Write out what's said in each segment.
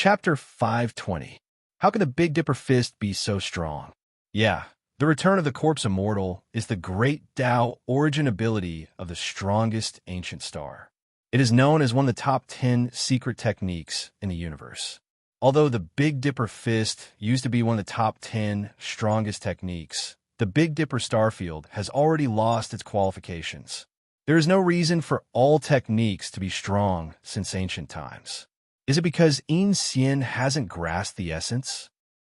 Chapter 520. How can the Big Dipper Fist be so strong? Yeah, the return of the corpse immortal is the great Tao origin ability of the strongest ancient star. It is known as one of the top 10 secret techniques in the universe. Although the Big Dipper Fist used to be one of the top 10 strongest techniques, the Big Dipper Starfield has already lost its qualifications. There is no reason for all techniques to be strong since ancient times. Is it because Yin hasn't grasped the essence?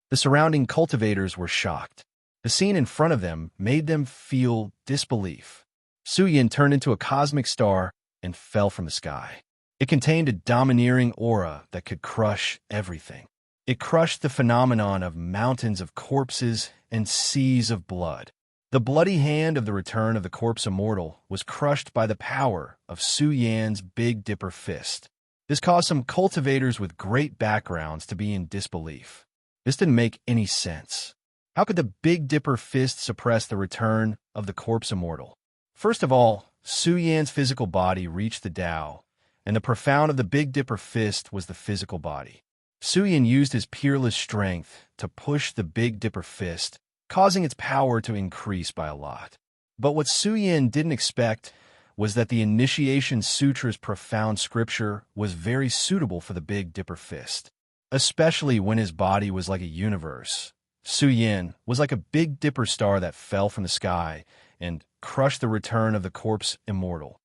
The surrounding cultivators were shocked. The scene in front of them made them feel disbelief. Yin turned into a cosmic star and fell from the sky. It contained a domineering aura that could crush everything. It crushed the phenomenon of mountains of corpses and seas of blood. The bloody hand of the return of the corpse immortal was crushed by the power of Yan's Big Dipper Fist. This caused some cultivators with great backgrounds to be in disbelief. This didn't make any sense. How could the Big Dipper Fist suppress the return of the corpse immortal? First of all, Yan's physical body reached the Tao, and the profound of the Big Dipper Fist was the physical body. Yan used his peerless strength to push the Big Dipper Fist, causing its power to increase by a lot. But what Yan didn't expect was that the Initiation Sutra's profound scripture was very suitable for the Big Dipper Fist, especially when his body was like a universe. Yan was like a Big Dipper star that fell from the sky and crushed the return of the corpse immortal.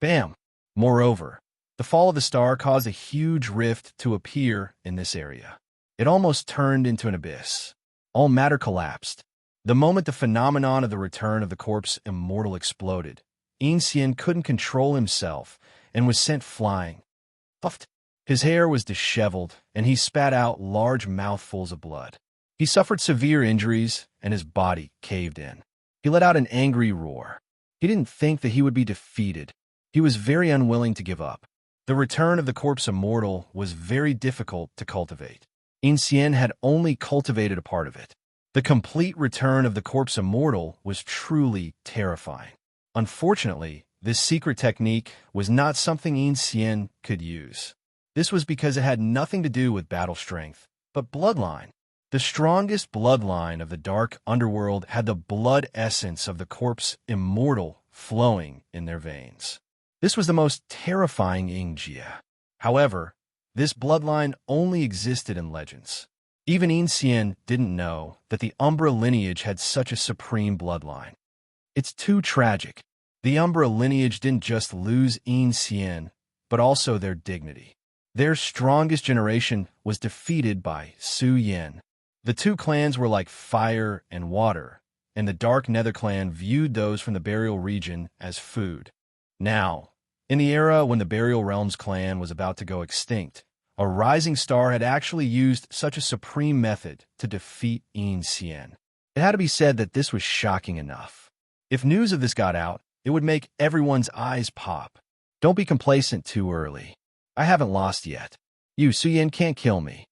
Bam! Moreover, the fall of the star caused a huge rift to appear in this area. It almost turned into an abyss. All matter collapsed. The moment the phenomenon of the return of the corpse immortal exploded, Yin couldn't control himself and was sent flying. Puffed. His hair was disheveled, and he spat out large mouthfuls of blood. He suffered severe injuries, and his body caved in. He let out an angry roar. He didn't think that he would be defeated. He was very unwilling to give up. The return of the corpse immortal was very difficult to cultivate. Yin had only cultivated a part of it. The complete return of the corpse immortal was truly terrifying. Unfortunately, this secret technique was not something Yin could use. This was because it had nothing to do with battle strength, but bloodline. The strongest bloodline of the dark underworld had the blood essence of the corpse immortal flowing in their veins. This was the most terrifying Yingjia. However, this bloodline only existed in legends. Even Yin didn't know that the Umbra lineage had such a supreme bloodline. It's too tragic. The Umbra lineage didn't just lose Yin, but also their dignity. Their strongest generation was defeated by Yin. The two clans were like fire and water, and the Dark Nether clan viewed those from the Burial region as food. Now, in the era when the Burial Realms clan was about to go extinct, a rising star had actually used such a supreme method to defeat Yin. It had to be said that this was shocking enough. If news of this got out, it would make everyone's eyes pop. Don't be complacent too early. I haven't lost yet. You, Yin, can't kill me.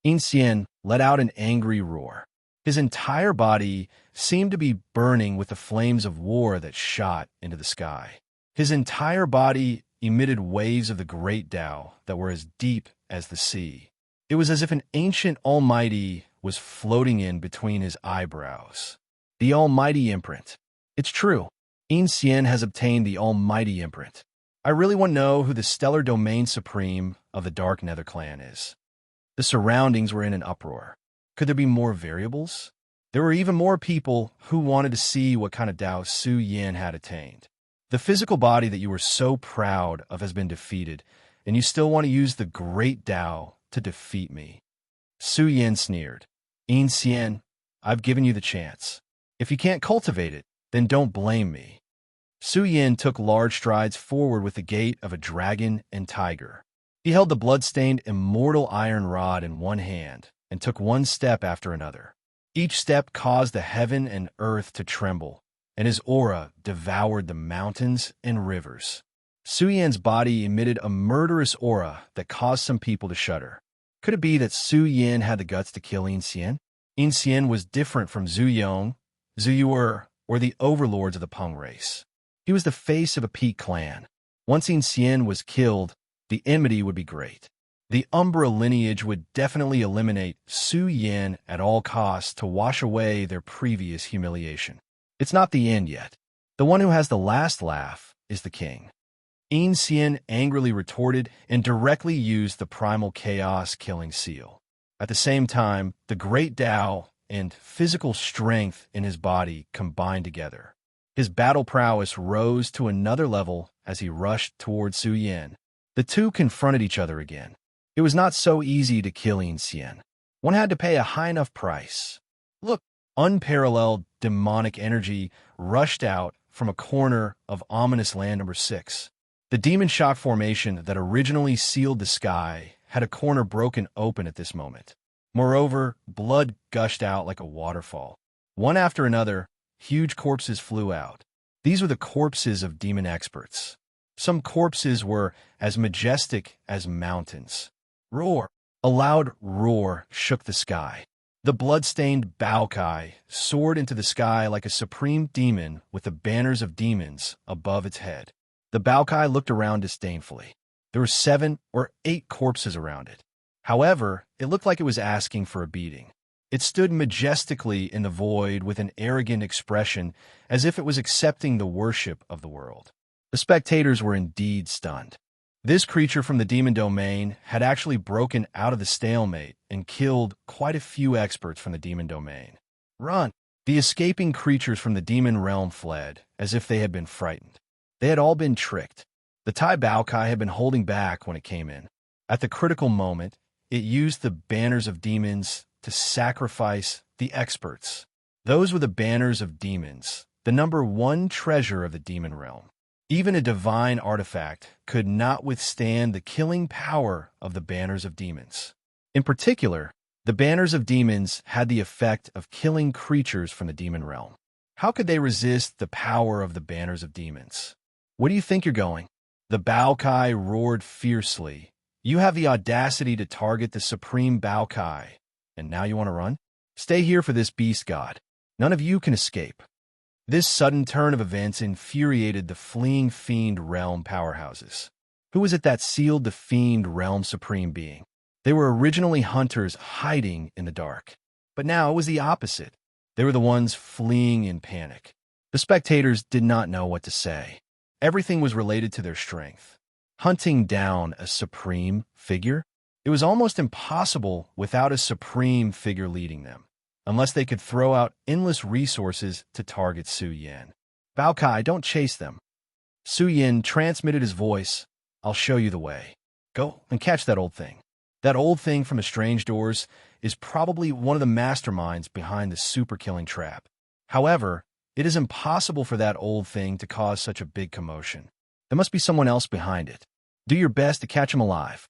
Yin let out an angry roar. His entire body seemed to be burning with the flames of war that shot into the sky. His entire body emitted waves of the great Tao that were as deep as the sea. It was as if an ancient almighty was floating in between his eyebrows. The almighty imprint. It's true. Yin has obtained the almighty imprint. I really want to know who the stellar domain supreme of the Dark Nether clan is. The surroundings were in an uproar. Could there be more variables? There were even more people who wanted to see what kind of Tao Yin had attained. The physical body that you were so proud of has been defeated, and you still want to use the great Tao to defeat me. Yin sneered. Yin, I've given you the chance. If you can't cultivate it, then don't blame me. Yin took large strides forward with the gait of a dragon and tiger. He held the blood-stained immortal iron rod in one hand and took one step after another. Each step caused the heaven and earth to tremble, and his aura devoured the mountains and rivers. Yan's body emitted a murderous aura that caused some people to shudder. Could it be that Yin had the guts to kill Yin? Yin was different from Zuyong, Zuyuer, or the overlords of the Peng race. He was the face of a peak clan. Once Yin was killed, the enmity would be great. The Umbra lineage would definitely eliminate Su Yin at all costs to wash away their previous humiliation. It's not the end yet. The one who has the last laugh is the king. Yin Xian angrily retorted and directly used the primal chaos killing seal. At the same time, the great Tao and physical strength in his body combined together. His battle prowess rose to another level as he rushed toward Su Yin. The two confronted each other again. It was not so easy to kill Yin Xian. One had to pay a high enough price. Look, unparalleled demonic energy rushed out from a corner of ominous land number 6. The demon shock formation that originally sealed the sky had a corner broken open at this moment. Moreover, blood gushed out like a waterfall. One after another, huge corpses flew out. These were the corpses of demon experts. Some corpses were as majestic as mountains. Roar! A loud roar shook the sky. The blood-stained Baokai soared into the sky like a supreme demon with the banners of demons above its head. The Baokai looked around disdainfully. There were 7 or 8 corpses around it. However, it looked like it was asking for a beating. It stood majestically in the void with an arrogant expression, as if it was accepting the worship of the world. The spectators were indeed stunned. This creature from the demon domain had actually broken out of the stalemate and killed quite a few experts from the demon domain. Run! The escaping creatures from the demon realm fled, as if they had been frightened. They had all been tricked. The Tai Baokai had been holding back when it came in. At the critical moment, it used the banners of demons to sacrifice the experts. Those were the banners of demons, the number 1 treasure of the demon realm. Even a divine artifact could not withstand the killing power of the banners of demons. In particular, the banners of demons had the effect of killing creatures from the demon realm. How could they resist the power of the banners of demons? Where do you think you're going? The Baokai roared fiercely. You have the audacity to target the supreme Baokai, and now you want to run? Stay here for this beast god. None of you can escape. This sudden turn of events infuriated the fleeing fiend realm powerhouses. Who was it that sealed the fiend realm supreme being? They were originally hunters hiding in the dark. But now it was the opposite. They were the ones fleeing in panic. The spectators did not know what to say. Everything was related to their strength. Hunting down a supreme figure? It was almost impossible without a supreme figure leading them, unless they could throw out endless resources to target Su Yin. Baokai, don't chase them. Su Yin transmitted his voice. I'll show you the way. Go and catch that old thing. That old thing from the strange doors is probably one of the masterminds behind the super killing trap. However, it is impossible for that old thing to cause such a big commotion. There must be someone else behind it. Do your best to catch him alive.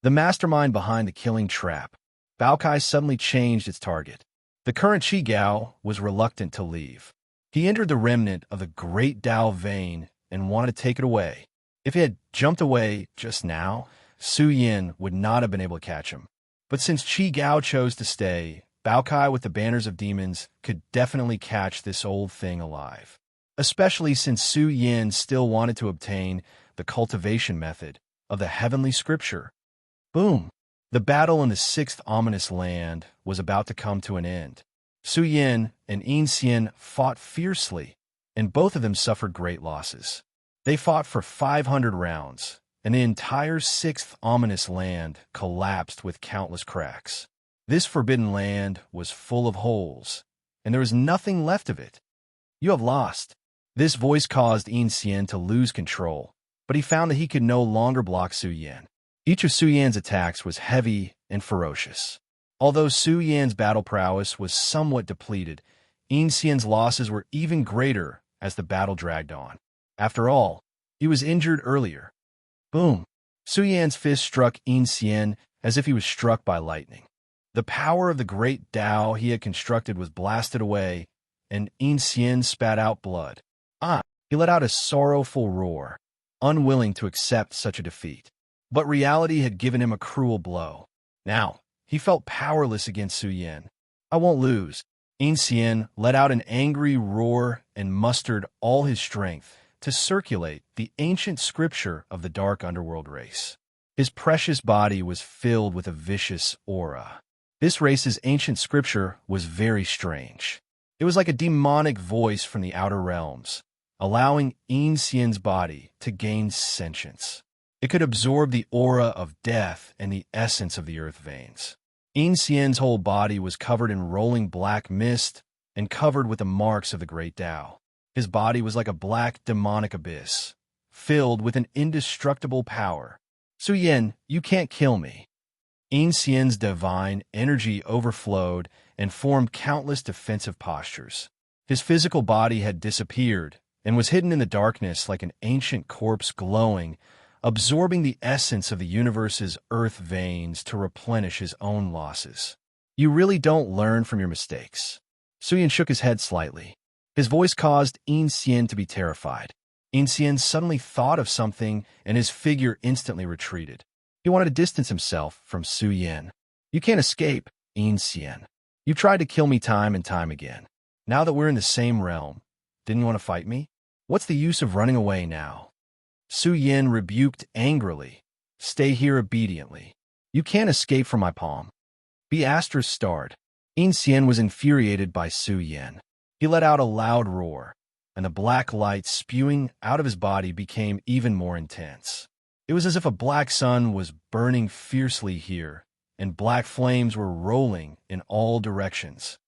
The mastermind behind the killing trap. Baokai suddenly changed its target. The current Qi Gao was reluctant to leave. He entered the remnant of the great Dao vein and wanted to take it away. If he had jumped away just now, Su Yin would not have been able to catch him. But since Qi Gao chose to stay, Baokai with the banners of demons could definitely catch this old thing alive. Especially since Su Yin still wanted to obtain the cultivation method of the heavenly scripture. Boom! The battle in the 6th ominous land was about to come to an end. Su Yin and Yin Xian fought fiercely, and both of them suffered great losses. They fought for 500 rounds, and the entire 6th ominous land collapsed with countless cracks. This forbidden land was full of holes, and there was nothing left of it. You have lost. This voice caused Yin Xian to lose control, but he found that he could no longer block Su Yin. Each of Su Yan's attacks was heavy and ferocious. Although Su Yan's battle prowess was somewhat depleted, Yin Xian's losses were even greater as the battle dragged on. After all, he was injured earlier. Boom! Su Yan's fist struck Yin Xian as if he was struck by lightning. The power of the great Dao he had constructed was blasted away, and Yin Xian spat out blood. He let out a sorrowful roar, unwilling to accept such a defeat. But reality had given him a cruel blow. Now, he felt powerless against Su Yin. I won't lose. Yin Xian let out an angry roar and mustered all his strength to circulate the ancient scripture of the dark underworld race. His precious body was filled with a vicious aura. This race's ancient scripture was very strange. It was like a demonic voice from the outer realms, allowing Xian's body to gain sentience. It could absorb the aura of death and the essence of the earth veins. Xian's whole body was covered in rolling black mist and covered with the marks of the great Tao. His body was like a black demonic abyss, filled with an indestructible power. Su Yin, you can't kill me. Xian's divine energy overflowed and formed countless defensive postures. His physical body had disappeared and was hidden in the darkness like an ancient corpse glowing, absorbing the essence of the universe's earth veins to replenish his own losses. You really don't learn from your mistakes. Su Yin shook his head slightly. His voice caused Xian to be terrified. Xian suddenly thought of something, and his figure instantly retreated. He wanted to distance himself from Su Yin. You can't escape, Xian. You've tried to kill me time and time again. Now that we're in the same realm, didn't you want to fight me? What's the use of running away now? Su Yin rebuked angrily. Stay here obediently. You can't escape from my palm. Be Astra's starred. Xian was infuriated by Su Yin. He let out a loud roar, and the black light spewing out of his body became even more intense. It was as if a black sun was burning fiercely here, and black flames were rolling in all directions.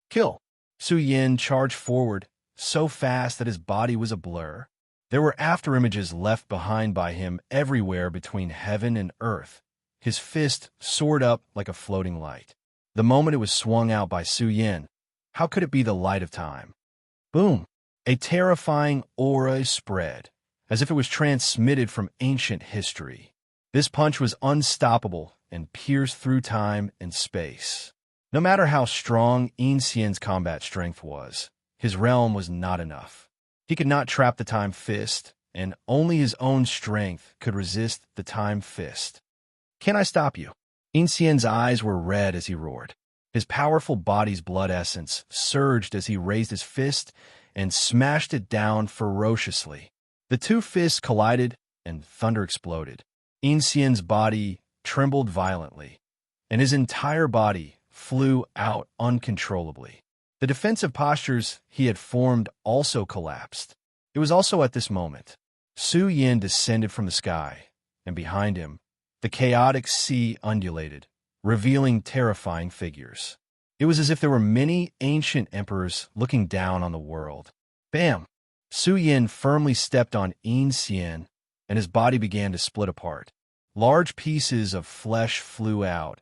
Kill! Su Yin charged forward, so fast that his body was a blur. There were afterimages left behind by him everywhere between heaven and earth. His fist soared up like a floating light. The moment it was swung out by Su Yin, how could it be the light of time? Boom! A terrifying aura spread, as if it was transmitted from ancient history. This punch was unstoppable and pierced through time and space. No matter how strong Xian's combat strength was, his realm was not enough. He could not trap the time fist, and only his own strength could resist the time fist. Can I stop you? Xian's eyes were red as he roared. His powerful body's blood essence surged as he raised his fist and smashed it down ferociously. The two fists collided, and thunder exploded. Xian's body trembled violently, and his entire body flew out uncontrollably. The defensive postures he had formed also collapsed. It was also at this moment Su Yin descended from the sky, and behind him, the chaotic sea undulated, revealing terrifying figures. It was as if there were many ancient emperors looking down on the world. Bam! Su Yin firmly stepped on Xian, and his body began to split apart. Large pieces of flesh flew out,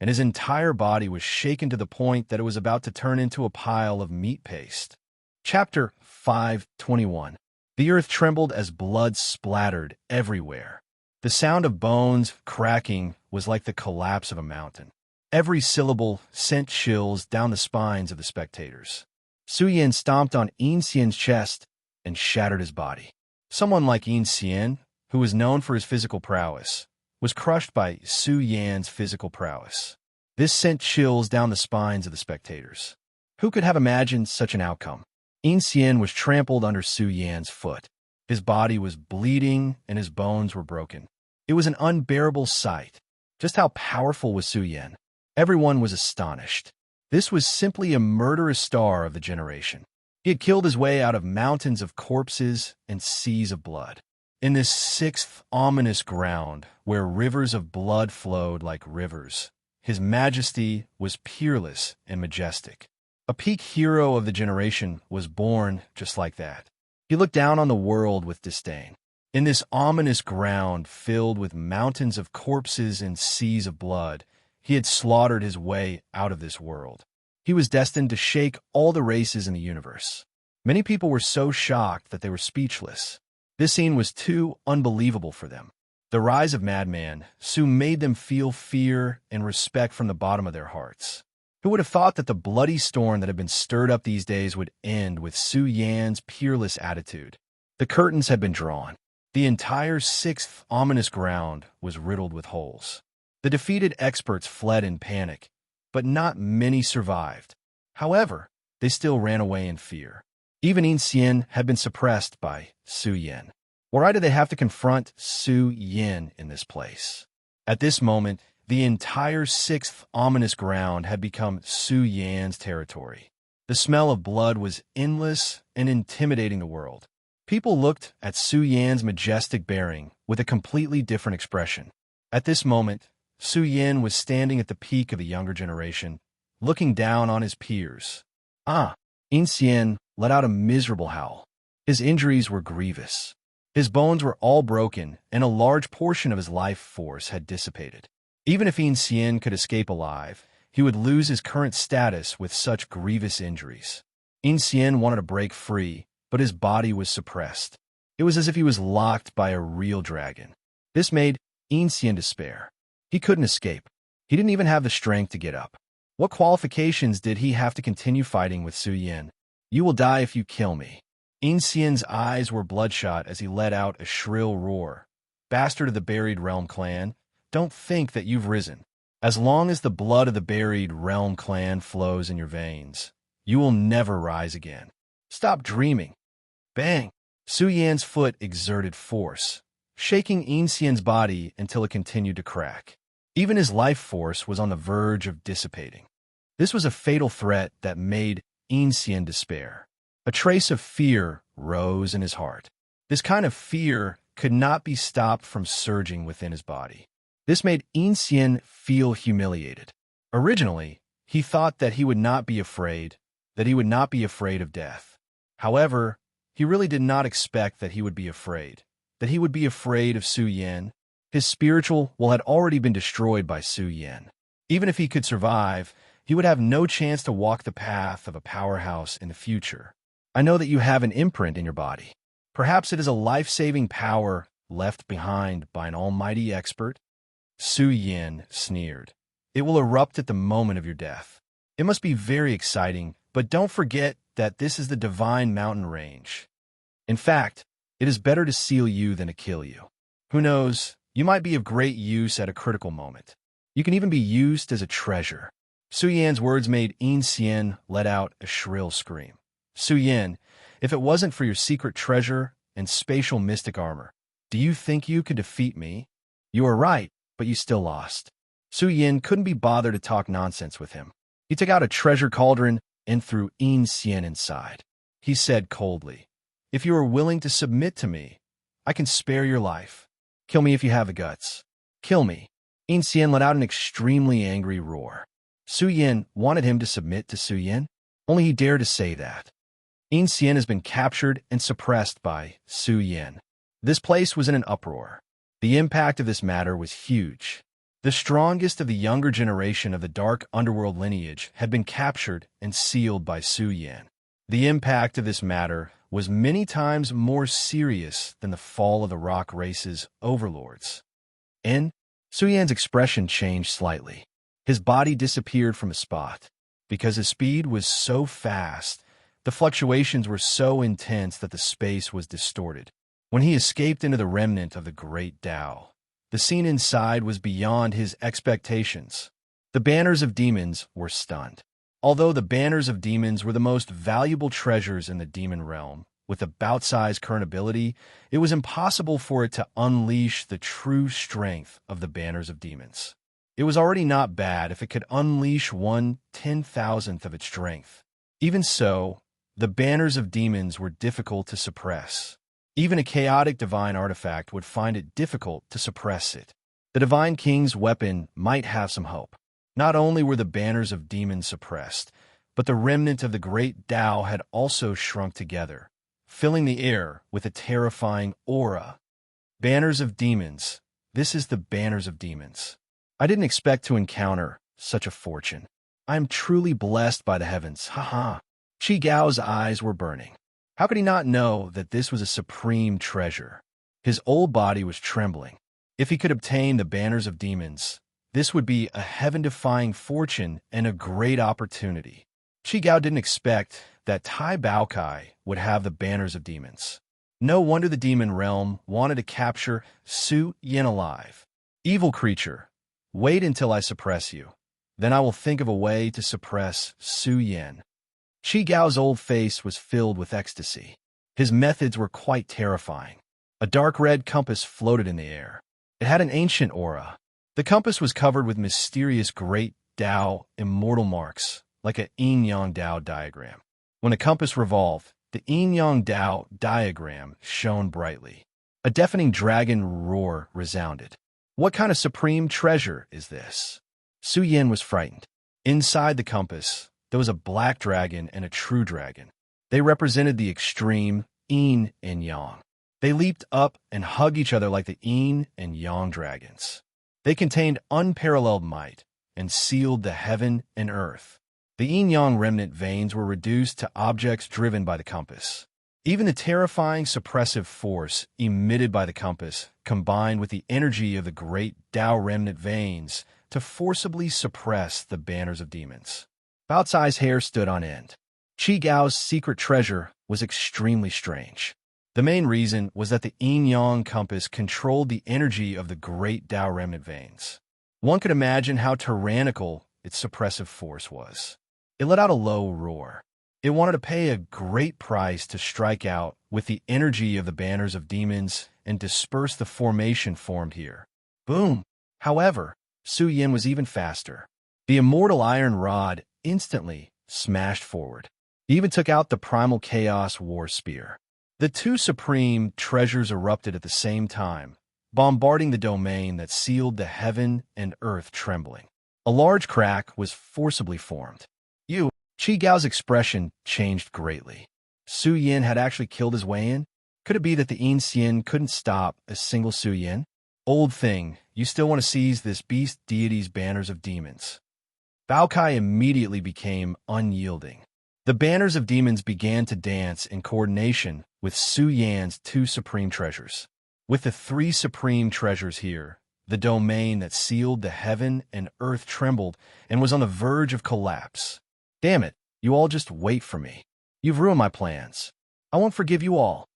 and his entire body was shaken to the point that it was about to turn into a pile of meat paste. Chapter 5:21. The earth trembled as blood splattered everywhere. The sound of bones cracking was like the collapse of a mountain. Every syllable sent chills down the spines of the spectators. Su Yin stomped on Xian's chest and shattered his body. Someone like Xian, who was known for his physical prowess, was crushed by Su Yan's physical prowess. This sent chills down the spines of the spectators. Who could have imagined such an outcome? Xian was trampled under Su Yan's foot. His body was bleeding and his bones were broken. It was an unbearable sight. Just how powerful was Su Yin? Everyone was astonished. This was simply a murderous star of the generation. He had killed his way out of mountains of corpses and seas of blood. In this sixth ominous ground, where rivers of blood flowed like rivers, his majesty was peerless and majestic. A peak hero of the generation was born just like that. He looked down on the world with disdain. In this ominous ground filled with mountains of corpses and seas of blood, he had slaughtered his way out of this world. He was destined to shake all the races in the universe. Many people were so shocked that they were speechless. This scene was too unbelievable for them. The rise of Madman soon made them feel fear and respect from the bottom of their hearts. Who would have thought that the bloody storm that had been stirred up these days would end with Su Yan's peerless attitude? The curtains had been drawn. The entire sixth ominous ground was riddled with holes. The defeated experts fled in panic, but not many survived. However, they still ran away in fear. Even Xian had been suppressed by Su Yin. Why do they have to confront Su Yin in this place? At this moment, the entire sixth ominous ground had become Su Yan's territory. The smell of blood was endless and intimidating the world. People looked at Su Yan's majestic bearing with a completely different expression. At this moment, Su Yan was standing at the peak of the younger generation, looking down on his peers. Yin let out a miserable howl. His injuries were grievous. His bones were all broken, and a large portion of his life force had dissipated. Even if Yin could escape alive, he would lose his current status with such grievous injuries. Yin wanted to break free, but his body was suppressed. It was as if he was locked by a real dragon. This made Yin despair. He couldn't escape. He didn't even have the strength to get up. What qualifications did he have to continue fighting with Su Yin? You will die if you kill me. Yin eyes were bloodshot as he let out a shrill roar. Bastard of the Buried Realm clan, don't think that you've risen. As long as the blood of the Buried Realm clan flows in your veins, you will never rise again. Stop dreaming. Bang! Su Yan's foot exerted force, shaking Yin body until it continued to crack. Even his life force was on the verge of dissipating. This was a fatal threat that made Yin despair. A trace of fear rose in his heart. This kind of fear could not be stopped from surging within his body. This made Yin feel humiliated. Originally, he thought that he would not be afraid of death. However, he really did not expect that he would be afraid of Su Yin. His spiritual will had already been destroyed by Su Yin. Even if he could survive, he would have no chance to walk the path of a powerhouse in the future. I know that you have an imprint in your body. Perhaps it is a life-saving power left behind by an almighty expert. Su Yin sneered. It will erupt at the moment of your death. It must be very exciting, but don't forget that this is the divine mountain range. In fact, it is better to seal you than to kill you. Who knows, you might be of great use at a critical moment. You can even be used as a treasure. Su Yan's words made Yin let out a shrill scream. Su Yin, if it wasn't for your secret treasure and spatial mystic armor, do you think you could defeat me? You are right, but you still lost. Su Yin couldn't be bothered to talk nonsense with him. He took out a treasure cauldron and threw Yin inside. He said coldly, "If you are willing to submit to me, I can spare your life. Kill me if you have the guts. Kill me." Yin let out an extremely angry roar. Su Yin wanted him to submit to Su Yin. Only he dared to say that. Yin has been captured and suppressed by Su Yin. This place was in an uproar. The impact of this matter was huge. The strongest of the younger generation of the dark underworld lineage had been captured and sealed by Su Yin. The impact of this matter was many times more serious than the fall of the rock race's overlords. Su Yan's expression changed slightly. His body disappeared from a spot. Because his speed was so fast, the fluctuations were so intense that the space was distorted. When he escaped into the remnant of the Great Tao, the scene inside was beyond his expectations. The banners of demons were stunned. Although the banners of demons were the most valuable treasures in the demon realm, with a bout-sized current ability, it was impossible for it to unleash the true strength of the banners of demons. It was already not bad if it could unleash 1/10,000th of its strength. Even so, the banners of demons were difficult to suppress. Even a chaotic divine artifact would find it difficult to suppress it. The Divine King's weapon might have some hope. Not only were the banners of demons suppressed, but the remnant of the great Tao had also shrunk together, filling the air with a terrifying aura. Banners of demons. This is the banners of demons. I didn't expect to encounter such a fortune. I am truly blessed by the heavens. Haha. Qi Gao's eyes were burning. How could he not know that this was a supreme treasure? His old body was trembling. If he could obtain the banners of demons, this would be a heaven-defying fortune and a great opportunity. Qi Gao didn't expect that Tai Baokai would have the banners of demons. No wonder the demon realm wanted to capture Su Yin alive. Evil creature, wait until I suppress you. Then I will think of a way to suppress Su Yin. Qi Gao's old face was filled with ecstasy. His methods were quite terrifying. A dark red compass floated in the air. It had an ancient aura. The compass was covered with mysterious great Tao immortal marks, like a yin-yang Tao diagram. When the compass revolved, the yin-yang Tao diagram shone brightly. A deafening dragon roar resounded. What kind of supreme treasure is this? Su Yin was frightened. Inside the compass, there was a black dragon and a true dragon. They represented the extreme yin and yang. They leaped up and hugged each other like the yin and yang dragons. They contained unparalleled might and sealed the heaven and earth. The yin-yang remnant veins were reduced to objects driven by the compass. Even the terrifying suppressive force emitted by the compass combined with the energy of the great Tao remnant veins to forcibly suppress the banners of demons. Bao Cai's hair stood on end. Qi Gao's secret treasure was extremely strange. The main reason was that the yin-yang compass controlled the energy of the great Tao remnant veins. One could imagine how tyrannical its suppressive force was. It let out a low roar. It wanted to pay a great price to strike out with the energy of the banners of demons and disperse the formation formed here. Boom! However, Su Yin was even faster. The immortal iron rod instantly smashed forward. He even took out the primal chaos war spear. The two supreme treasures erupted at the same time, bombarding the domain that sealed the heaven and earth trembling. A large crack was forcibly formed. Qi Gao's expression changed greatly. Su Yin had actually killed his way in? Could it be that the Yin Xian couldn't stop a single Su Yin? Old thing, you still want to seize this beast deity's banners of demons. Bao Cai immediately became unyielding. The banners of demons began to dance in coordination with Su Yan's two supreme treasures. With the three supreme treasures here, the domain that sealed the heaven and earth trembled and was on the verge of collapse. Damn it, you all just wait for me. You've ruined my plans. I won't forgive you all.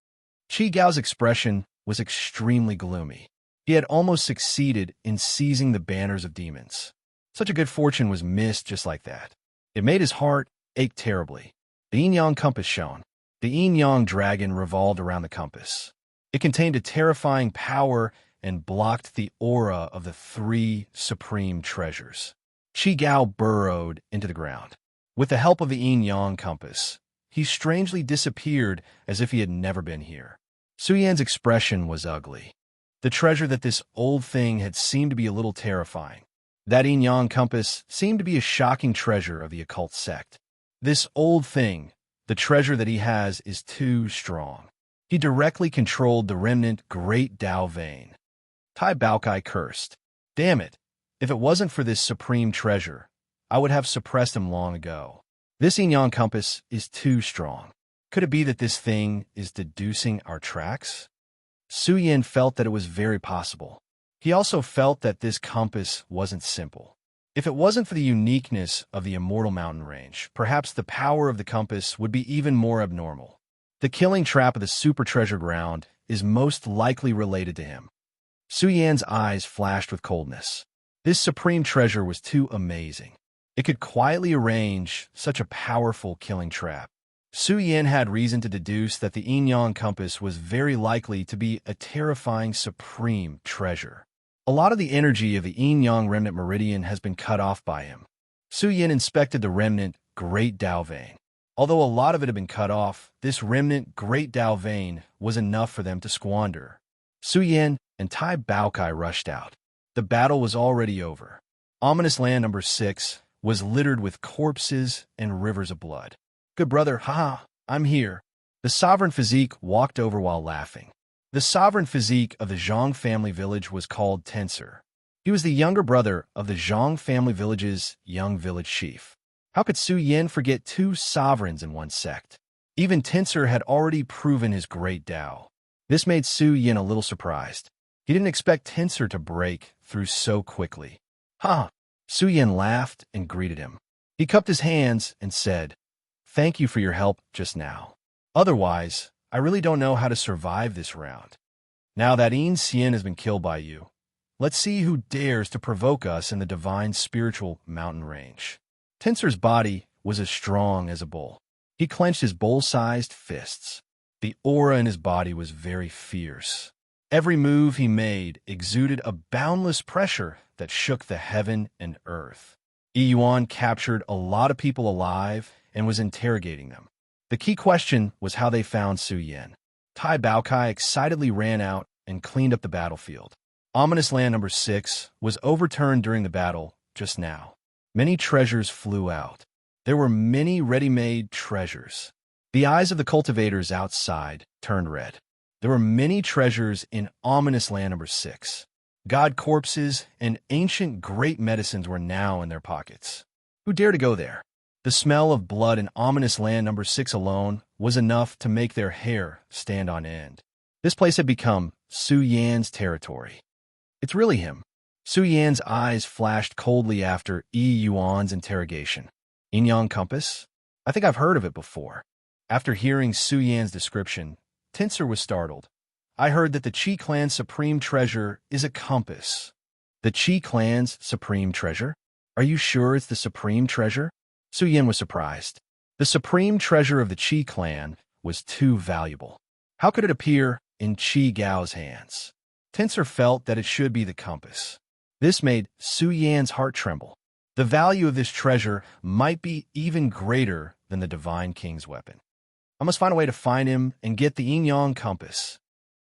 Qi Gao's expression was extremely gloomy. He had almost succeeded in seizing the banners of demons. Such a good fortune was missed just like that. It made his heart ache terribly. The yin-yang compass shone. The yin-yang dragon revolved around the compass. It contained a terrifying power and blocked the aura of the three supreme treasures. Qi Gao burrowed into the ground. With the help of the yin-yang compass, he strangely disappeared as if he had never been here. Su Yan's expression was ugly. The treasure that this old thing had seemed to be a little terrifying. That yin-yang compass seemed to be a shocking treasure of the occult sect. This old thing, the treasure that he has, is too strong. He directly controlled the remnant great Tao vein. Tai Baokai cursed. Damn it, if it wasn't for this supreme treasure, I would have suppressed him long ago. This yin-yang compass is too strong. Could it be that this thing is deducing our tracks? Su Yin felt that it was very possible. He also felt that this compass wasn't simple. If it wasn't for the uniqueness of the immortal mountain range, perhaps the power of the compass would be even more abnormal. The killing trap of the super treasure ground is most likely related to him. Su Yan's eyes flashed with coldness. This supreme treasure was too amazing. It could quietly arrange such a powerful killing trap. Su Yin had reason to deduce that the yin-yang compass was very likely to be a terrifying supreme treasure. A lot of the energy of the yin-yang remnant meridian has been cut off by him. Su Yin inspected the remnant great Tao vein. Although a lot of it had been cut off, this remnant great Tao vein was enough for them to squander. Su Yin and Tai Baokai rushed out. The battle was already over. Ominous land number 6 was littered with corpses and rivers of blood. Good brother, haha, I'm here. The sovereign physique walked over while laughing. The sovereign physique of the Zhang family village was called Tensor. He was the younger brother of the Zhang family village's young village chief. How could Su Yin forget two sovereigns in one sect? Even Tensor had already proven his great Tao. This made Su Yin a little surprised. He didn't expect Tensor to break through so quickly. Ha! Su Yin laughed and greeted him. He cupped his hands and said, "Thank you for your help just now. Otherwise, I really don't know how to survive this round. Now that Yin Xian has been killed by you, let's see who dares to provoke us in the divine spiritual mountain range." Tensor's body was as strong as a bull. He clenched his bull-sized fists. The aura in his body was very fierce. Every move he made exuded a boundless pressure that shook the heaven and earth. Yuan captured a lot of people alive and was interrogating them. The key question was how they found Su Yin. Tai Baokai excitedly ran out and cleaned up the battlefield. Ominous Land number 6 was overturned during the battle just now. Many treasures flew out. There were many ready-made treasures. The eyes of the cultivators outside turned red. There were many treasures in Ominous Land number 6. God corpses and ancient great medicines were now in their pockets. Who dared to go there? The smell of blood in Ominous Land number 6 alone was enough to make their hair stand on end. This place had become Su Yan's territory. It's really him. Su Yan's eyes flashed coldly after Yuan's interrogation. Yin-Yang Compass? I think I've heard of it before. After hearing Su Yan's description, Tinsir was startled. I heard that the Qi clan's supreme treasure is a compass. The Qi clan's supreme treasure? Are you sure it's the supreme treasure? Su Yan was surprised. The supreme treasure of the Qi clan was too valuable. How could it appear in Qi Gao's hands? Tinsir felt that it should be the compass. This made Su Yan's heart tremble. The value of this treasure might be even greater than the Divine King's weapon. I must find a way to find him and get the Yin-Yang Compass.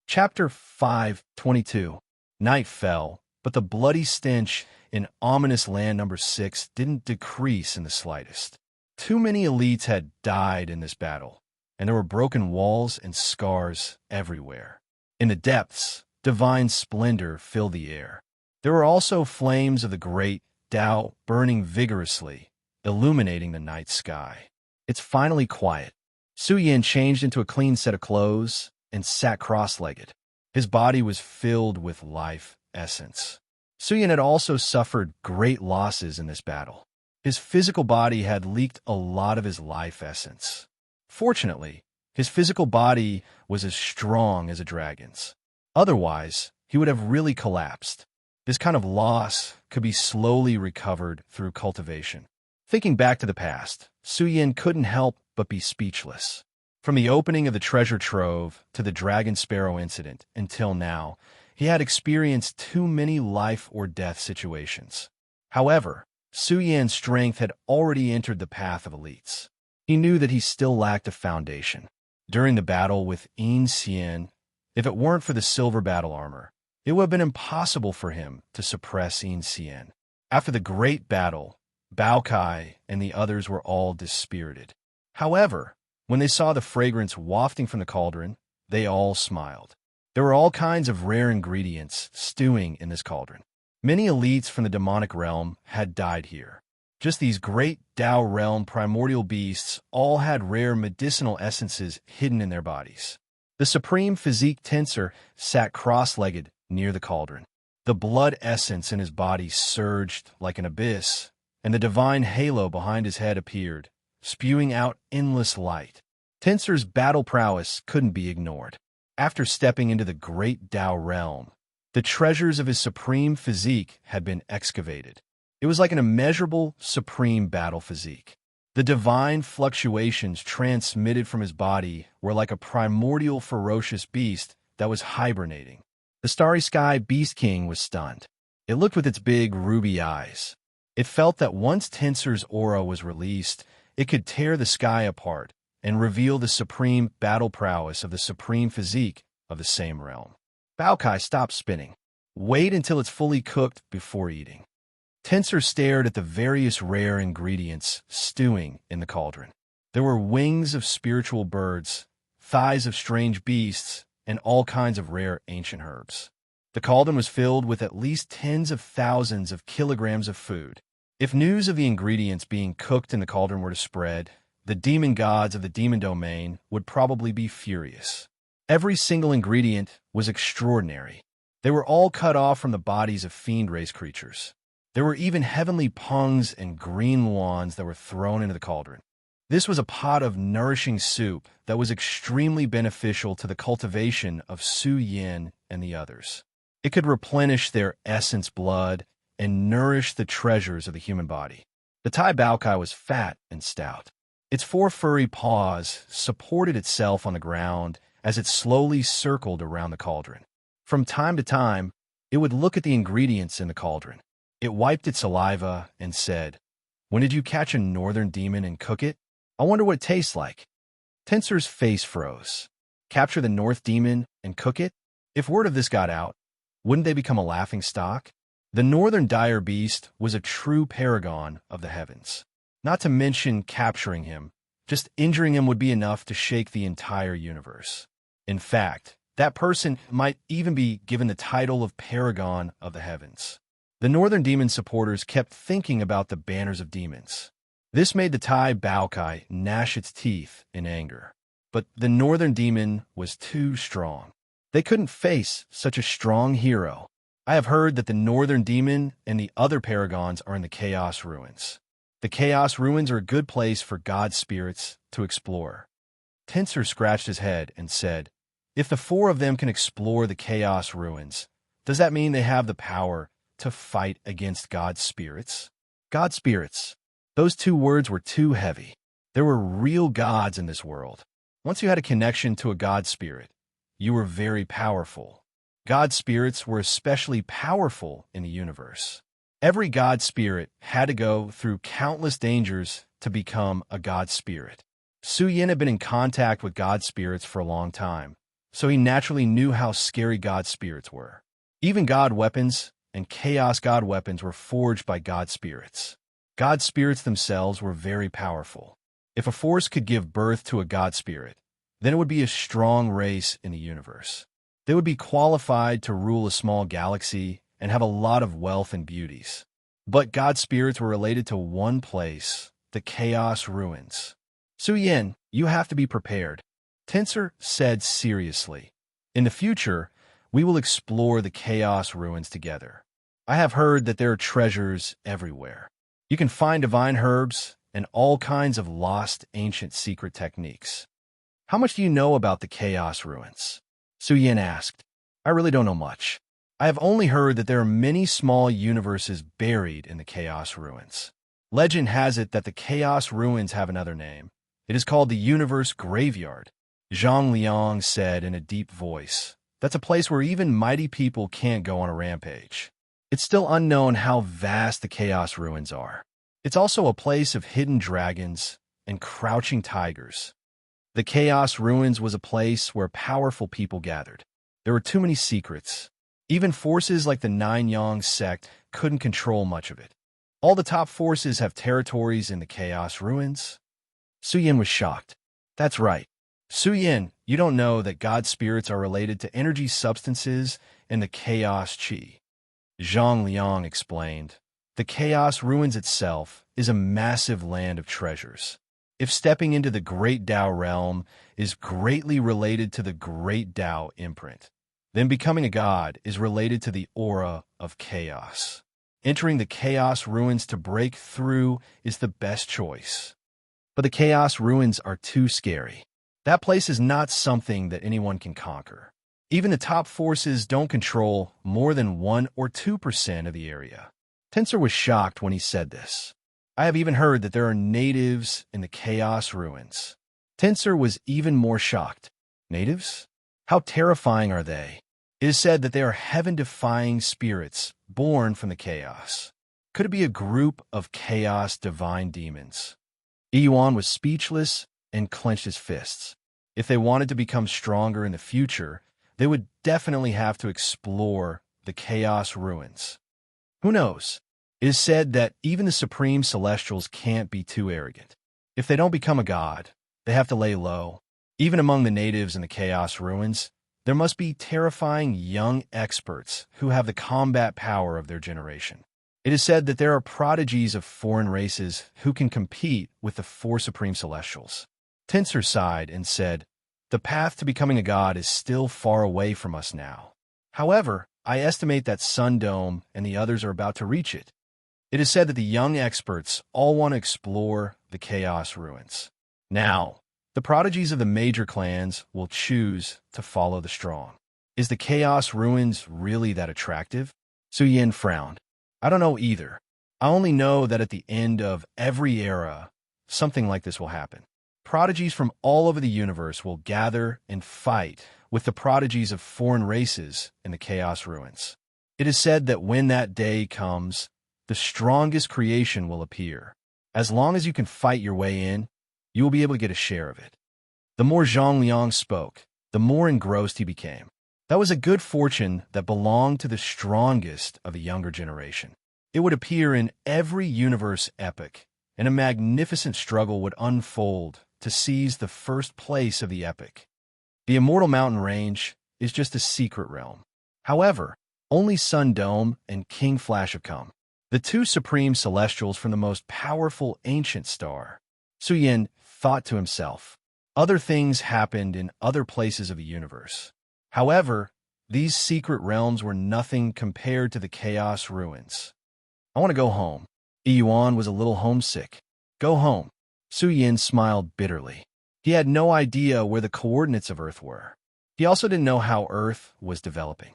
Chapter 5:22. Night fell, but the bloody stench in Ominous Land number 6 didn't decrease in the slightest. Too many elites had died in this battle, and there were broken walls and scars everywhere. In the depths, divine splendor filled the air. There were also flames of the great Tao burning vigorously, illuminating the night sky. It's finally quiet. Su Yan changed into a clean set of clothes and sat cross-legged. His body was filled with life essence. Su Yan had also suffered great losses in this battle. His physical body had leaked a lot of his life essence. Fortunately, his physical body was as strong as a dragon's. Otherwise, he would have really collapsed. This kind of loss could be slowly recovered through cultivation. Thinking back to the past, Su Yan couldn't help but be speechless. From the opening of the treasure trove to the dragon sparrow incident until now, he had experienced too many life or death situations. However, Su Yan's strength had already entered the path of elites. He knew that he still lacked a foundation. During the battle with Yin Xian, if it weren't for the silver battle armor, it would have been impossible for him to suppress Yin Xian. After the great battle, Bao Kai and the others were all dispirited. However, when they saw the fragrance wafting from the cauldron, they all smiled. There were all kinds of rare ingredients stewing in this cauldron. Many elites from the demonic realm had died here. Just these great Tao realm primordial beasts all had rare medicinal essences hidden in their bodies. The supreme physique Tinsir sat cross-legged near the cauldron. The blood essence in his body surged like an abyss, and the divine halo behind his head appeared, spewing out endless light. Tinsir's battle prowess couldn't be ignored. After stepping into the great Tao realm, the treasures of his supreme physique had been excavated. It was like an immeasurable, supreme battle physique. The divine fluctuations transmitted from his body were like a primordial ferocious beast that was hibernating. The Starry Sky Beast King was stunned. It looked with its big ruby eyes. It felt that once Tinsir's aura was released, it could tear the sky apart and reveal the supreme battle prowess of the supreme physique of the same realm. Bao Kai stopped spinning. Wait until it's fully cooked before eating. Tinsir stared at the various rare ingredients stewing in the cauldron. There were wings of spiritual birds, thighs of strange beasts, and all kinds of rare ancient herbs. The cauldron was filled with at least tens of thousands of kilograms of food. If news of the ingredients being cooked in the cauldron were to spread, the demon gods of the demon domain would probably be furious. Every single ingredient was extraordinary. They were all cut off from the bodies of fiend race creatures. There were even heavenly pungs and green luans that were thrown into the cauldron. This was a pot of nourishing soup that was extremely beneficial to the cultivation of Su Yin and the others. It could replenish their essence blood and nourish the treasures of the human body. The Tai Baokai was fat and stout. Its four furry paws supported itself on the ground as it slowly circled around the cauldron. From time to time, it would look at the ingredients in the cauldron. It wiped its saliva and said, "When did you catch a northern demon and cook it? I wonder what it tastes like." Tensor's face froze. Capture the North Demon and cook it? If word of this got out, wouldn't they become a laughing stock? The Northern Dire Beast was a true paragon of the heavens. Not to mention capturing him, just injuring him would be enough to shake the entire universe. In fact, that person might even be given the title of Paragon of the Heavens. The Northern Demon supporters kept thinking about the banners of demons. This made the Tai Baokai gnash its teeth in anger. But the Northern Demon was too strong. They couldn't face such a strong hero. I have heard that the Northern Demon and the other paragons are in the Chaos Ruins. The Chaos Ruins are a good place for god spirits to explore. Tensor scratched his head and said, "If the four of them can explore the Chaos Ruins, does that mean they have the power to fight against god spirits?" God spirits. Those two words were too heavy. There were real gods in this world. Once you had a connection to a god spirit, you were very powerful. God spirits were especially powerful in the universe. Every god spirit had to go through countless dangers to become a god spirit. Su Yin had been in contact with god spirits for a long time, so he naturally knew how scary god spirits were. Even god weapons and chaos god weapons were forged by god spirits. God spirits themselves were very powerful. If a force could give birth to a god spirit, then it would be a strong race in the universe. They would be qualified to rule a small galaxy and have a lot of wealth and beauties. But god spirits were related to one place, the Chaos Ruins. Su Yin, you have to be prepared, Tensor said seriously. In the future, we will explore the Chaos Ruins together. I have heard that there are treasures everywhere. You can find divine herbs and all kinds of lost ancient secret techniques. How much do you know about the Chaos Ruins? Su Yin asked. I really don't know much. I have only heard that there are many small universes buried in the Chaos Ruins. Legend has it that the Chaos Ruins have another name. It is called the Universe Graveyard. Zhang Liang said in a deep voice. That's a place where even mighty people can't go on a rampage. It's still unknown how vast the Chaos Ruins are. It's also a place of hidden dragons and crouching tigers. The Chaos Ruins was a place where powerful people gathered. There were too many secrets. Even forces like the Nine Yang sect couldn't control much of it. All the top forces have territories in the Chaos Ruins. Su Yin was shocked. That's right. Su Yin, you don't know that god spirits are related to energy substances and the Chaos Qi. Zhang Liang explained. The Chaos Ruins itself is a massive land of treasures. If stepping into the Great Tao realm is greatly related to the Great Tao imprint, then becoming a god is related to the aura of chaos. Entering the Chaos Ruins to break through is the best choice. But the Chaos Ruins are too scary. That place is not something that anyone can conquer. Even the top forces don't control more than 1 or 2% of the area. Tensor was shocked when he said this. I have even heard that there are natives in the Chaos Ruins. Tensor was even more shocked. Natives? How terrifying are they? It is said that they are heaven-defying spirits born from the chaos. Could it be a group of chaos divine demons? Yuan was speechless and clenched his fists. If they wanted to become stronger in the future, they would definitely have to explore the Chaos Ruins. Who knows? It is said that even the Supreme Celestials can't be too arrogant. If they don't become a god, they have to lay low. Even among the natives in the Chaos Ruins, there must be terrifying young experts who have the combat power of their generation. It is said that there are prodigies of foreign races who can compete with the 4 Supreme Celestials. Tensor sighed and said, the path to becoming a god is still far away from us now. However, I estimate that Sun Dome and the others are about to reach it. It is said that the young experts all want to explore the Chaos Ruins. Now, the prodigies of the major clans will choose to follow the strong. Is the Chaos Ruins really that attractive? Su Yin frowned. I don't know either. I only know that at the end of every era, something like this will happen. Prodigies from all over the universe will gather and fight with the prodigies of foreign races in the chaos ruins. It is said that when that day comes, the strongest creation will appear. As long as you can fight your way in, you will be able to get a share of it. The more Zhang Liang spoke, the more engrossed he became. That was a good fortune that belonged to the strongest of the younger generation. It would appear in every universe epic, and a magnificent struggle would unfold to seize the first place of the epic. The Immortal Mountain Range is just a secret realm. However, only Sun Dome and King Flash have come, the two supreme celestials from the most powerful ancient star. Su Yin thought to himself. Other things happened in other places of the universe. However, these secret realms were nothing compared to the chaos ruins. I want to go home. Yuan was a little homesick. Go home. Su Yin smiled bitterly. He had no idea where the coordinates of Earth were. He also didn't know how Earth was developing.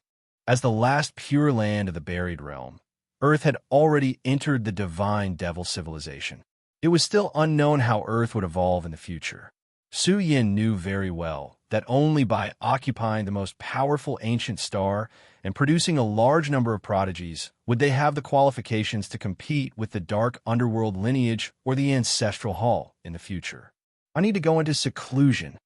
As the last pure land of the buried realm, Earth had already entered the divine devil civilization. It was still unknown how Earth would evolve in the future. Su Yin knew very well that only by occupying the most powerful ancient star and producing a large number of prodigies would they have the qualifications to compete with the dark underworld lineage or the ancestral hall in the future. I need to go into seclusion,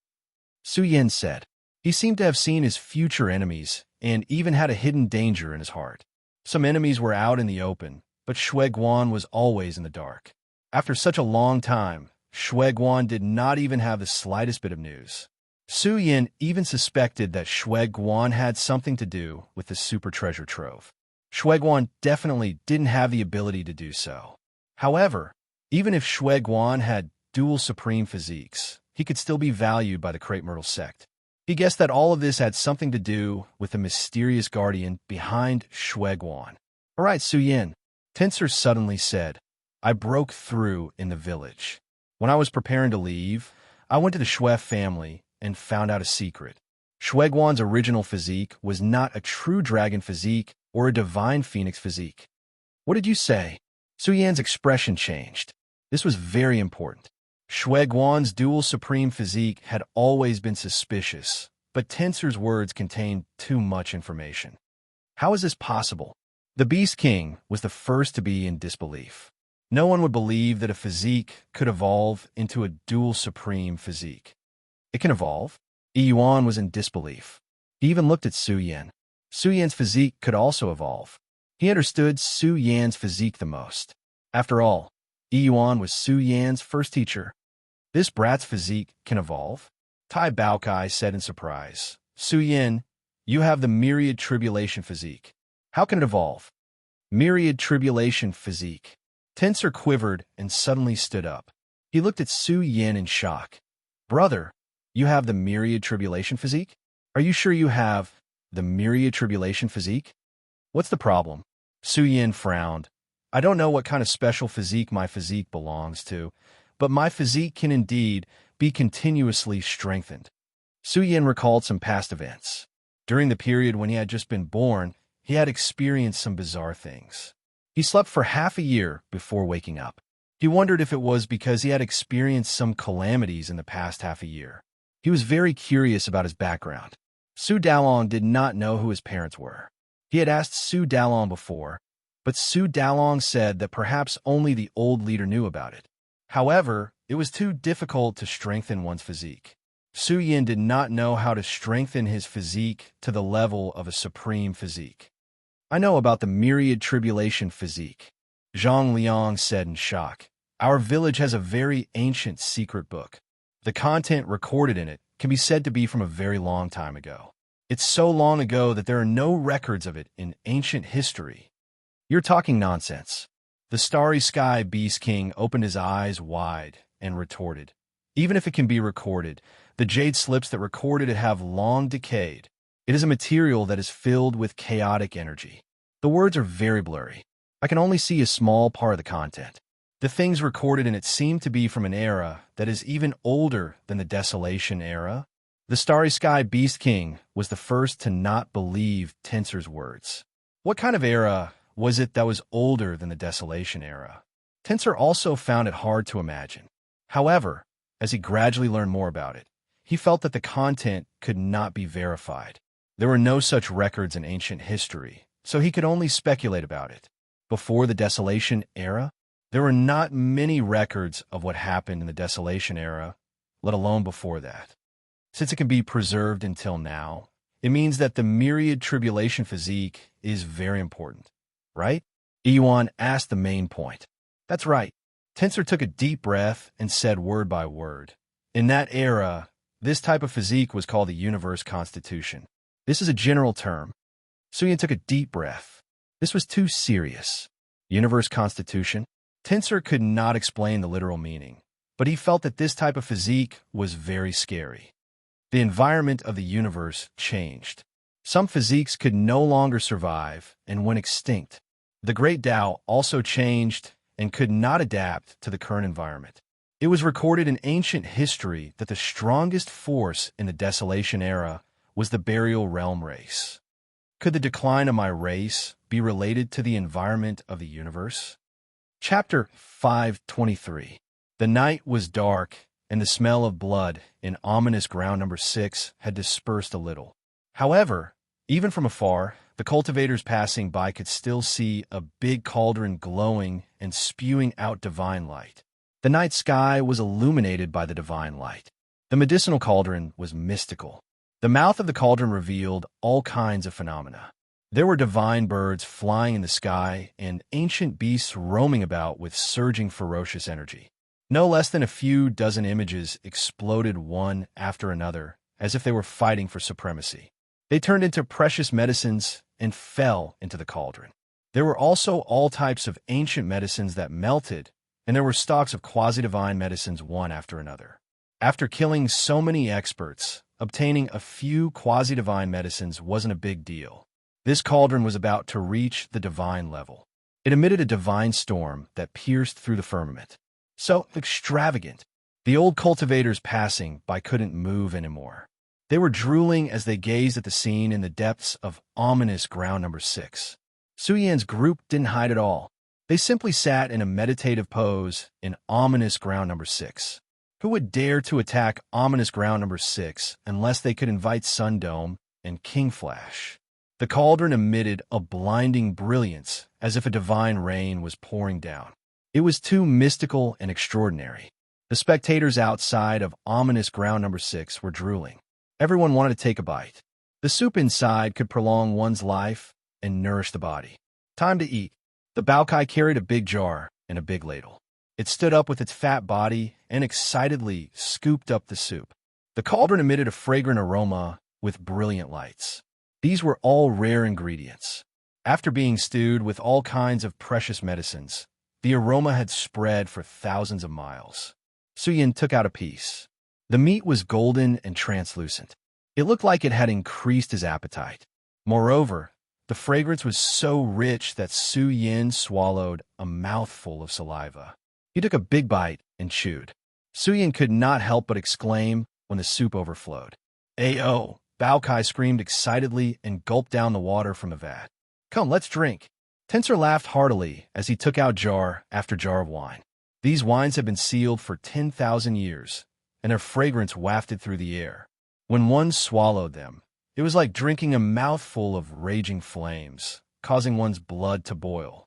Su Yin said. He seemed to have seen his future enemies and even had a hidden danger in his heart. Some enemies were out in the open, but Shui Guan was always in the dark. After such a long time, Shui Guan did not even have the slightest bit of news. Su Yin even suspected that Shui Guan had something to do with the super treasure trove. Shui Guan definitely didn't have the ability to do so. However, even if Shui Guan had dual supreme physiques, he could still be valued by the Crepe Myrtle sect. He guessed that all of this had something to do with the mysterious guardian behind Shui Guan. All right, Su Yin, Tensor suddenly said, I broke through in the village. When I was preparing to leave, I went to the Shui family and found out a secret. Shui Guan's original physique was not a true dragon physique or a divine phoenix physique. What did you say? Su Yan's expression changed. This was very important. Shui Guan's dual supreme physique had always been suspicious, but Tensor's words contained too much information. How is this possible? The Beast King was the first to be in disbelief. No one would believe that a physique could evolve into a dual supreme physique. It can evolve? Yuan was in disbelief. He even looked at Su Yan. Su Yan's physique could also evolve. He understood Su Yan's physique the most. After all, Yuan was Su Yan's first teacher. This brat's physique can evolve? Tai Baokai said in surprise. Su Yan, you have the myriad tribulation physique. How can it evolve? Myriad tribulation physique. Tensor quivered and suddenly stood up. He looked at Su Yan in shock. Brother, you have the myriad tribulation physique? Are you sure you have the myriad tribulation physique? What's the problem? Su Yan frowned. I don't know what kind of special physique my physique belongs to, but my physique can indeed be continuously strengthened. Su Yan recalled some past events. During the period when he had just been born, he had experienced some bizarre things. He slept for half a year before waking up. He wondered if it was because he had experienced some calamities in the past half a year. He was very curious about his background. Su Dalong did not know who his parents were. He had asked Su Dalong before, but Su Dalong said that perhaps only the old leader knew about it. However, it was too difficult to strengthen one's physique. Su Yin did not know how to strengthen his physique to the level of a supreme physique. I know about the myriad tribulation physique, Zhang Liang said in shock. Our village has a very ancient secret book. The content recorded in it can be said to be from a very long time ago. It's so long ago that there are no records of it in ancient history. You're talking nonsense. The Starry Sky Beast King opened his eyes wide and retorted. Even if it can be recorded, the jade slips that recorded it have long decayed. It is a material that is filled with chaotic energy. The words are very blurry. I can only see a small part of the content. The things recorded in it seem to be from an era that is even older than the Desolation era. The Starry Sky Beast King was the first to not believe Tensor's words. What kind of era was it that was older than the Desolation era? Tensor also found it hard to imagine. However, as he gradually learned more about it, he felt that the content could not be verified. There were no such records in ancient history, so he could only speculate about it. Before the Desolation Era, there were not many records of what happened in the Desolation Era, let alone before that. Since it can be preserved until now, it means that the myriad tribulation physique is very important, right? Yuan asked the main point. That's right. Tensor took a deep breath and said word by word. In that era, this type of physique was called the universe constitution. This is a general term. Suyin took a deep breath. This was too serious. Universe constitution? Tensor could not explain the literal meaning, but he felt that this type of physique was very scary. The environment of the universe changed. Some physiques could no longer survive and went extinct. The Great Tao also changed and could not adapt to the current environment. It was recorded in ancient history that the strongest force in the Desolation Era was the Burial Realm race. Could the decline of my race be related to the environment of the universe? Chapter 523. The night was dark, and the smell of blood in ominous ground number 6 had dispersed a little. However, even from afar, the cultivators passing by could still see a big cauldron glowing and spewing out divine light. The night sky was illuminated by the divine light. The medicinal cauldron was mystical. The mouth of the cauldron revealed all kinds of phenomena. There were divine birds flying in the sky and ancient beasts roaming about with surging ferocious energy. No less than a few dozen images exploded one after another, as if they were fighting for supremacy. They turned into precious medicines and fell into the cauldron. There were also all types of ancient medicines that melted, and there were stocks of quasi-divine medicines one after another. After killing so many experts, obtaining a few quasi-divine medicines wasn't a big deal. This cauldron was about to reach the divine level. It emitted a divine storm that pierced through the firmament. So extravagant. The old cultivators passing by couldn't move anymore. They were drooling as they gazed at the scene in the depths of ominous ground number 6. Suyan's group didn't hide at all. They simply sat in a meditative pose in ominous ground number 6. Who would dare to attack ominous ground number 6 unless they could invite Sundome and King Flash? The cauldron emitted a blinding brilliance as if a divine rain was pouring down. It was too mystical and extraordinary. The spectators outside of ominous ground number 6 were drooling. Everyone wanted to take a bite. The soup inside could prolong one's life and nourish the body. Time to eat. The Baokai carried a big jar and a big ladle. It stood up with its fat body and excitedly scooped up the soup. The cauldron emitted a fragrant aroma with brilliant lights. These were all rare ingredients. After being stewed with all kinds of precious medicines, the aroma had spread for thousands of miles. Suyin took out a piece. The meat was golden and translucent. It looked like it had increased his appetite. Moreover, the fragrance was so rich that Suyin swallowed a mouthful of saliva. He took a big bite and chewed. Suyin could not help but exclaim when the soup overflowed. "Ayo!" Baokai screamed excitedly and gulped down the water from the vat. "Come, let's drink." Tensor laughed heartily as he took out jar after jar of wine. These wines had been sealed for 10,000 years, and their fragrance wafted through the air. When one swallowed them, it was like drinking a mouthful of raging flames, causing one's blood to boil.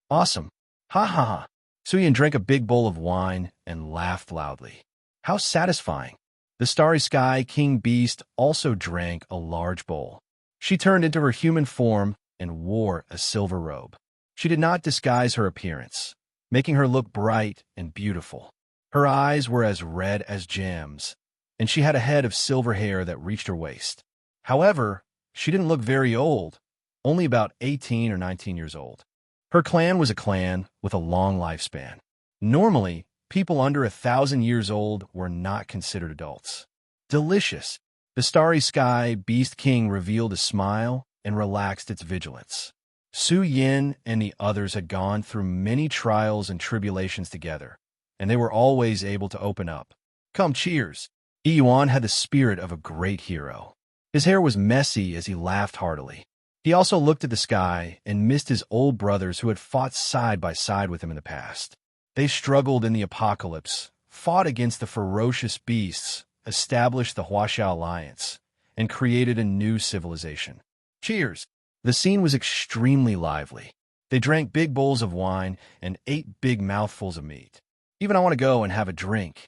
"Awesome! Ha ha ha!" Suyin drank a big bowl of wine and laughed loudly. "How satisfying!" The Starry Sky King Beast also drank a large bowl. She turned into her human form and wore a silver robe. She did not disguise her appearance, making her look bright and beautiful. Her eyes were as red as gems, and she had a head of silver hair that reached her waist. However, she didn't look very old, only about 18 or 19 years old. Her clan was a clan with a long lifespan. Normally, people under 1,000 years old were not considered adults. Delicious. The Starry Sky Beast King revealed a smile and relaxed its vigilance. Suyin and the others had gone through many trials and tribulations together, and they were always able to open up. "Come, cheers." Yuan had the spirit of a great hero. His hair was messy as he laughed heartily. He also looked at the sky and missed his old brothers who had fought side by side with him in the past. They struggled in the apocalypse, fought against the ferocious beasts, established the Huaxiao Alliance and created a new civilization. Cheers! The scene was extremely lively. They drank big bowls of wine and ate big mouthfuls of meat. Even I want to go and have a drink.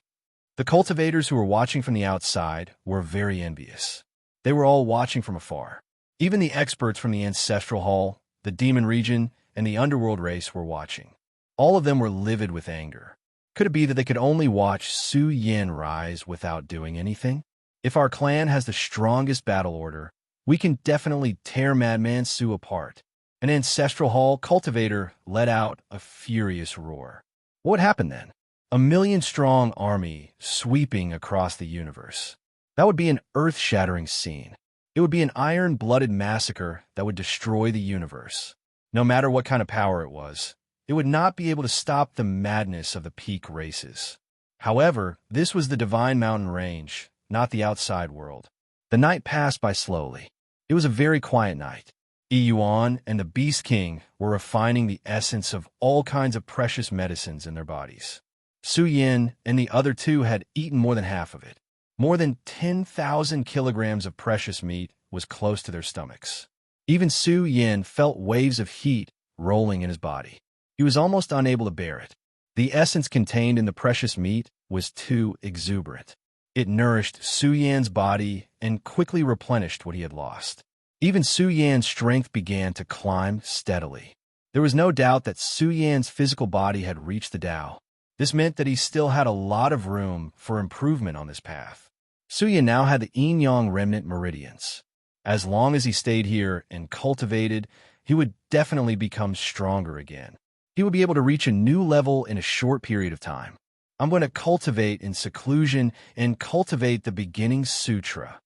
The cultivators who were watching from the outside were very envious. They were all watching from afar. Even the experts from the Ancestral Hall, the Demon Region, and the Underworld race were watching. All of them were livid with anger. Could it be that they could only watch Su Yin rise without doing anything? If our clan has the strongest battle order, we can definitely tear Madman Su apart. An Ancestral Hall cultivator let out a furious roar. What would happen then? A million-strong army sweeping across the universe. That would be an earth-shattering scene. It would be an iron-blooded massacre that would destroy the universe. No matter what kind of power it was, it would not be able to stop the madness of the peak races. However, this was the Divine Mountain Range, not the outside world. The night passed by slowly. It was a very quiet night. Yuan and the Beast King were refining the essence of all kinds of precious medicines in their bodies. Su Yin and the other two had eaten more than half of it. More than 10,000 kilograms of precious meat was close to their stomachs. Even Su Yin felt waves of heat rolling in his body. He was almost unable to bear it. The essence contained in the precious meat was too exuberant. It nourished Su Yan's body and quickly replenished what he had lost. Even Su Yan's strength began to climb steadily. There was no doubt that Su Yan's physical body had reached the Tao. This meant that he still had a lot of room for improvement on this path. Su Yan now had the yin-yang remnant meridians. As long as he stayed here and cultivated, he would definitely become stronger again. He would be able to reach a new level in a short period of time. I'm going to cultivate in seclusion and cultivate the beginning sutra.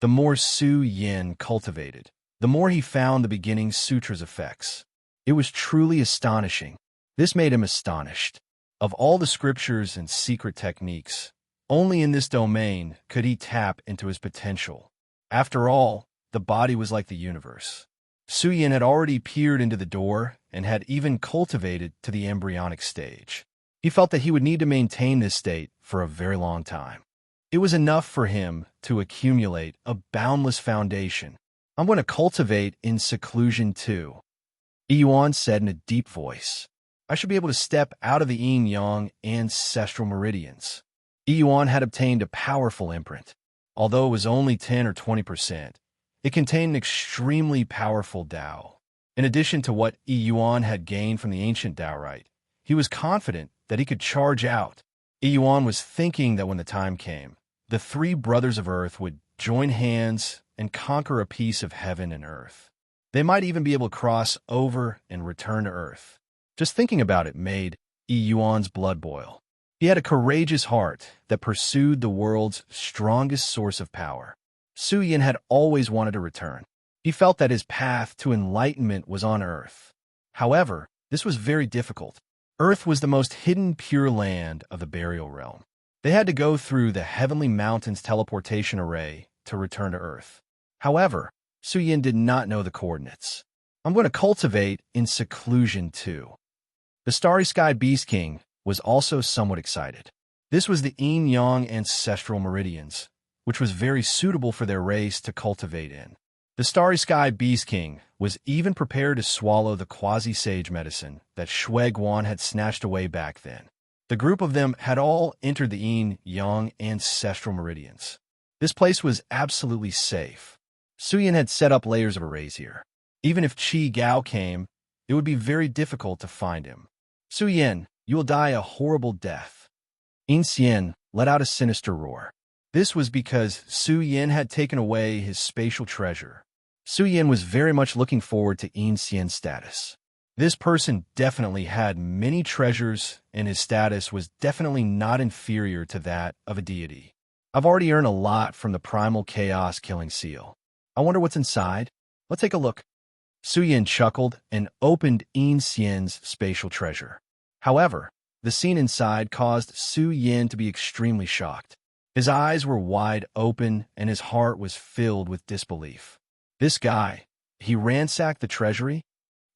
The more Su Yin cultivated, the more he found the beginning sutra's effects. It was truly astonishing. This made him astonished. Of all the scriptures and secret techniques, only in this domain could he tap into his potential. After all, the body was like the universe. Su Yin had already peered into the door and had even cultivated to the embryonic stage. He felt that he would need to maintain this state for a very long time. It was enough for him to accumulate a boundless foundation. I'm going to cultivate in seclusion too, Yuan said in a deep voice. I should be able to step out of the yin-yang ancestral meridians. Yuan had obtained a powerful imprint. Although it was only 10 or 20%, it contained an extremely powerful Tao. In addition to what Yuan had gained from the ancient Taoite, he was confident that he could charge out. Yuan was thinking that when the time came, the three brothers of Earth would join hands and conquer a piece of heaven and earth. They might even be able to cross over and return to Earth. Just thinking about it made Yuan's blood boil. He had a courageous heart that pursued the world's strongest source of power. Su Yin had always wanted to return. He felt that his path to enlightenment was on Earth. However, this was very difficult. Earth was the most hidden pure land of the burial realm. They had to go through the Heavenly Mountains teleportation array to return to Earth. However, Su Yin did not know the coordinates. I'm going to cultivate in seclusion too. The Starry Sky Beast King was also somewhat excited. This was the yin-yang ancestral meridians, which was very suitable for their race to cultivate in. The Starry Sky Beast King was even prepared to swallow the quasi-sage medicine that Shui Guan had snatched away back then. The group of them had all entered the yin-yang ancestral meridians. This place was absolutely safe. Su Yin had set up layers of arrays here. Even if Qi Gao came, it would be very difficult to find him. Su Yin, you will die a horrible death. Yin Xian let out a sinister roar. This was because Su Yin had taken away his spatial treasure. Su Yin was very much looking forward to Yin Xian's status. This person definitely had many treasures, and his status was definitely not inferior to that of a deity. I've already earned a lot from the primal chaos killing seal. I wonder what's inside. Let's take a look. Su Yin chuckled and opened Yin Xian's spatial treasure. However, the scene inside caused Su Yin to be extremely shocked. His eyes were wide open and his heart was filled with disbelief. This guy, he ransacked the treasury?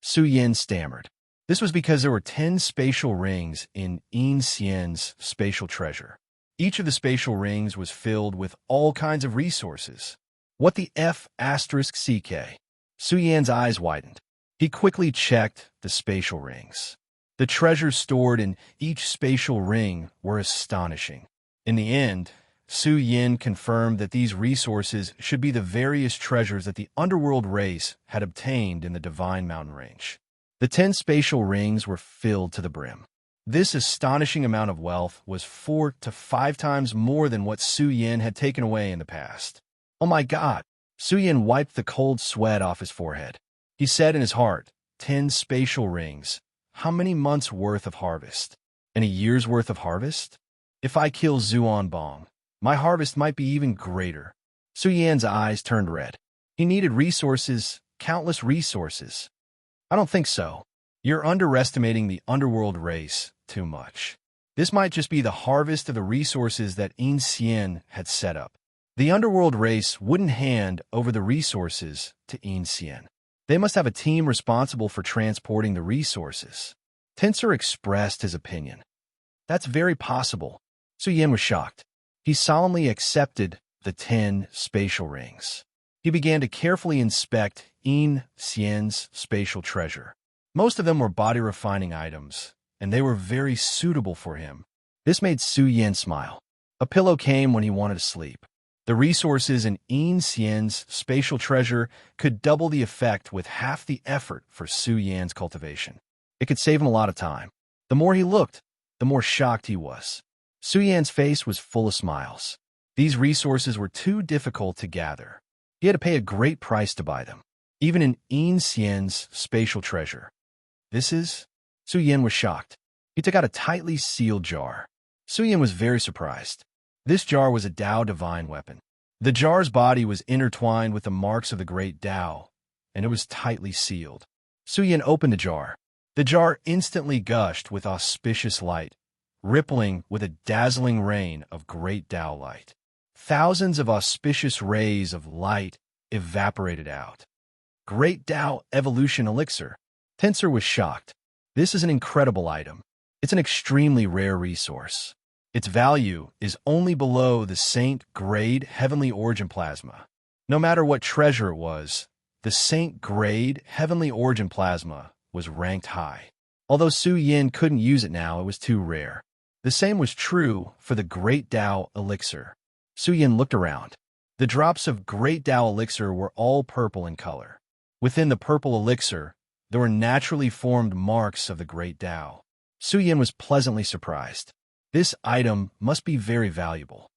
Su Yin stammered. This was because there were 10 spatial rings in Yin Xian's spatial treasure. Each of the spatial rings was filled with all kinds of resources. What the F asterisk CK? Su Yan's eyes widened. He quickly checked the spatial rings. The treasures stored in each spatial ring were astonishing. In the end, Su Yan confirmed that these resources should be the various treasures that the underworld race had obtained in the Divine Mountain Range. The 10 spatial rings were filled to the brim. This astonishing amount of wealth was 4 to 5 times more than what Su Yan had taken away in the past. Oh my God! Su Yan wiped the cold sweat off his forehead. He said in his heart, 10 spatial rings. How many months' worth of harvest? And a year's worth of harvest? If I kill Zuonbong, my harvest might be even greater. Su Yan's eyes turned red. He needed resources, countless resources. I don't think so. You're underestimating the underworld race too much. This might just be the harvest of the resources that Yin had set up. The underworld race wouldn't hand over the resources to Yin. They must have a team responsible for transporting the resources. Tensor expressed his opinion. That's very possible. Su Yan was shocked. He solemnly accepted the 10 spatial rings. He began to carefully inspect Yin Xian's spatial treasure. Most of them were body-refining items, and they were very suitable for him. This made Su Yan smile. A pillow came when he wanted to sleep. The resources in Yin Xian's spatial treasure could double the effect with half the effort for Su Yan's cultivation. It could save him a lot of time. The more he looked, the more shocked he was. Su Yan's face was full of smiles. These resources were too difficult to gather. He had to pay a great price to buy them, even in Yin Xian's spatial treasure. This is? Su Yan was shocked. He took out a tightly sealed jar. Su Yan was very surprised. This jar was a Tao divine weapon. The jar's body was intertwined with the marks of the great Tao, and it was tightly sealed. Su Yan opened the jar. The jar instantly gushed with auspicious light, rippling with a dazzling rain of great Tao light. Thousands of auspicious rays of light evaporated out. Great Tao evolution elixir. Tensor was shocked. This is an incredible item. It's an extremely rare resource. Its value is only below the Saint Grade Heavenly Origin Plasma. No matter what treasure it was, the Saint Grade Heavenly Origin Plasma was ranked high. Although Su Yan couldn't use it now, it was too rare. The same was true for the Great Tao Elixir. Su Yan looked around. The drops of Great Tao Elixir were all purple in color. Within the purple elixir, there were naturally formed marks of the Great Tao. Su Yan was pleasantly surprised. This item must be very valuable.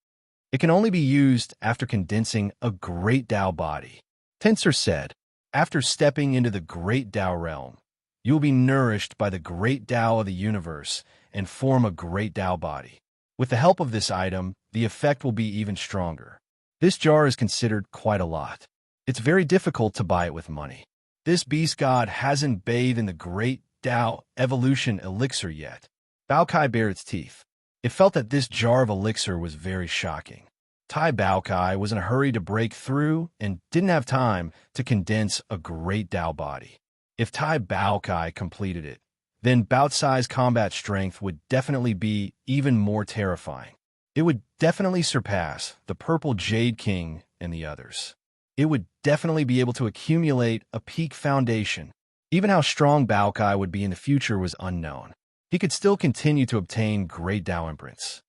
It can only be used after condensing a Great Tao body. Tensor said, after stepping into the Great Tao realm, you will be nourished by the Great Tao of the universe and form a Great Tao body. With the help of this item, the effect will be even stronger. This jar is considered quite a lot. It's very difficult to buy it with money. This beast god hasn't bathed in the Great Tao evolution elixir yet. Baokai bared its teeth. It felt that this jar of elixir was very shocking. Tai Baokai was in a hurry to break through and didn't have time to condense a Great Tao body. If Tai Baokai completed it, then Baotsai's combat strength would definitely be even more terrifying. It would definitely surpass the Purple Jade King and the others. It would definitely be able to accumulate a peak foundation. Even how strong Baokai would be in the future was unknown. He could still continue to obtain Great Tao imprints.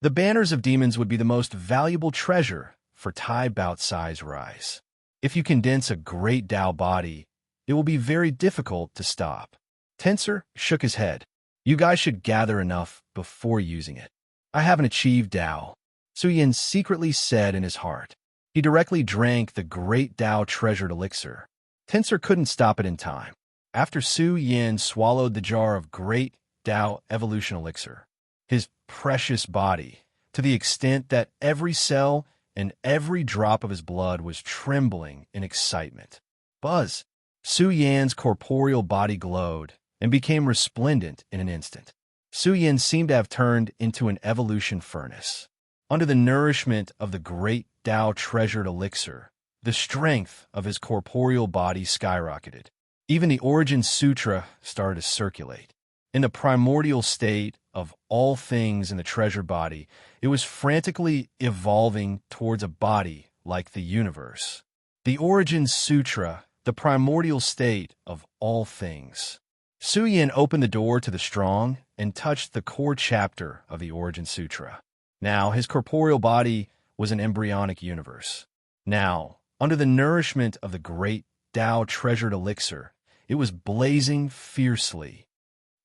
The banners of demons would be the most valuable treasure for Tai Baotsai's rise. If you condense a Great Tao body, it will be very difficult to stop. Tensor shook his head. You guys should gather enough before using it. I haven't achieved Tao, Su Yan secretly said in his heart. He directly drank the Great Tao treasured elixir. Tensor couldn't stop it in time. After Su Yan swallowed the jar of Great Tao evolution elixir, his precious body, to the extent that every cell and every drop of his blood was trembling in excitement. Buzz! Su Yan's corporeal body glowed and became resplendent in an instant. Su Yan seemed to have turned into an evolution furnace. Under the nourishment of the Great Tao treasured elixir, the strength of his corporeal body skyrocketed. Even the Origin Sutra started to circulate. In the primordial state of all things in the treasure body, it was frantically evolving towards a body like the universe. The Origin Sutra, the primordial state of all things. Su Yin opened the door to the strong and touched the core chapter of the Origin Sutra. Now, his corporeal body was an embryonic universe. Now, under the nourishment of the great Tao treasured elixir, it was blazing fiercely.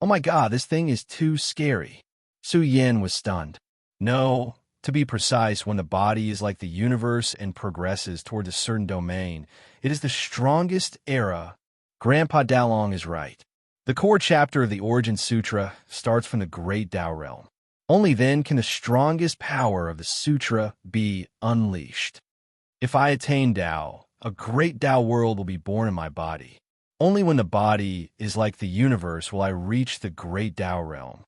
Oh my God, this thing is too scary. Su Yin was stunned. No, to be precise, when the body is like the universe and progresses towards a certain domain, it is the strongest era. Grandpa Dalong is right. The core chapter of the Origin Sutra starts from the great Tao realm. Only then can the strongest power of the sutra be unleashed. If I attain Tao, a great Tao world will be born in my body. Only when the body is like the universe will I reach the great Tao realm.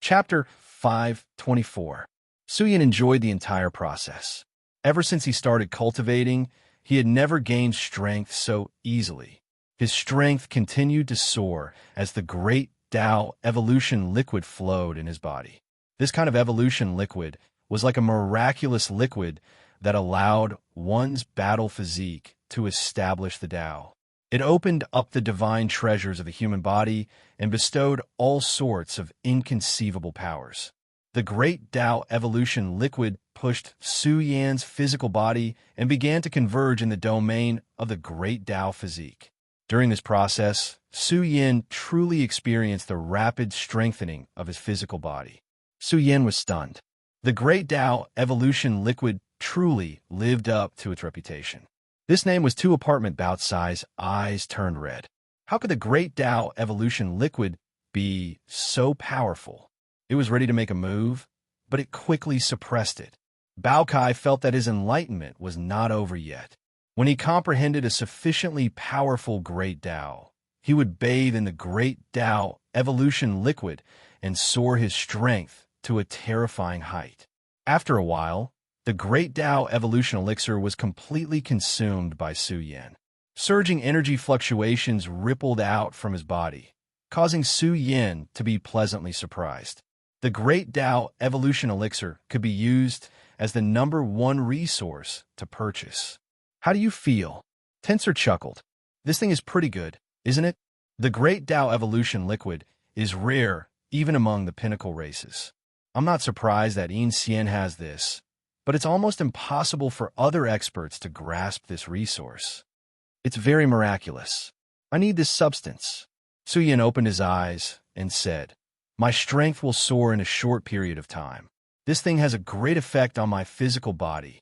Chapter 5:24. Su Yin enjoyed the entire process. Ever since he started cultivating, he had never gained strength so easily. His strength continued to soar as the great Tao evolution liquid flowed in his body. This kind of evolution liquid was like a miraculous liquid that allowed one's battle physique to establish the Tao. It opened up the divine treasures of the human body and bestowed all sorts of inconceivable powers. The great Tao evolution liquid pushed Su Yan's physical body and began to converge in the domain of the great Tao physique. During this process, Su Yin truly experienced the rapid strengthening of his physical body. Su Yin was stunned. The great Tao evolution liquid truly lived up to its reputation. This name was 2 apartment bout-size. Eyes turned red. How could the great Tao evolution liquid be so powerful? It was ready to make a move, but it quickly suppressed it. Bao Kai felt that his enlightenment was not over yet. When he comprehended a sufficiently powerful great Tao, he would bathe in the great Tao evolution liquid and soar his strength to a terrifying height. After a while, the great Tao evolution elixir was completely consumed by Su Yin. Surging energy fluctuations rippled out from his body, causing Su Yin to be pleasantly surprised. The great Tao evolution elixir could be used as the #1 resource to purchase. How do you feel? Tensor chuckled. This thing is pretty good, isn't it? The great Tao evolution liquid is rare even among the pinnacle races. I'm not surprised that Yin has this, but it's almost impossible for other experts to grasp this resource. It's very miraculous. I need this substance. Su Yin opened his eyes and said, My strength will soar in a short period of time. This thing has a great effect on my physical body.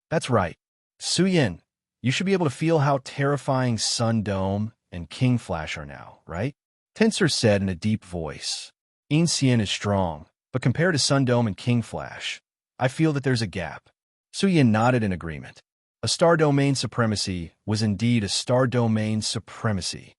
That's right. Su Yin, you should be able to feel how terrifying Sun Dome and King Flash are now, right? Tensor said in a deep voice. Yin is strong, but compared to Sun Dome and King Flash, I feel that there's a gap. Su Yin nodded in agreement. A star domain supremacy was indeed a star domain supremacy.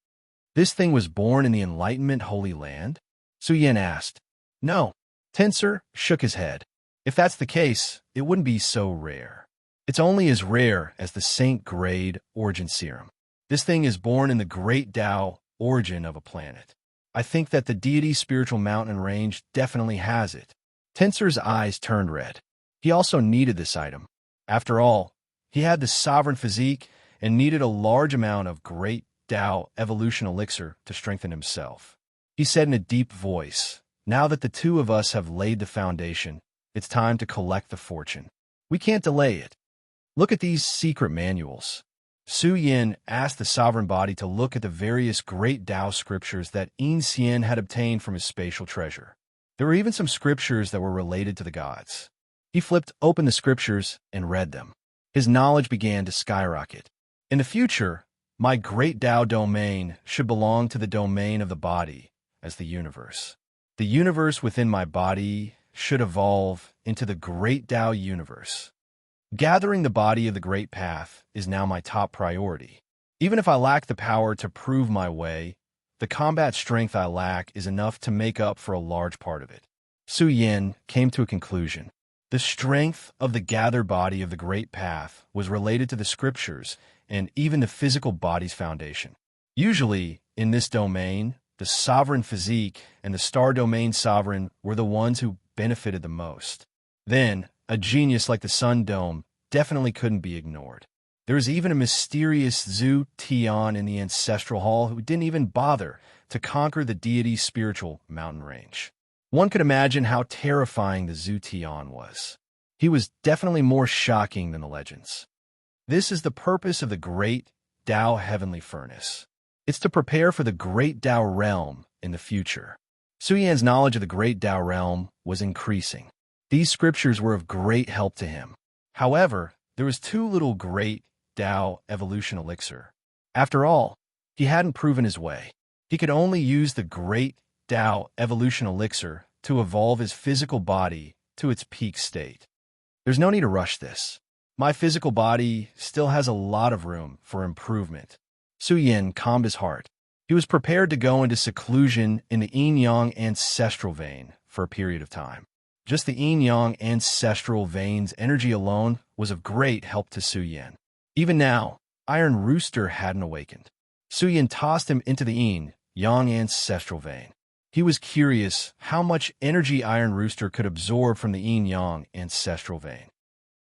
This thing was born in the Enlightenment Holy Land? Su Yin asked. No. Tensor shook his head. If that's the case, it wouldn't be so rare. It's only as rare as the Saint Grade Origin Serum. This thing is born in the great Tao origin of a planet. I think that the deity spiritual mountain range definitely has it. Tensor's eyes turned red. He also needed this item. After all, he had the sovereign physique and needed a large amount of great Tao evolution elixir to strengthen himself. He said in a deep voice, Now that the 2 of us have laid the foundation, it's time to collect the fortune. We can't delay it. Look at these secret manuals. Su Yin asked the sovereign body to look at the various great Tao scriptures that Yin had obtained from his spatial treasure. There were even some scriptures that were related to the gods. He flipped open the scriptures and read them. His knowledge began to skyrocket. In the future, my great Tao domain should belong to the domain of the body as the universe. The universe within my body should evolve into the great Tao universe. Gathering the body of the great path is now my top priority. Even if I lack the power to prove my way, the combat strength I lack is enough to make up for a large part of it. Su Yin came to a conclusion. The strength of the gathered body of the great path was related to the scriptures and even the physical body's foundation. Usually, in this domain, the sovereign physique, and the star domain sovereign were the ones who benefited the most. Then, a genius like the Sun Dome definitely couldn't be ignored. There was even a mysterious Zhu Tian in the Ancestral Hall who didn't even bother to conquer the deity's spiritual mountain range. One could imagine how terrifying the Zhu Tian was. He was definitely more shocking than the legends. This is the purpose of the Great Tao Heavenly Furnace. It's to prepare for the Great Tao realm in the future. Su Yan's knowledge of the Great Tao realm was increasing. These scriptures were of great help to him. However, there was too little Great Tao evolution elixir. After all, he hadn't proven his way. He could only use the Great Tao evolution elixir to evolve his physical body to its peak state. There's no need to rush this. My physical body still has a lot of room for improvement. Su Yan calmed his heart. He was prepared to go into seclusion in the yin-yang ancestral vein for a period of time. Just the yin-yang ancestral vein's energy alone was of great help to Su Yan. Even now, Iron Rooster hadn't awakened. Su Yan tossed him into the yin-yang ancestral vein. He was curious how much energy Iron Rooster could absorb from the yin-yang ancestral vein.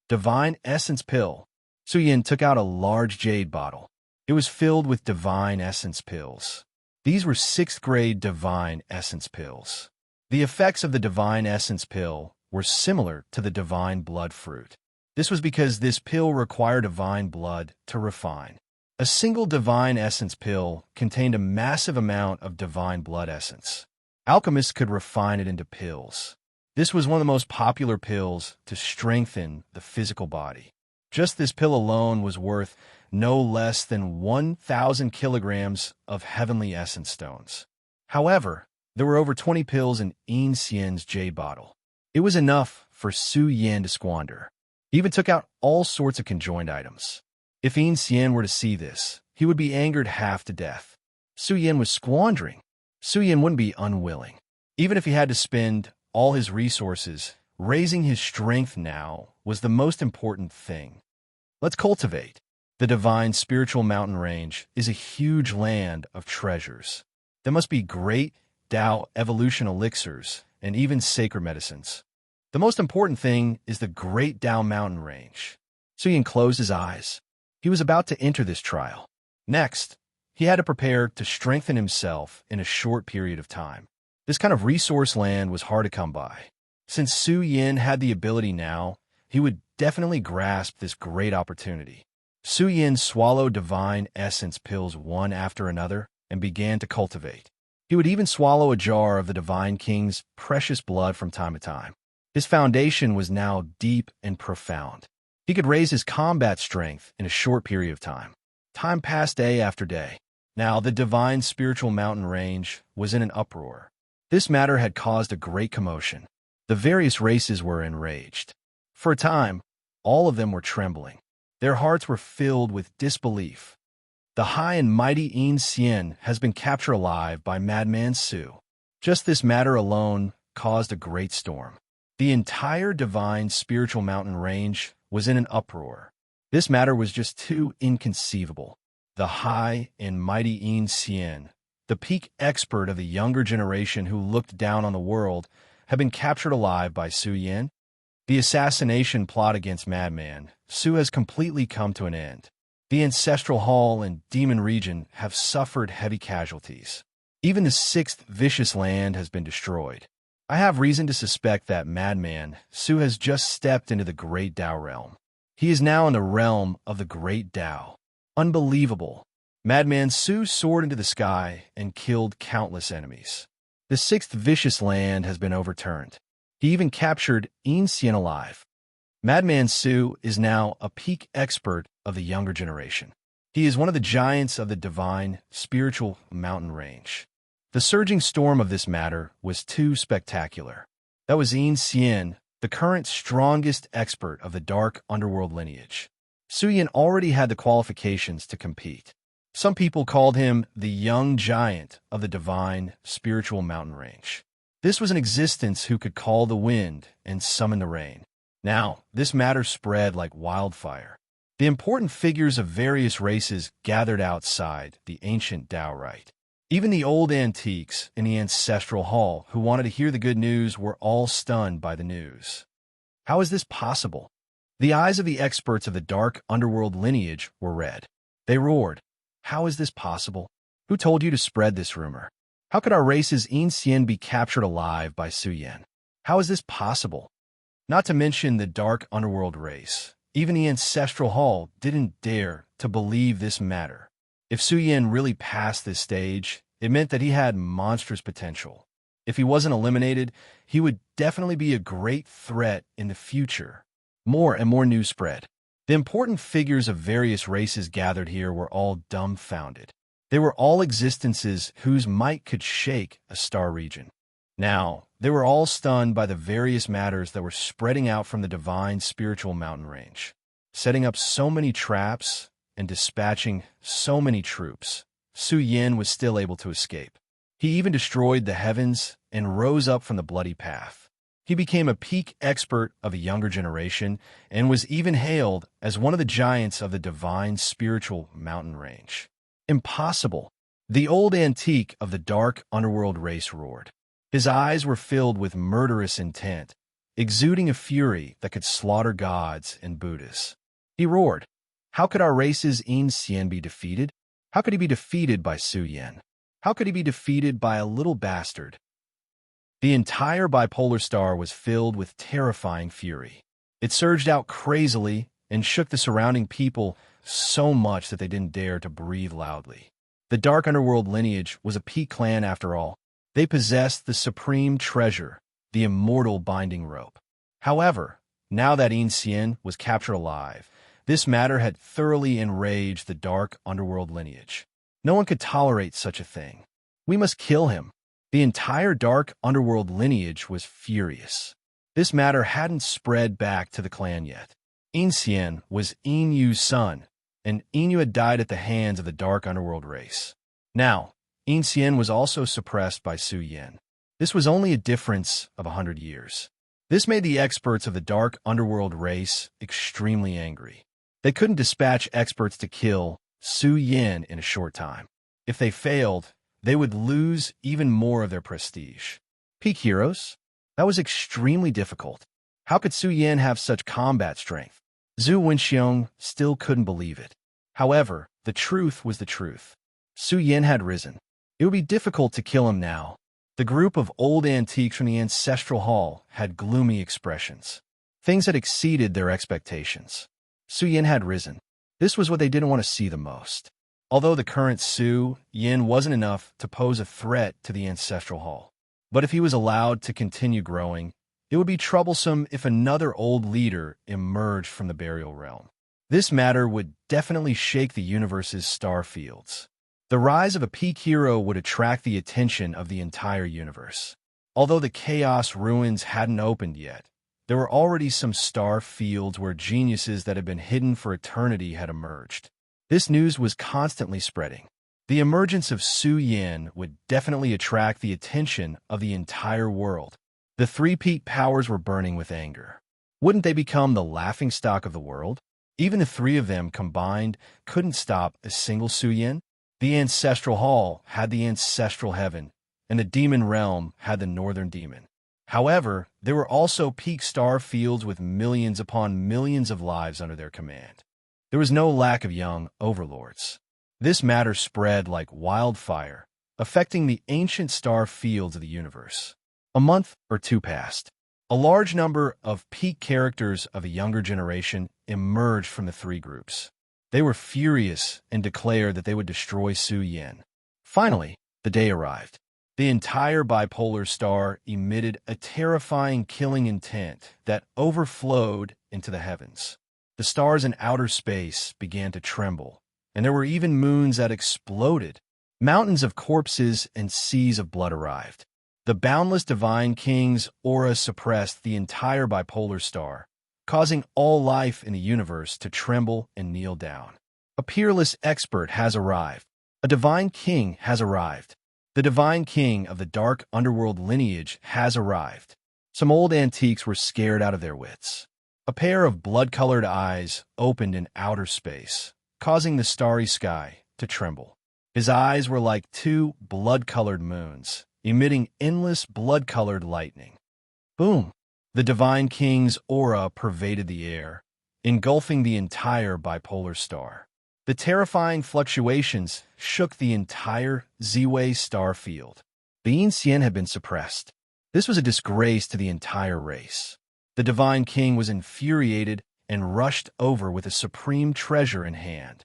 Divine Essence Pill. Su Yan took out a large jade bottle. It was filled with Divine Essence Pills. These were 6th grade Divine Essence Pills. The effects of the Divine Essence Pill were similar to the Divine Blood Fruit. This was because this pill required divine blood to refine. A single Divine Essence Pill contained a massive amount of Divine Blood Essence. Alchemists could refine it into pills. This was one of the most popular pills to strengthen the physical body. Just this pill alone was worth no less than 1,000 kilograms of heavenly essence stones. However, there were over 20 pills in Yin Xian's jade bottle. It was enough for Su Yan to squander. He even took out all sorts of conjoined items. If Yin Xian were to see this, he would be angered half to death. Su Yan was squandering. Su Yan wouldn't be unwilling. Even if he had to spend all his resources, raising his strength now was the most important thing. Let's cultivate. The divine spiritual mountain range is a huge land of treasures. There must be great Tao evolution elixirs and even sacred medicines. The most important thing is the Great Tao mountain range. Su Yan closed his eyes. He was about to enter this trial. Next, he had to prepare to strengthen himself in a short period of time. This kind of resource land was hard to come by. Since Su Yan had the ability now, he would definitely grasp this great opportunity. Su Yan swallowed Divine Essence Pills one after another and began to cultivate. He would even swallow a jar of the Divine King's precious blood from time to time. His foundation was now deep and profound. He could raise his combat strength in a short period of time. Time passed day after day. Now the divine spiritual mountain range was in an uproar. This matter had caused a great commotion. The various races were enraged. For a time, all of them were trembling. Their hearts were filled with disbelief. The high and mighty Yin Xian has been captured alive by Madman Su. Just this matter alone caused a great storm. The entire divine spiritual mountain range was in an uproar. This matter was just too inconceivable. The high and mighty Yin Xian, the peak expert of the younger generation who looked down on the world, had been captured alive by Su Yan. The assassination plot against Madman Su has completely come to an end. The Ancestral Hall and Demon Region have suffered heavy casualties. Even the 6th vicious land has been destroyed. I have reason to suspect that Madman Su has just stepped into the Great Tao realm. He is now in the realm of the Great Tao. Unbelievable. Madman Su soared into the sky and killed countless enemies. The 6th vicious land has been overturned. He even captured Yin Xian alive. Madman Su is now a peak expert of the younger generation. He is one of the giants of the divine spiritual mountain range. The surging storm of this matter was too spectacular. That was Yin Xian, the current strongest expert of the dark underworld lineage. Su Yan already had the qualifications to compete. Some people called him the young giant of the divine spiritual mountain range. This was an existence who could call the wind and summon the rain. Now, this matter spread like wildfire. The important figures of various races gathered outside the ancient Tao rite. Even the old antiques in the ancestral hall who wanted to hear the good news were all stunned by the news. How is this possible? The eyes of the experts of the dark underworld lineage were red. They roared, "How is this possible? Who told you to spread this rumor? How could our race's Yin be captured alive by Su Yen? How is this possible?" Not to mention the dark underworld race. Even the ancestral hall didn't dare to believe this matter. If Su Yen really passed this stage, it meant that he had monstrous potential. If he wasn't eliminated, he would definitely be a great threat in the future. More and more news spread. The important figures of various races gathered here were all dumbfounded. They were all existences whose might could shake a star region. Now, they were all stunned by the various matters that were spreading out from the divine spiritual mountain range, setting up so many traps and dispatching so many troops. Su Yen was still able to escape. He even destroyed the heavens and rose up from the bloody path. He became a peak expert of a younger generation and was even hailed as one of the giants of the divine spiritual mountain range. Impossible! The old antique of the dark underworld race roared. His eyes were filled with murderous intent, exuding a fury that could slaughter gods and Buddhas. He roared, "How could our race's Yin be defeated? How could he be defeated by Su Yen? How could he be defeated by a little bastard?" The entire bipolar star was filled with terrifying fury. It surged out crazily and shook the surrounding people so much that they didn't dare to breathe loudly. The dark underworld lineage was a peak clan after all. They possessed the supreme treasure, the immortal binding rope. However, now that Yin was captured alive, this matter had thoroughly enraged the dark underworld lineage. No one could tolerate such a thing. "We must kill him." The entire dark underworld lineage was furious. This matter hadn't spread back to the clan yet. Yin was Inyu's son, and Inyu had died at the hands of the dark underworld race. Now, Yin was also suppressed by Su Yen. This was only a difference of 100 years. This made the experts of the dark underworld race extremely angry. They couldn't dispatch experts to kill Su Yen in a short time. If they failed, they would lose even more of their prestige. Peak heroes? That was extremely difficult. How could Su Yen have such combat strength? Zhu Wenxiong still couldn't believe it. However, the truth was the truth. Su Yen had risen. It would be difficult to kill him now. The group of old antiques from the ancestral hall had gloomy expressions. Things had exceeded their expectations. Su Yen had risen. This was what they didn't want to see the most. Although the current Su Yen wasn't enough to pose a threat to the ancestral hall. But if he was allowed to continue growing, it would be troublesome if another old leader emerged from the burial realm. This matter would definitely shake the universe's star fields. The rise of a peak hero would attract the attention of the entire universe. Although the Chaos Ruins hadn't opened yet, there were already some star fields where geniuses that had been hidden for eternity had emerged. This news was constantly spreading. The emergence of Su Yen would definitely attract the attention of the entire world. The three peak powers were burning with anger. Wouldn't they become the laughingstock of the world? Even the three of them combined couldn't stop a single Su Yen. The ancestral hall had the ancestral heaven, and the demon realm had the northern demon. However, there were also peak star fields with millions upon millions of lives under their command. There was no lack of young overlords. This matter spread like wildfire, affecting the ancient star fields of the universe. A month or two passed. A large number of peak characters of a younger generation emerged from the three groups. They were furious and declared that they would destroy Su Yen. Finally, the day arrived. The entire bipolar star emitted a terrifying killing intent that overflowed into the heavens. The stars in outer space began to tremble, and there were even moons that exploded. Mountains of corpses and seas of blood arrived. The boundless divine king's aura suppressed the entire bipolar star, causing all life in the universe to tremble and kneel down. A peerless expert has arrived. A divine king has arrived. The divine king of the dark underworld lineage has arrived. Some old antiques were scared out of their wits. A pair of blood-colored eyes opened in outer space, causing the starry sky to tremble. His eyes were like two blood-colored moons, emitting endless blood-colored lightning. Boom! The Divine King's aura pervaded the air, engulfing the entire bipolar star. The terrifying fluctuations shook the entire Z-Way star field. The Ancien had been suppressed. This was a disgrace to the entire race. The Divine King was infuriated and rushed over with a supreme treasure in hand.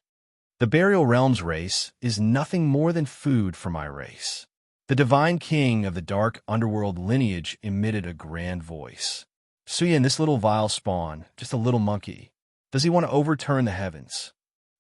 The Burial Realms race is nothing more than food for my race. The Divine King of the Dark Underworld lineage emitted a grand voice. Suyin, this little vile spawn, just a little monkey. Does he want to overturn the heavens?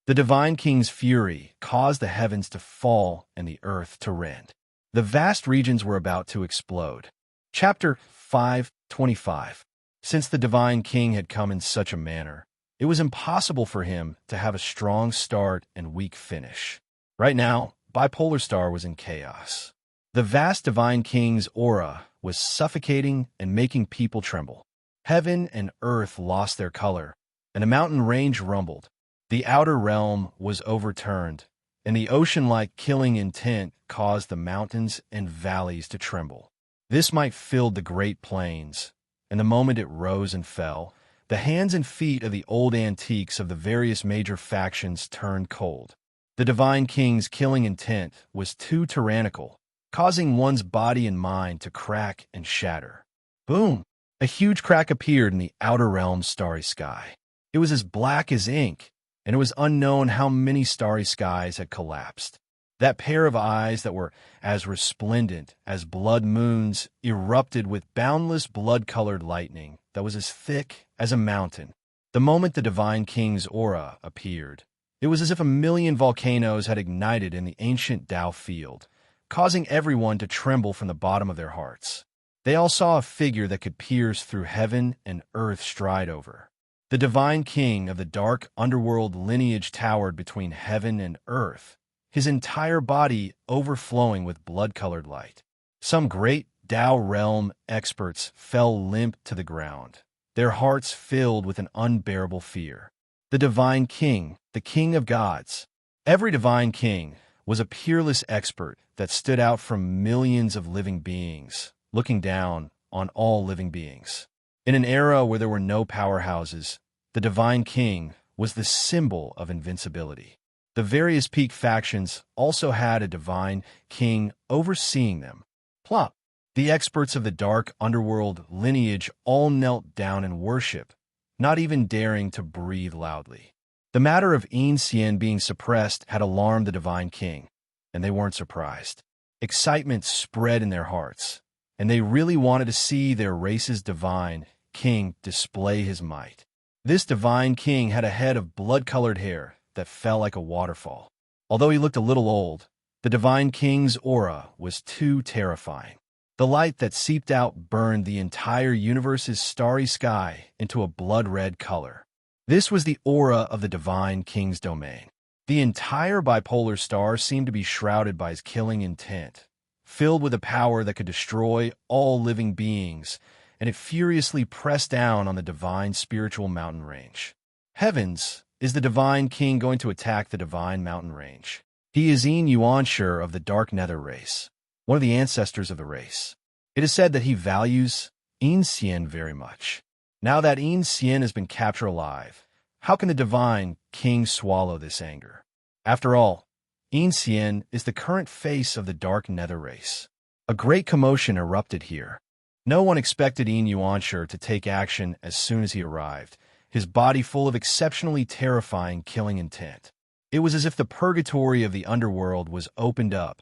The Divine King's fury caused the heavens to fall and the earth to rend. The vast regions were about to explode. Chapter 5:25. Since the Divine King had come in such a manner, it was impossible for him to have a strong start and weak finish. Right now, Bipolar Star was in chaos. The vast Divine King's aura was suffocating and making people tremble. Heaven and earth lost their color, and the mountain range rumbled. The outer realm was overturned, and the ocean-like killing intent caused the mountains and valleys to tremble. This might fill the great plains, and the moment it rose and fell, the hands and feet of the old antiques of the various major factions turned cold. The Divine King's killing intent was too tyrannical, causing one's body and mind to crack and shatter. Boom! A huge crack appeared in the outer realm's starry sky. It was as black as ink, and it was unknown how many starry skies had collapsed. That pair of eyes that were as resplendent as blood moons erupted with boundless blood-colored lightning that was as thick as a mountain. The moment the Divine King's aura appeared, it was as if a million volcanoes had ignited in the ancient Tao field, causing everyone to tremble from the bottom of their hearts. They all saw a figure that could pierce through heaven and earth stride over. The Divine King of the Dark Underworld lineage towered between heaven and earth, his entire body overflowing with blood-colored light. Some great Tao realm experts fell limp to the ground, their hearts filled with an unbearable fear. The Divine King, the King of Gods. Every Divine King was a peerless expert that stood out from millions of living beings, looking down on all living beings. In an era where there were no powerhouses, the Divine King was the symbol of invincibility. The various peak factions also had a Divine King overseeing them. Plop! The experts of the Dark Underworld lineage all knelt down in worship, not even daring to breathe loudly. The matter of Ancien being suppressed had alarmed the Divine King, and they weren't surprised. Excitement spread in their hearts, and they really wanted to see their race's Divine King display his might. This Divine King had a head of blood-colored hair that fell like a waterfall. Although he looked a little old, the Divine King's aura was too terrifying. The light that seeped out burned the entire universe's starry sky into a blood-red color. This was the aura of the Divine King's domain. The entire bipolar star seemed to be shrouded by his killing intent, filled with a power that could destroy all living beings, and it furiously pressed down on the divine spiritual mountain range. Heavens, is the Divine King going to attack the divine mountain range? He is Yin Yuanshi of the Dark Nether race, one of the ancestors of the race. It is said that he values Ancien very much. Now that Ancien has been captured alive, how can the Divine King swallow this anger? After all, Ancien is the current face of the Dark Nether race. A great commotion erupted here. No one expected Yin Yuanshi to take action as soon as he arrived, his body full of exceptionally terrifying killing intent. It was as if the purgatory of the underworld was opened up,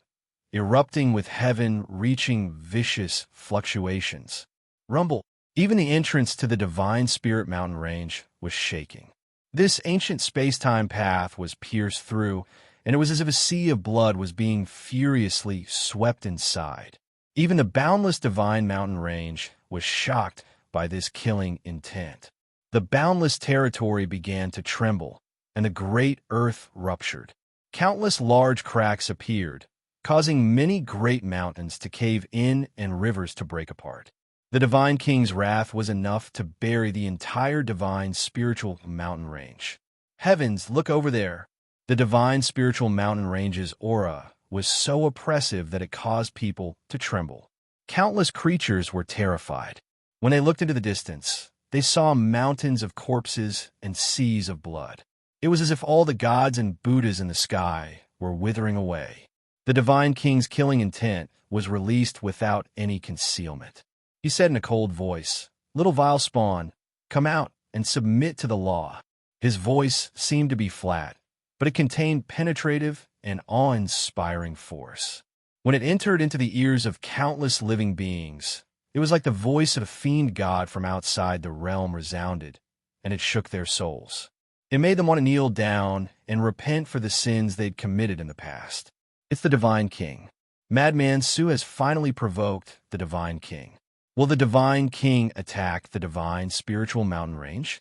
erupting with heaven reaching vicious fluctuations. Rumble. Even the entrance to the Divine Spirit Mountain range was shaking. This ancient space-time path was pierced through, and it was as if a sea of blood was being furiously swept inside. Even the boundless Divine Mountain range was shocked by this killing intent. The boundless territory began to tremble, and the great earth ruptured. Countless large cracks appeared, causing many great mountains to cave in and rivers to break apart. The Divine King's wrath was enough to bury the entire divine spiritual mountain range. Heavens, look over there! The divine spiritual mountain range's aura was so oppressive that it caused people to tremble. Countless creatures were terrified. When they looked into the distance, they saw mountains of corpses and seas of blood. It was as if all the gods and Buddhas in the sky were withering away. The divine king's killing intent was released without any concealment. He said in a cold voice, "Little vile spawn, come out and submit to the law." His voice seemed to be flat, but it contained penetrative and awe-inspiring force. When it entered into the ears of countless living beings, it was like the voice of a fiend god from outside the realm resounded, and it shook their souls. It made them want to kneel down and repent for the sins they'd committed in the past. It's the Divine King. Madman Su has finally provoked the Divine King. Will the Divine King attack the divine spiritual mountain range?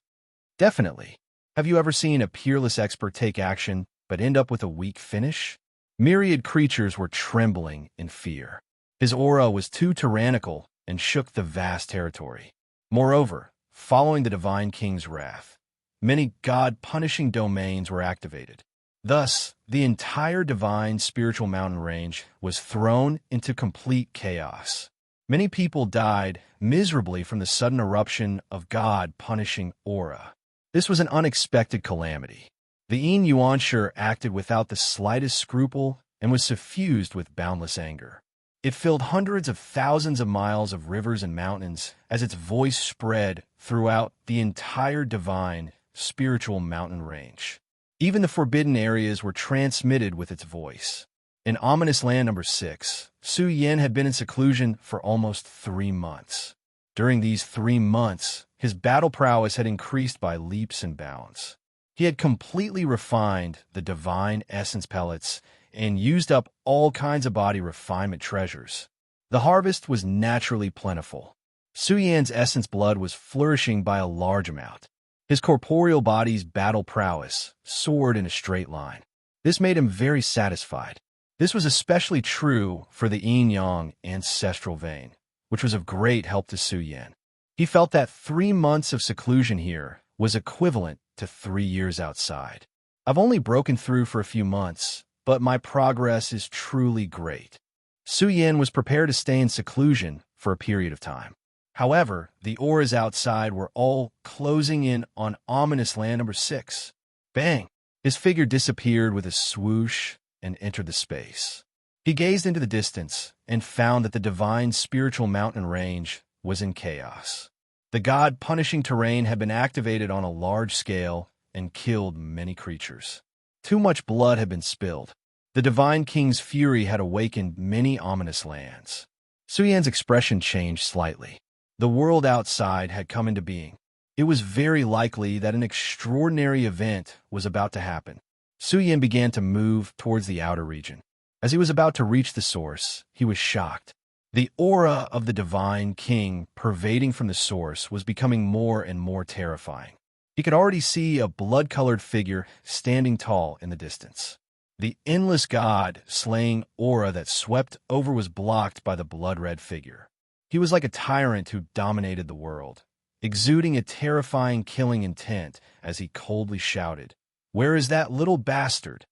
Definitely. Have you ever seen a peerless expert take action but end up with a weak finish? Myriad creatures were trembling in fear. His aura was too tyrannical and shook the vast territory. Moreover, following the Divine King's wrath, many god-punishing domains were activated. Thus, the entire divine spiritual mountain range was thrown into complete chaos. Many people died miserably from the sudden eruption of god-punishing aura. This was an unexpected calamity. The Yin Yuanshi acted without the slightest scruple and was suffused with boundless anger. It filled hundreds of thousands of miles of rivers and mountains as its voice spread throughout the entire divine spiritual mountain range. Even the forbidden areas were transmitted with its voice. In ominous land number 6, Su Yin had been in seclusion for almost 3 months. During these 3 months, his battle prowess had increased by leaps and bounds. He had completely refined the divine essence pellets and used up all kinds of body refinement treasures. The harvest was naturally plentiful. Su Yan's essence blood was flourishing by a large amount. His corporeal body's battle prowess soared in a straight line. This made him very satisfied. This was especially true for the yin-yang ancestral vein, which was of great help to Su Yan. He felt that 3 months of seclusion here was equivalent to 3 years outside. I've only broken through for a few months, but my progress is truly great. Su Yan was prepared to stay in seclusion for a period of time. However, the auras outside were all closing in on ominous land number 6. Bang! His figure disappeared with a swoosh and entered the space. He gazed into the distance and found that the divine spiritual mountain range was in chaos. The god-punishing terrain had been activated on a large scale and killed many creatures. Too much blood had been spilled. The Divine King's fury had awakened many ominous lands. Su Yan's expression changed slightly. The world outside had come into being. It was very likely that an extraordinary event was about to happen. Su Yan began to move towards the outer region. As he was about to reach the source, he was shocked. The aura of the Divine King pervading from the source was becoming more and more terrifying. He could already see a blood-colored figure standing tall in the distance. The endless god-slaying aura that swept over was blocked by the blood-red figure. He was like a tyrant who dominated the world, exuding a terrifying killing intent as he coldly shouted, "Where is that little bastard?"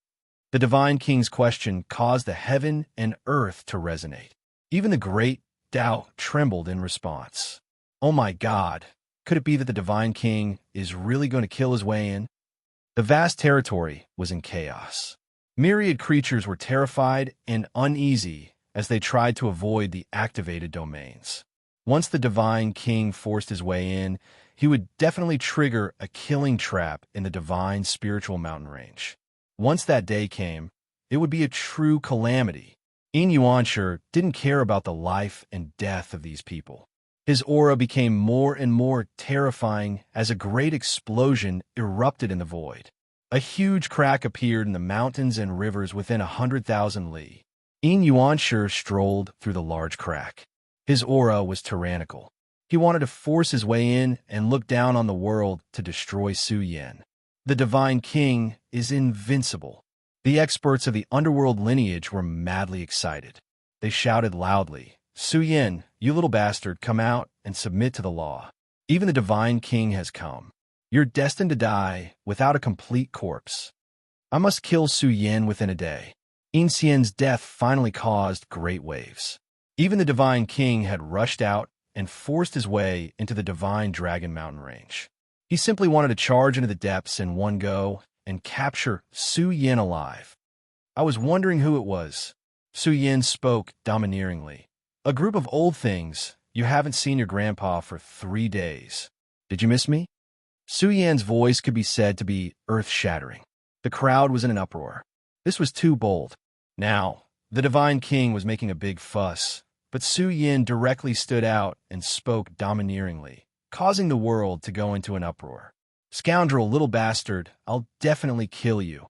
The Divine King's question caused the heaven and earth to resonate. Even the great Tao trembled in response. Oh my God, could it be that the Divine King is really going to kill his way in? The vast territory was in chaos. Myriad creatures were terrified and uneasy as they tried to avoid the activated domains. Once the Divine King forced his way in, he would definitely trigger a killing trap in the divine spiritual mountain range. Once that day came, it would be a true calamity. Yin Yuanshi didn't care about the life and death of these people. His aura became more and more terrifying as a great explosion erupted in the void. A huge crack appeared in the mountains and rivers within 100,000 li. Yin Yuanshi strolled through the large crack. His aura was tyrannical. He wanted to force his way in and look down on the world to destroy Su Yan. The Divine King is invincible. The experts of the underworld lineage were madly excited. They shouted loudly, "Su Yan, you little bastard, come out and submit to the law. Even the Divine King has come. You're destined to die without a complete corpse." I must kill Su Yin within a day. In Xian's death finally caused great waves. Even the Divine King had rushed out and forced his way into the Divine Dragon Mountain range. He simply wanted to charge into the depths in one go and capture Su Yin alive. I was wondering who it was. Su Yin spoke domineeringly. A group of old things. You haven't seen your grandpa for 3 days. Did you miss me? Su Yan's voice could be said to be earth-shattering. The crowd was in an uproar. This was too bold. Now, the Divine King was making a big fuss, but Su Yin directly stood out and spoke domineeringly, causing the world to go into an uproar. Scoundrel, little bastard, I'll definitely kill you.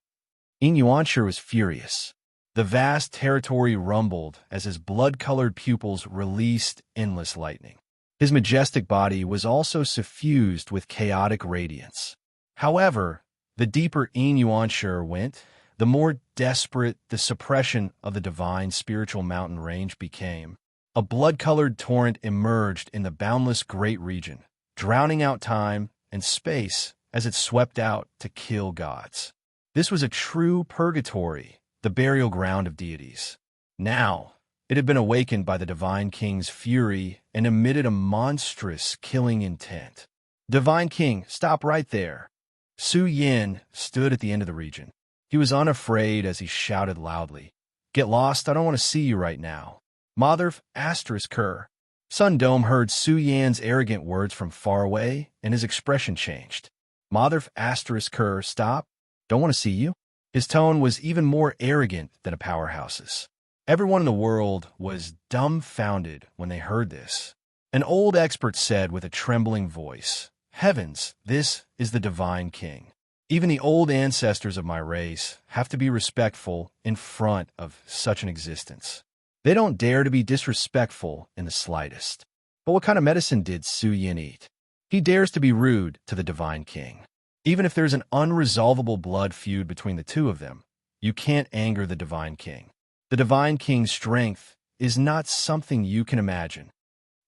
In Yuanshi was furious. The vast territory rumbled as his blood-colored pupils released endless lightning. His majestic body was also suffused with chaotic radiance. However, the deeper In Yuanshi went, the more desperate the suppression of the divine spiritual mountain range became. A blood-colored torrent emerged in the boundless great region, drowning out time and space as it swept out to kill gods. This was a true purgatory, the burial ground of deities. Now, it had been awakened by the Divine King's fury and emitted a monstrous killing intent. Divine King, stop right there. Su Yin stood at the end of the region. He was unafraid as he shouted loudly, Get lost, I don't want to see you right now. Mother asterisk her. Sun Dome heard Su Yan's arrogant words from far away, and his expression changed. Mother asterisk her, stop. Don't want to see you? His tone was even more arrogant than a powerhouse's. Everyone in the world was dumbfounded when they heard this. An old expert said with a trembling voice, Heavens, this is the Divine King. Even the old ancestors of my race have to be respectful in front of such an existence. They don't dare to be disrespectful in the slightest. But what kind of medicine did Su Yin eat? He dares to be rude to the Divine King. Even if there's an unresolvable blood feud between the two of them, you can't anger the Divine King. The Divine King's strength is not something you can imagine.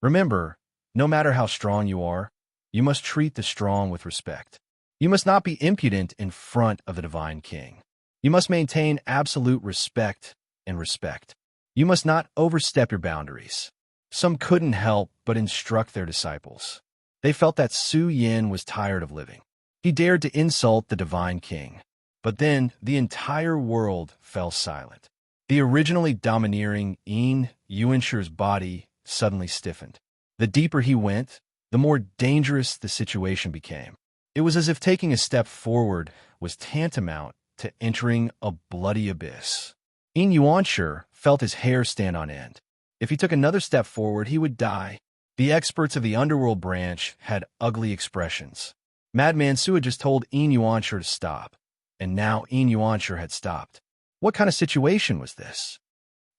Remember, no matter how strong you are, you must treat the strong with respect. You must not be impudent in front of the Divine King. You must maintain absolute respect and respect. You must not overstep your boundaries. Some couldn't help but instruct their disciples. They felt that Su Yin was tired of living. He dared to insult the Divine King. But then the entire world fell silent. The originally domineering In Yuanshi's body suddenly stiffened. The deeper he went, the more dangerous the situation became. It was as if taking a step forward was tantamount to entering a bloody abyss. In Yuanshi felt his hair stand on end. If he took another step forward, he would die. The experts of the underworld branch had ugly expressions. Madman Su had just told In Yuanshi to stop, and now In Yuanshi had stopped. What kind of situation was this?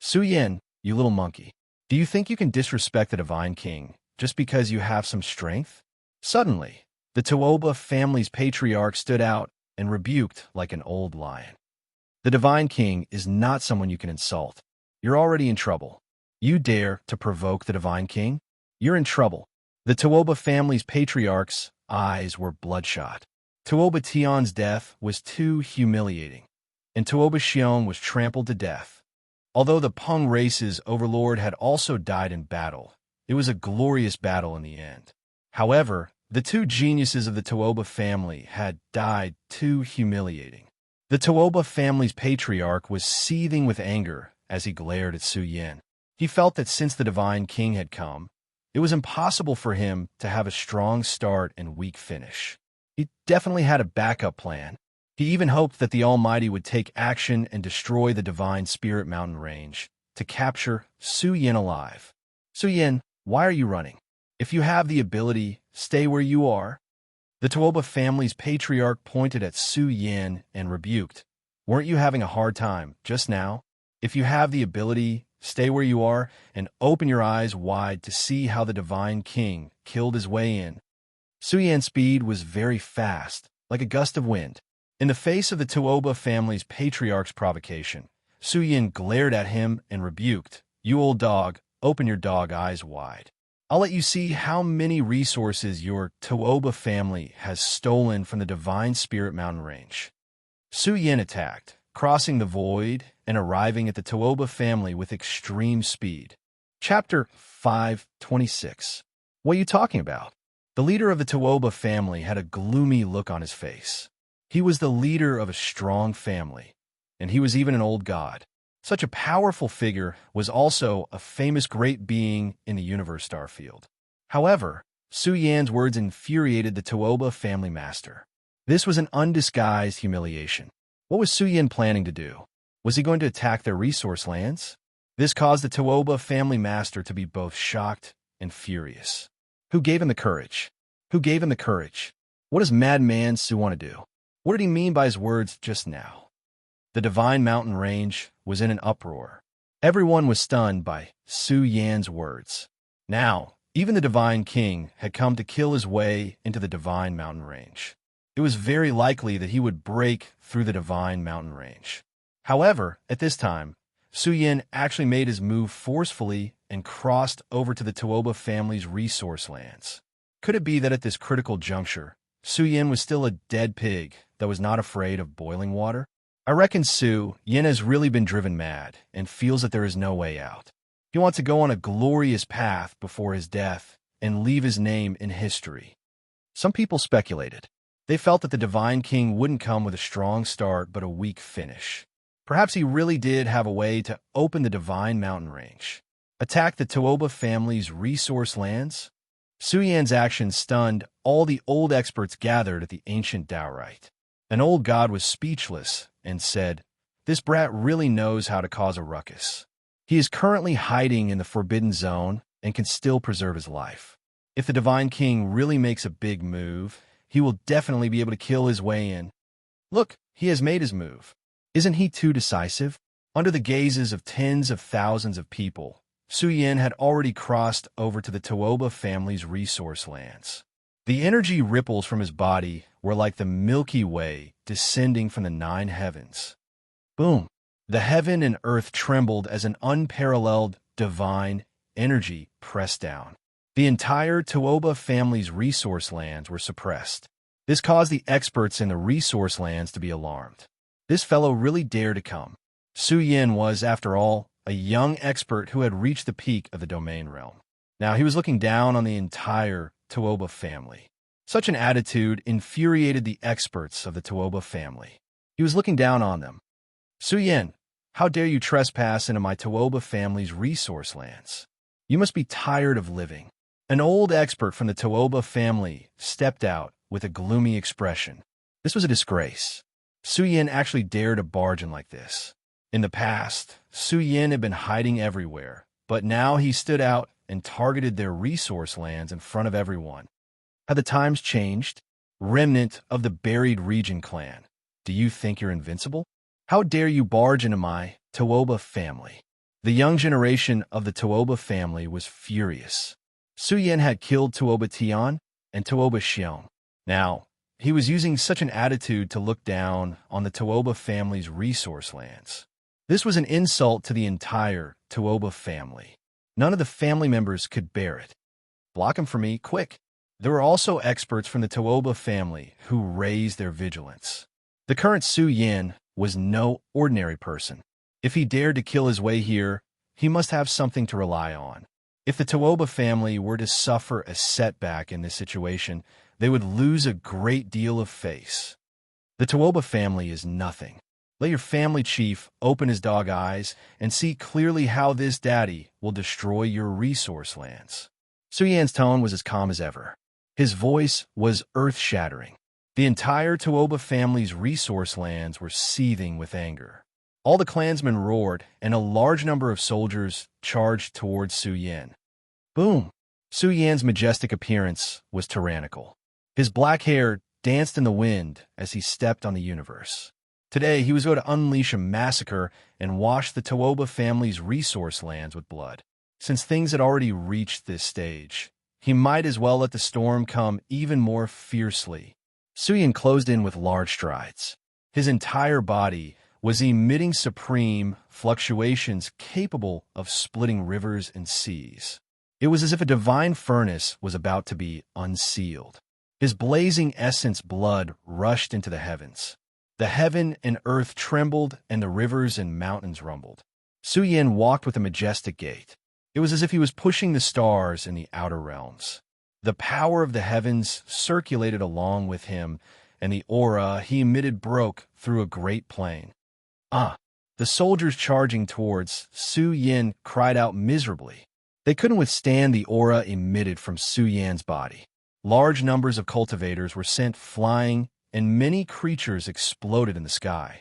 Su Yin, you little monkey, do you think you can disrespect the Divine King just because you have some strength? Suddenly, the Tuoba family's patriarch stood out and rebuked like an old lion. The Divine King is not someone you can insult. You're already in trouble. You dare to provoke the Divine King? You're in trouble. The Tuoba family's patriarch's eyes were bloodshot. Tuoba Tion's death was too humiliating, and Tuoba Xiong was trampled to death. Although the Peng race's Overlord had also died in battle, it was a glorious battle in the end. However, the two geniuses of the Tuoba family had died too humiliating. The Tuoba family's patriarch was seething with anger as he glared at Su Yin. He felt that since the Divine King had come, it was impossible for him to have a strong start and weak finish. He definitely had a backup plan. He even hoped that the Almighty would take action and destroy the Divine Spirit Mountain Range to capture Su Yin alive. Su Yin, why are you running? If you have the ability, stay where you are. The Tuoba family's patriarch pointed at Su Yin and rebuked. Weren't you having a hard time just now? If you have the ability, stay where you are and open your eyes wide to see how the Divine King killed his way in. Su Yin's speed was very fast, like a gust of wind. In the face of the Tuoba family's patriarch's provocation, Su Yin glared at him and rebuked. You old dog, open your dog eyes wide. I'll let you see how many resources your Tuoba family has stolen from the Divine Spirit Mountain Range. Su Yin attacked, crossing the void and arriving at the Tuoba family with extreme speed. Chapter 5:26. What are you talking about? The leader of the Tuoba family had a gloomy look on his face. He was the leader of a strong family, and he was even an old god. Such a powerful figure was also a famous great being in the universe Starfield. However, Su Yan's words infuriated the Tuoba family master. This was an undisguised humiliation. What was Su Yan planning to do? Was he going to attack their resource lands? This caused the Tuoba family master to be both shocked and furious. Who gave him the courage? Who gave him the courage? What does Madman Su want to do? What did he mean by his words just now? The Divine Mountain Range was in an uproar. Everyone was stunned by Su Yan's words. Now, even the Divine King had come to kill his way into the Divine Mountain Range. It was very likely that he would break through the Divine Mountain Range. However, at this time, Su Yan actually made his move forcefully and crossed over to the Tuoba family's resource lands. Could it be that at this critical juncture, Su Yan was still a dead pig that was not afraid of boiling water? I reckon Su Yan has really been driven mad and feels that there is no way out. He wants to go on a glorious path before his death and leave his name in history. Some people speculated. They felt that the Divine King wouldn't come with a strong start but a weak finish. Perhaps he really did have a way to open the Divine Mountain Range. Attack the Tuoba family's resource lands? Su Yan's actions stunned all the old experts gathered at the ancient Daorite. An old god was speechless and said, "This brat really knows how to cause a ruckus. He is currently hiding in the Forbidden Zone and can still preserve his life. If the Divine King really makes a big move, he will definitely be able to kill his way in. Look, he has made his move. Isn't he too decisive?" Under the gazes of tens of thousands of people, Su Yan had already crossed over to the Tuoba family's resource lands. The energy ripples from his body were like the Milky Way descending from the 9 heavens. Boom! The heaven and earth trembled as an unparalleled divine energy pressed down. The entire Tuoba family's resource lands were suppressed. This caused the experts in the resource lands to be alarmed. This fellow really dared to come. Su Yan was, after all, a young expert who had reached the peak of the domain realm. Now he was looking down on the entire Tuoba family. Such an attitude infuriated the experts of the Tuoba family. He was looking down on them. "Su Yan, how dare you trespass into my Tuoba family's resource lands? You must be tired of living." An old expert from the Tuoba family stepped out with a gloomy expression. This was a disgrace. Su Yan actually dared to barge in like this. In the past, Su Yan had been hiding everywhere, but now he stood out and targeted their resource lands in front of everyone. Had the times changed? Remnant of the Buried Region clan, do you think you're invincible? How dare you barge into my Tuoba family? The young generation of the Tuoba family was furious. Su Yan had killed Tuoba Tian and Tuoba Xiong. Now, he was using such an attitude to look down on the Tuoba family's resource lands. This was an insult to the entire Tuoba family. None of the family members could bear it. Block him for me, quick. There were also experts from the Tuoba family who raised their vigilance. The current Su Yan was no ordinary person. If he dared to kill his way here, he must have something to rely on. If the Tuoba family were to suffer a setback in this situation, they would lose a great deal of face. The Tuoba family is nothing. Let your family chief open his dog eyes and see clearly how this daddy will destroy your resource lands. Su Yan's tone was as calm as ever. His voice was earth-shattering. The entire Tuoba family's resource lands were seething with anger. All the clansmen roared, and a large number of soldiers charged towards Su Yan. Boom! Su Yan's majestic appearance was tyrannical. His black hair danced in the wind as he stepped on the universe. Today, he was going to unleash a massacre and wash the Tuoba family's resource lands with blood. Since things had already reached this stage, he might as well let the storm come even more fiercely. Su Yan closed in with large strides. His entire body was emitting supreme fluctuations capable of splitting rivers and seas. It was as if a divine furnace was about to be unsealed. His blazing essence blood rushed into the heavens. The heaven and earth trembled, and the rivers and mountains rumbled. Su Yin walked with a majestic gait. It was as if he was pushing the stars in the outer realms. The power of the heavens circulated along with him, and the aura he emitted broke through a great plain. Ah! The soldiers charging towards Su Yin cried out miserably. They couldn't withstand the aura emitted from Su Yan's body. Large numbers of cultivators were sent flying, and many creatures exploded in the sky.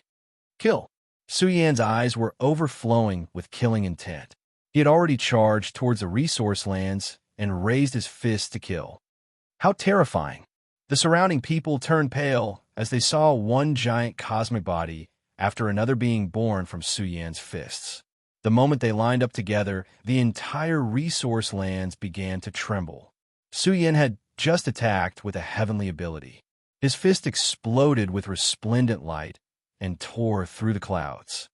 Kill! Su Yan's eyes were overflowing with killing intent. He had already charged towards the resource lands and raised his fist to kill. How terrifying! The surrounding people turned pale as they saw one giant cosmic body after another being born from Su Yan's fists. The moment they lined up together, the entire resource lands began to tremble. Su Yan had just attacked with a heavenly ability. His fist exploded with resplendent light and tore through the clouds.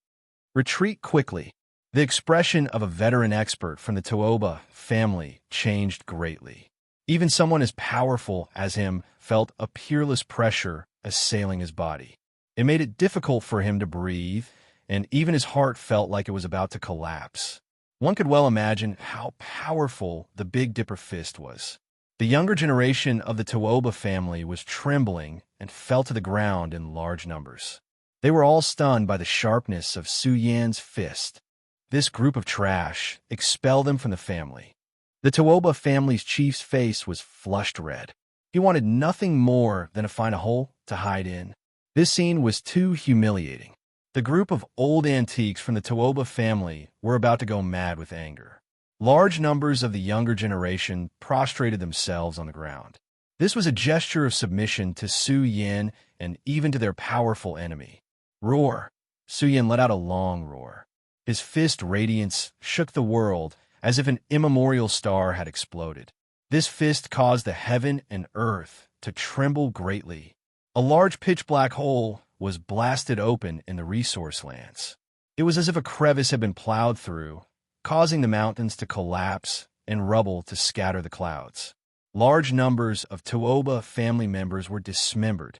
Retreat quickly. The expression of a veteran expert from the Toba family changed greatly. Even someone as powerful as him felt a peerless pressure assailing his body. It made it difficult for him to breathe, and even his heart felt like it was about to collapse. One could well imagine how powerful the Big Dipper fist was. The younger generation of the Toba family was trembling and fell to the ground in large numbers. They were all stunned by the sharpness of Su Yan's fist. This group of trash expelled them from the family. The Toba family's chief's face was flushed red. He wanted nothing more than to find a hole to hide in. This scene was too humiliating. The group of old antiques from the Toba family were about to go mad with anger. Large numbers of the younger generation prostrated themselves on the ground. This was a gesture of submission to Su Yin and even to their powerful enemy. Roar! Su Yin let out a long roar. His fist radiance shook the world as if an immemorial star had exploded. This fist caused the heaven and earth to tremble greatly. A large pitch-black hole was blasted open in the resource lands. It was as if a crevice had been plowed through, causing the mountains to collapse and rubble to scatter the clouds. Large numbers of Toba family members were dismembered.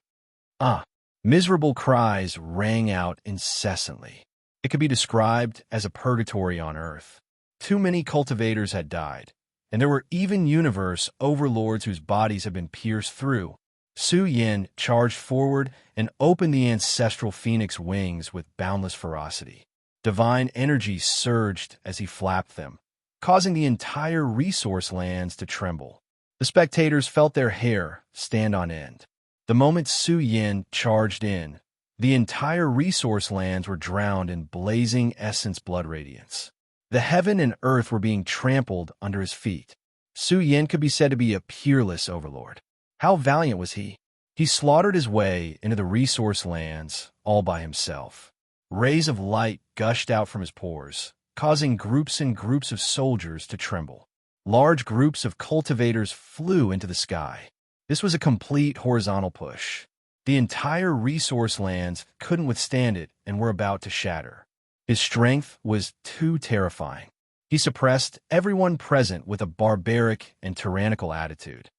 Miserable cries rang out incessantly. It could be described as a purgatory on Earth. Too many cultivators had died, and there were even universe overlords whose bodies had been pierced through. Su Yin charged forward and opened the ancestral phoenix wings with boundless ferocity. Divine energy surged as he flapped them, causing the entire resource lands to tremble. The spectators felt their hair stand on end. The moment Su Yin charged in, the entire resource lands were drowned in blazing essence blood radiance. The heaven and earth were being trampled under his feet. Su Yin could be said to be a peerless overlord. How valiant was he? He slaughtered his way into the resource lands all by himself. Rays of light gushed out from his pores, causing groups and groups of soldiers to tremble. Large groups of cultivators flew into the sky. This was a complete horizontal push. The entire resource lands couldn't withstand it and were about to shatter. His strength was too terrifying. He suppressed everyone present with a barbaric and tyrannical attitude.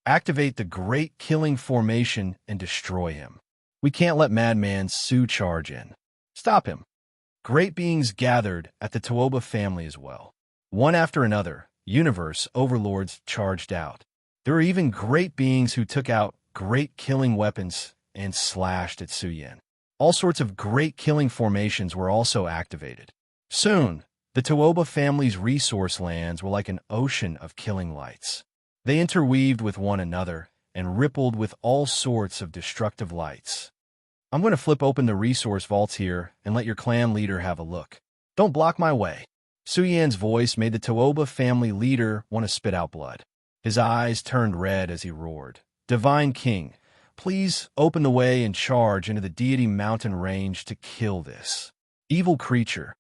Activate the great killing formation and destroy him. We can't let Madman Su charge in. Stop him. Great beings gathered at the Toba family as well. One after another, universe overlords charged out. There were even great beings who took out great killing weapons and slashed at Su Yin. All sorts of great killing formations were also activated. Soon, the Toba family's resource lands were like an ocean of killing lights. They interweaved with one another and rippled with all sorts of destructive lights. I'm going to flip open the resource vaults here and let your clan leader have a look. Don't block my way. Su Yan's voice made the Toba family leader want to spit out blood. His eyes turned red as he roared. Divine King, please open the way and charge into the deity mountain range to kill this evil creature.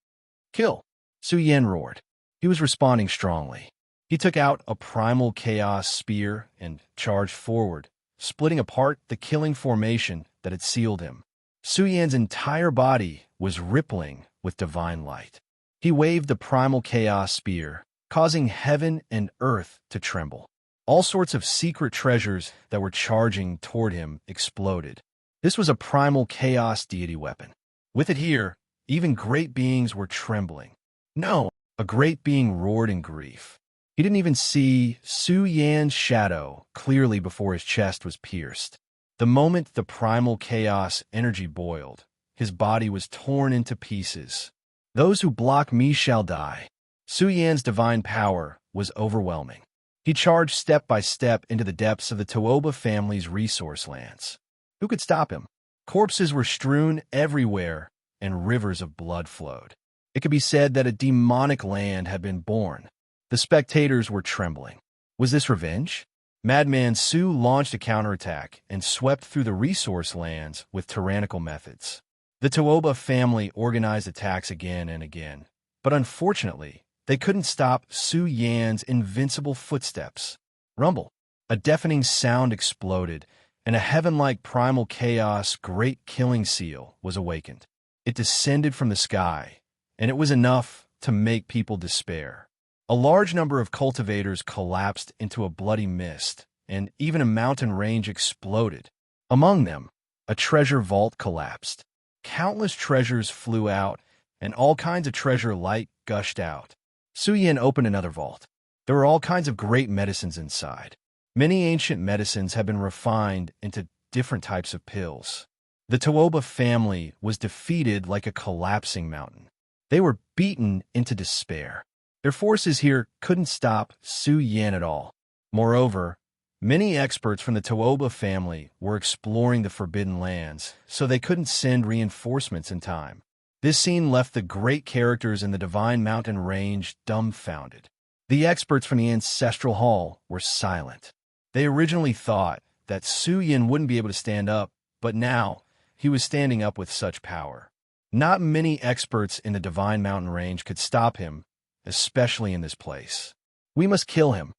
Kill! Su Yan roared. He was responding strongly. He took out a primal chaos spear and charged forward, splitting apart the killing formation that had sealed him. Su Yan's entire body was rippling with divine light. He waved the primal chaos spear, causing heaven and earth to tremble. All sorts of secret treasures that were charging toward him exploded. This was a primal chaos deity weapon. With it here, even great beings were trembling. No, a great being roared in grief. He didn't even see Su Yan's shadow clearly before his chest was pierced. The moment the primal chaos energy boiled, his body was torn into pieces. Those who block me shall die. Su Yan's divine power was overwhelming. He charged step by step into the depths of the Tuoba family's resource lands. Who could stop him? Corpses were strewn everywhere, and rivers of blood flowed. It could be said that a demonic land had been born. The spectators were trembling. Was this revenge? Madman Su launched a counterattack and swept through the resource lands with tyrannical methods. The Tuoba family organized attacks again and again, but unfortunately, they couldn't stop Su Yan's invincible footsteps. Rumble. A deafening sound exploded, and a heaven-like primal chaos great killing seal was awakened. It descended from the sky, and it was enough to make people despair. A large number of cultivators collapsed into a bloody mist, and even a mountain range exploded. Among them, a treasure vault collapsed. Countless treasures flew out, and all kinds of treasure light gushed out. Su Yan opened another vault. There were all kinds of great medicines inside. Many ancient medicines had been refined into different types of pills. The Tuoba family was defeated like a collapsing mountain. They were beaten into despair. Their forces here couldn't stop Su Yan at all. Moreover, many experts from the Tuoba family were exploring the Forbidden Lands, so they couldn't send reinforcements in time. This scene left the great characters in the Divine Mountain Range dumbfounded. The experts from the Ancestral Hall were silent. They originally thought that Su Yan wouldn't be able to stand up, but now he was standing up with such power. Not many experts in the Divine Mountain Range could stop him, especially in this place. We must kill him.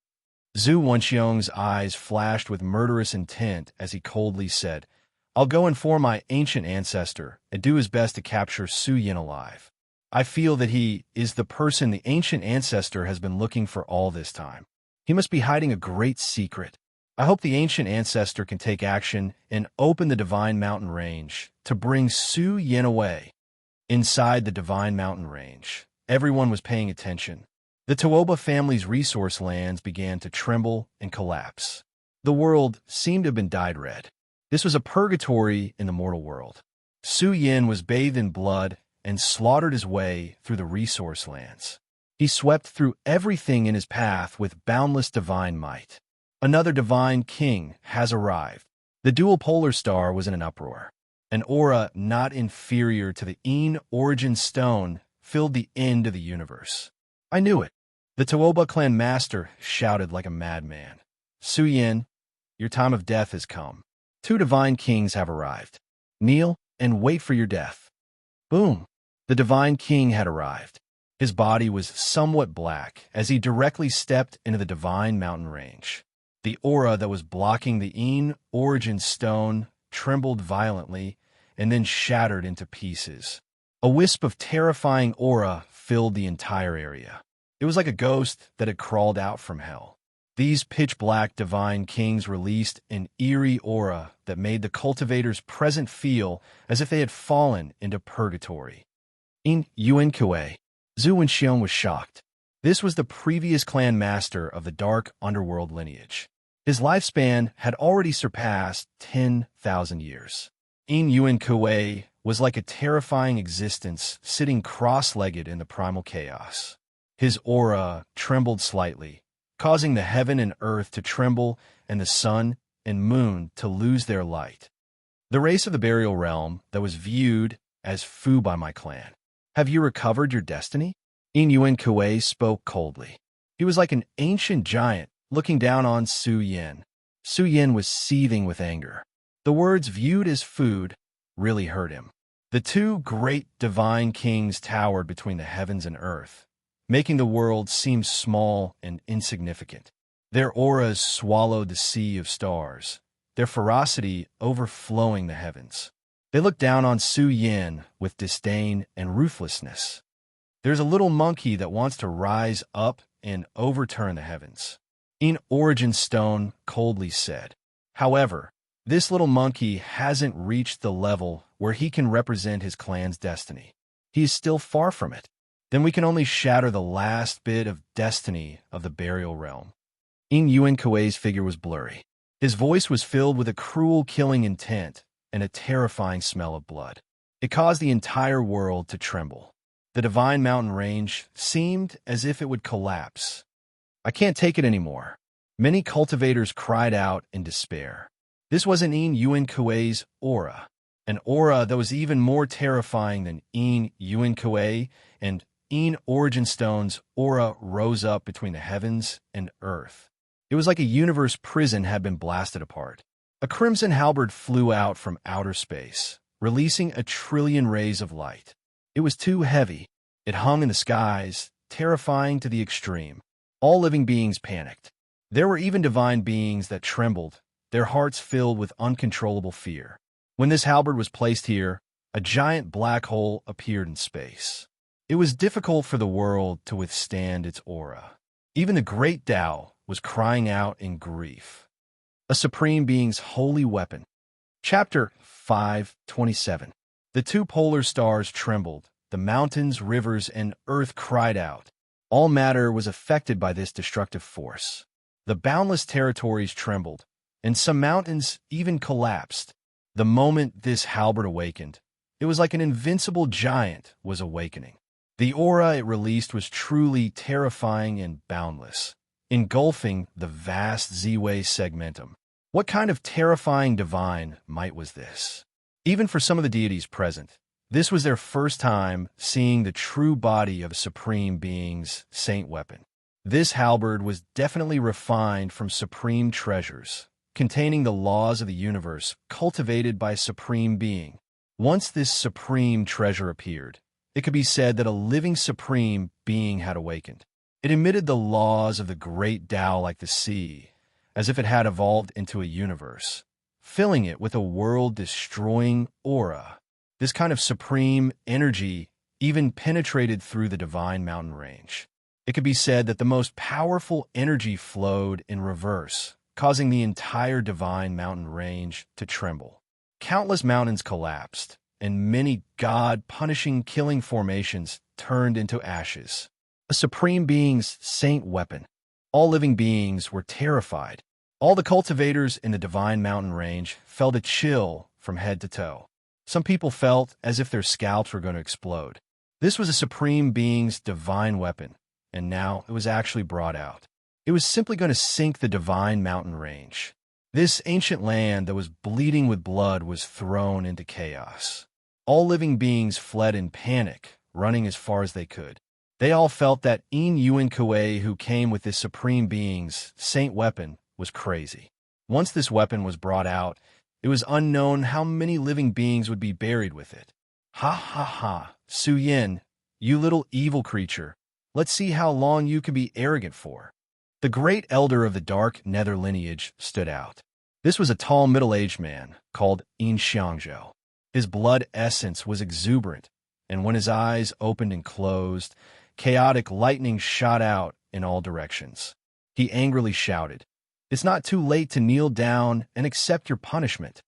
Zhu Wenxiong's eyes flashed with murderous intent as he coldly said, I'll go inform my ancient ancestor and do his best to capture Su Yan alive. I feel that he is the person the ancient ancestor has been looking for all this time. He must be hiding a great secret. I hope the ancient ancestor can take action and open the Divine Mountain Range to bring Su Yan away. Inside the Divine Mountain Range, everyone was paying attention. The Tuoba family's resource lands began to tremble and collapse. The world seemed to have been dyed red. This was a purgatory in the mortal world. Su Yan was bathed in blood and slaughtered his way through the resource lands. He swept through everything in his path with boundless divine might. Another divine king has arrived. The dual polar star was in an uproar. An aura not inferior to the origin stone filled the end of the universe. I knew it. The Tuoba clan master shouted like a madman. Su Yan, your time of death has come. 2 divine kings have arrived. Kneel and wait for your death. Boom. The divine king had arrived. His body was somewhat black as he directly stepped into the Divine Mountain Range. The aura that was blocking the origin stone trembled violently and then shattered into pieces. A wisp of terrifying aura filled the entire area. It was like a ghost that had crawled out from hell. These pitch-black divine kings released an eerie aura that made the cultivators present feel as if they had fallen into purgatory. In Yuan Kuei, Zhu Wenxiong was shocked. This was the previous clan master of the dark underworld lineage. His lifespan had already surpassed 10,000 years. In Yuan Kuei was like a terrifying existence sitting cross-legged in the primal chaos. His aura trembled slightly, causing the heaven and earth to tremble and the sun and moon to lose their light. The race of the burial realm that was viewed as Fu by my clan. Have you recovered your destiny? In Yuan Kuei spoke coldly. He was like an ancient giant looking down on Su Yan. Su Yan was seething with anger. The words viewed as food really hurt him. The 2 great divine kings towered between the heavens and earth, making the world seem small and insignificant. Their auras swallowed the sea of stars, their ferocity overflowing the heavens. They looked down on Su Yan with disdain and ruthlessness. There's a little monkey that wants to rise up and overturn the heavens. In Origin Stone coldly said. However, This little monkey hasn't reached the level where he can represent his clan's destiny. He is still far from it. Then we can only shatter the last bit of destiny of the burial realm. Ing Yuan Kuei's figure was blurry. His voice was filled with a cruel killing intent and a terrifying smell of blood. It caused the entire world to tremble. The divine mountain range seemed as if it would collapse. I can't take it anymore. Many cultivators cried out in despair. This wasn't Ing Yuan Kuei's aura, an aura that was even more terrifying than Ing Yuan Kuei, and Ing Origin Stone's aura rose up between the heavens and earth. It was like a universe prison had been blasted apart. A crimson halberd flew out from outer space, releasing a trillion rays of light. It was too heavy. It hung in the skies, terrifying to the extreme. All living beings panicked. There were even divine beings that trembled, their hearts filled with uncontrollable fear. When this halberd was placed here, a giant black hole appeared in space. It was difficult for the world to withstand its aura. Even the great Tao was crying out in grief. A supreme being's holy weapon. Chapter 5:27. The two polar stars trembled. The mountains, rivers, and earth cried out. All matter was affected by this destructive force. The boundless territories trembled, and some mountains even collapsed. The moment this halberd awakened, it was like an invincible giant was awakening. The aura it released was truly terrifying and boundless, engulfing the vast Z-Way segmentum. What kind of terrifying divine might was this? Even for some of the deities present, this was their first time seeing the true body of a supreme being's saint weapon. This halberd was definitely refined from supreme treasures, containing the laws of the universe cultivated by a supreme being. Once this supreme treasure appeared, it could be said that a living supreme being had awakened. It emitted the laws of the great Tao like the sea, as if it had evolved into a universe, filling it with a world-destroying aura. This kind of supreme energy even penetrated through the divine mountain range. It could be said that the most powerful energy flowed in reverse, causing the entire divine mountain range to tremble. Countless mountains collapsed, and many God-punishing killing formations turned into ashes. A supreme being's saint weapon. All living beings were terrified. All the cultivators in the divine mountain range felt a chill from head to toe. Some people felt as if their scalps were going to explode. This was a supreme being's divine weapon, and now it was actually brought out. It was simply going to sink the divine mountain range. This ancient land that was bleeding with blood was thrown into chaos. All living beings fled in panic, running as far as they could. They all felt that Ing Yuan Kuei, who came with this supreme being's saint weapon, was crazy. Once this weapon was brought out, it was unknown how many living beings would be buried with it. Ha ha ha, Su Yin, you little evil creature. Let's see how long you can be arrogant for. The great elder of the dark nether lineage stood out. This was a tall middle-aged man called Yin Xiangzhou. His blood essence was exuberant, and when his eyes opened and closed, chaotic lightning shot out in all directions. He angrily shouted, "It's not too late to kneel down and accept your punishment."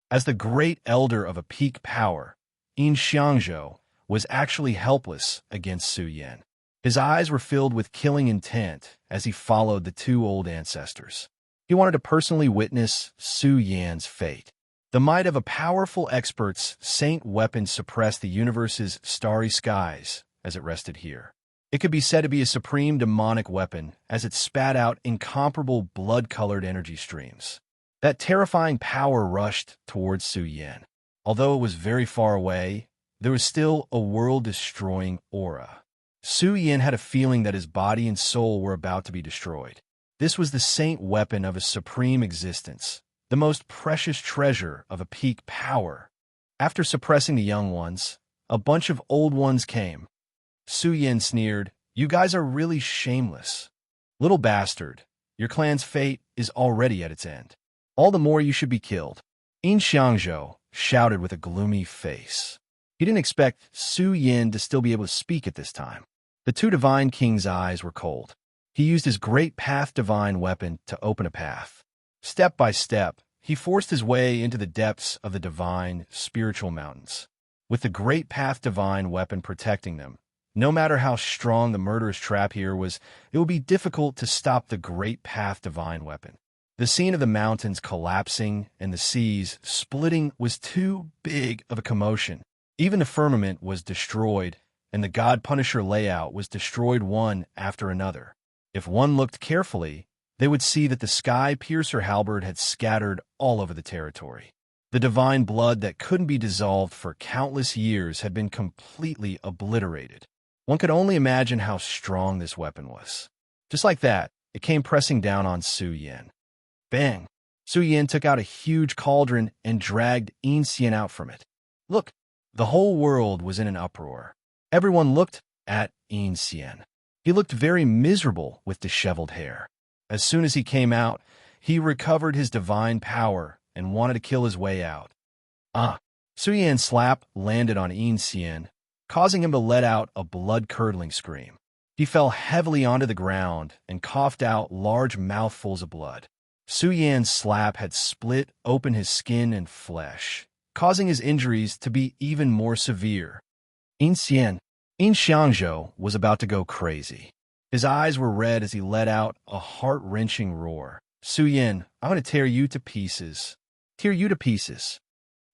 As the great elder of a peak power, Yin Xiangzhou was actually helpless against Su Yan. His eyes were filled with killing intent as he followed the two old ancestors. He wanted to personally witness Su Yan's fate. The might of a powerful expert's saint weapon suppressed the universe's starry skies as it rested here. It could be said to be a supreme demonic weapon as it spat out incomparable blood-colored energy streams. That terrifying power rushed towards Su Yan. Although it was very far away, there was still a world-destroying aura. Su Yan had a feeling that his body and soul were about to be destroyed. This was the saint weapon of a supreme existence, the most precious treasure of a peak power. After suppressing the young ones, a bunch of old ones came. Su Yan sneered, "You guys are really shameless. Little bastard, your clan's fate is already at its end. All the more you should be killed." Yin Xiangzhou shouted with a gloomy face. He didn't expect Su Yan to still be able to speak at this time. The two divine kings' eyes were cold. He used his great path divine weapon to open a path. Step by step, he forced his way into the depths of the divine, spiritual mountains. With the Great Path Divine weapon protecting them, no matter how strong the murderous trap here was, it would be difficult to stop the Great Path Divine weapon. The scene of the mountains collapsing and the seas splitting was too big of a commotion. Even the firmament was destroyed, and the God Punisher layout was destroyed one after another. If one looked carefully, they would see that the Sky Piercer halberd had scattered all over the territory. The divine blood that couldn't be dissolved for countless years had been completely obliterated. One could only imagine how strong this weapon was. Just like that, it came pressing down on Su Yin. Bang! Su Yin took out a huge cauldron and dragged Yin Xian out from it. Look! The whole world was in an uproar. Everyone looked at Yin Xian. He looked very miserable with disheveled hair. As soon as he came out, he recovered his divine power and wanted to kill his way out. Su Yan's slap landed on Yin Xian, causing him to let out a blood-curdling scream. He fell heavily onto the ground and coughed out large mouthfuls of blood. Su Yan's slap had split open his skin and flesh, causing his injuries to be even more severe. Yin Xiangzhou was about to go crazy. His eyes were red as he let out a heart-wrenching roar. Su Yin, I'm going to tear you to pieces. Tear you to pieces.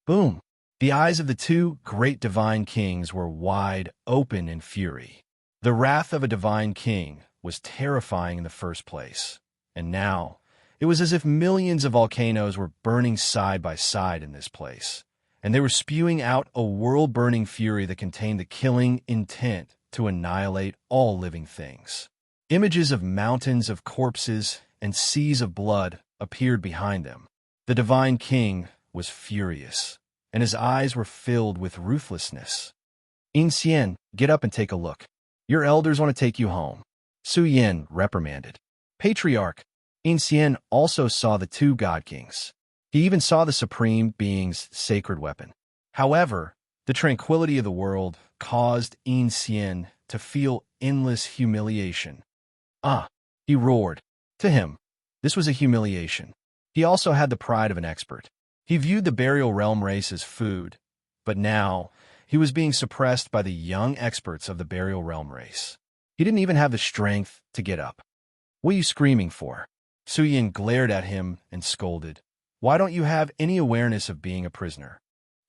Boom! The eyes of the two great divine kings were wide open in fury. The wrath of a divine king was terrifying in the first place, and now it was as if millions of volcanoes were burning side by side in this place, and they were spewing out a world-burning fury that contained the killing intent to annihilate all living things. Images of mountains of corpses and seas of blood appeared behind them. The divine king was furious, and his eyes were filled with ruthlessness. Yin Xian, get up and take a look. Your elders want to take you home. Su Yin reprimanded. Patriarch, Yin Xian also saw the two god kings. He even saw the supreme being's sacred weapon. However, the tranquility of the world caused Yin Xian to feel endless humiliation. He roared. To him, this was a humiliation. He also had the pride of an expert. He viewed the burial realm race as food, but now he was being suppressed by the young experts of the burial realm race. He didn't even have the strength to get up. What are you screaming for? Su Yin glared at him and scolded. Why don't you have any awareness of being a prisoner?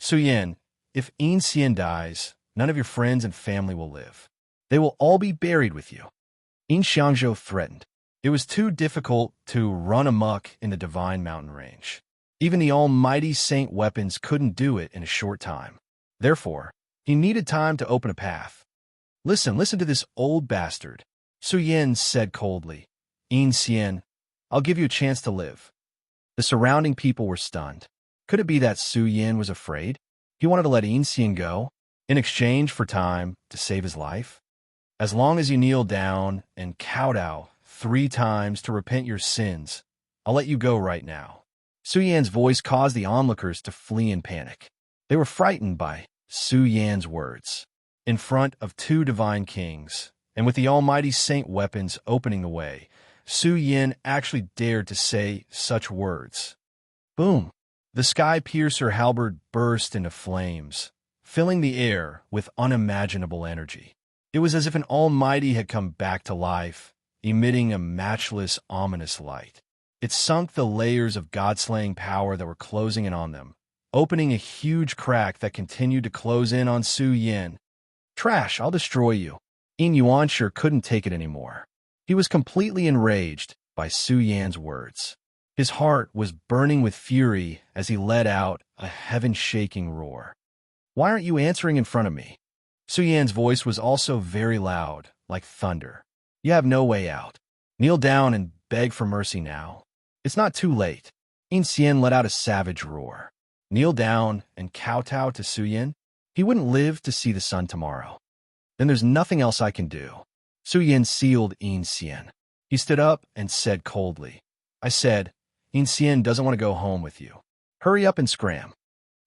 Su Yin, if Yin Xian dies, none of your friends and family will live. They will all be buried with you. Yin Xiangzhou threatened. It was too difficult to run amok in the divine mountain range. Even the almighty saint weapons couldn't do it in a short time. Therefore, he needed time to open a path. Listen to this old bastard, Su Yin said coldly. Yin Xian, I'll give you a chance to live. The surrounding people were stunned. Could it be that Su Yin was afraid? He wanted to let Yin Xian go, in exchange for time to save his life? As long as you kneel down and kowtow 3 times to repent your sins, I'll let you go right now. Su Yan's voice caused the onlookers to flee in panic. They were frightened by Su Yan's words. In front of 2 divine kings, and with the almighty saint weapons opening the way, Su Yin actually dared to say such words. Boom! The Sky Piercer halberd burst into flames, filling the air with unimaginable energy. It was as if an almighty had come back to life, emitting a matchless, ominous light. It sunk the layers of god-slaying power that were closing in on them, opening a huge crack that continued to close in on Su Yin. Trash, I'll destroy you. Yin Yuanshi couldn't take it anymore. He was completely enraged by Su Yan's words. His heart was burning with fury as he let out a heaven-shaking roar. Why aren't you answering in front of me? Su Yan's voice was also very loud, like thunder. You have no way out. Kneel down and beg for mercy now. It's not too late. Yin Xian let out a savage roar. Kneel down and kowtow to Su Yin? He wouldn't live to see the sun tomorrow. Then there's nothing else I can do. Su Yin sealed Yin Xian. He stood up and said coldly, I said, Yin Xian doesn't want to go home with you. Hurry up and scram.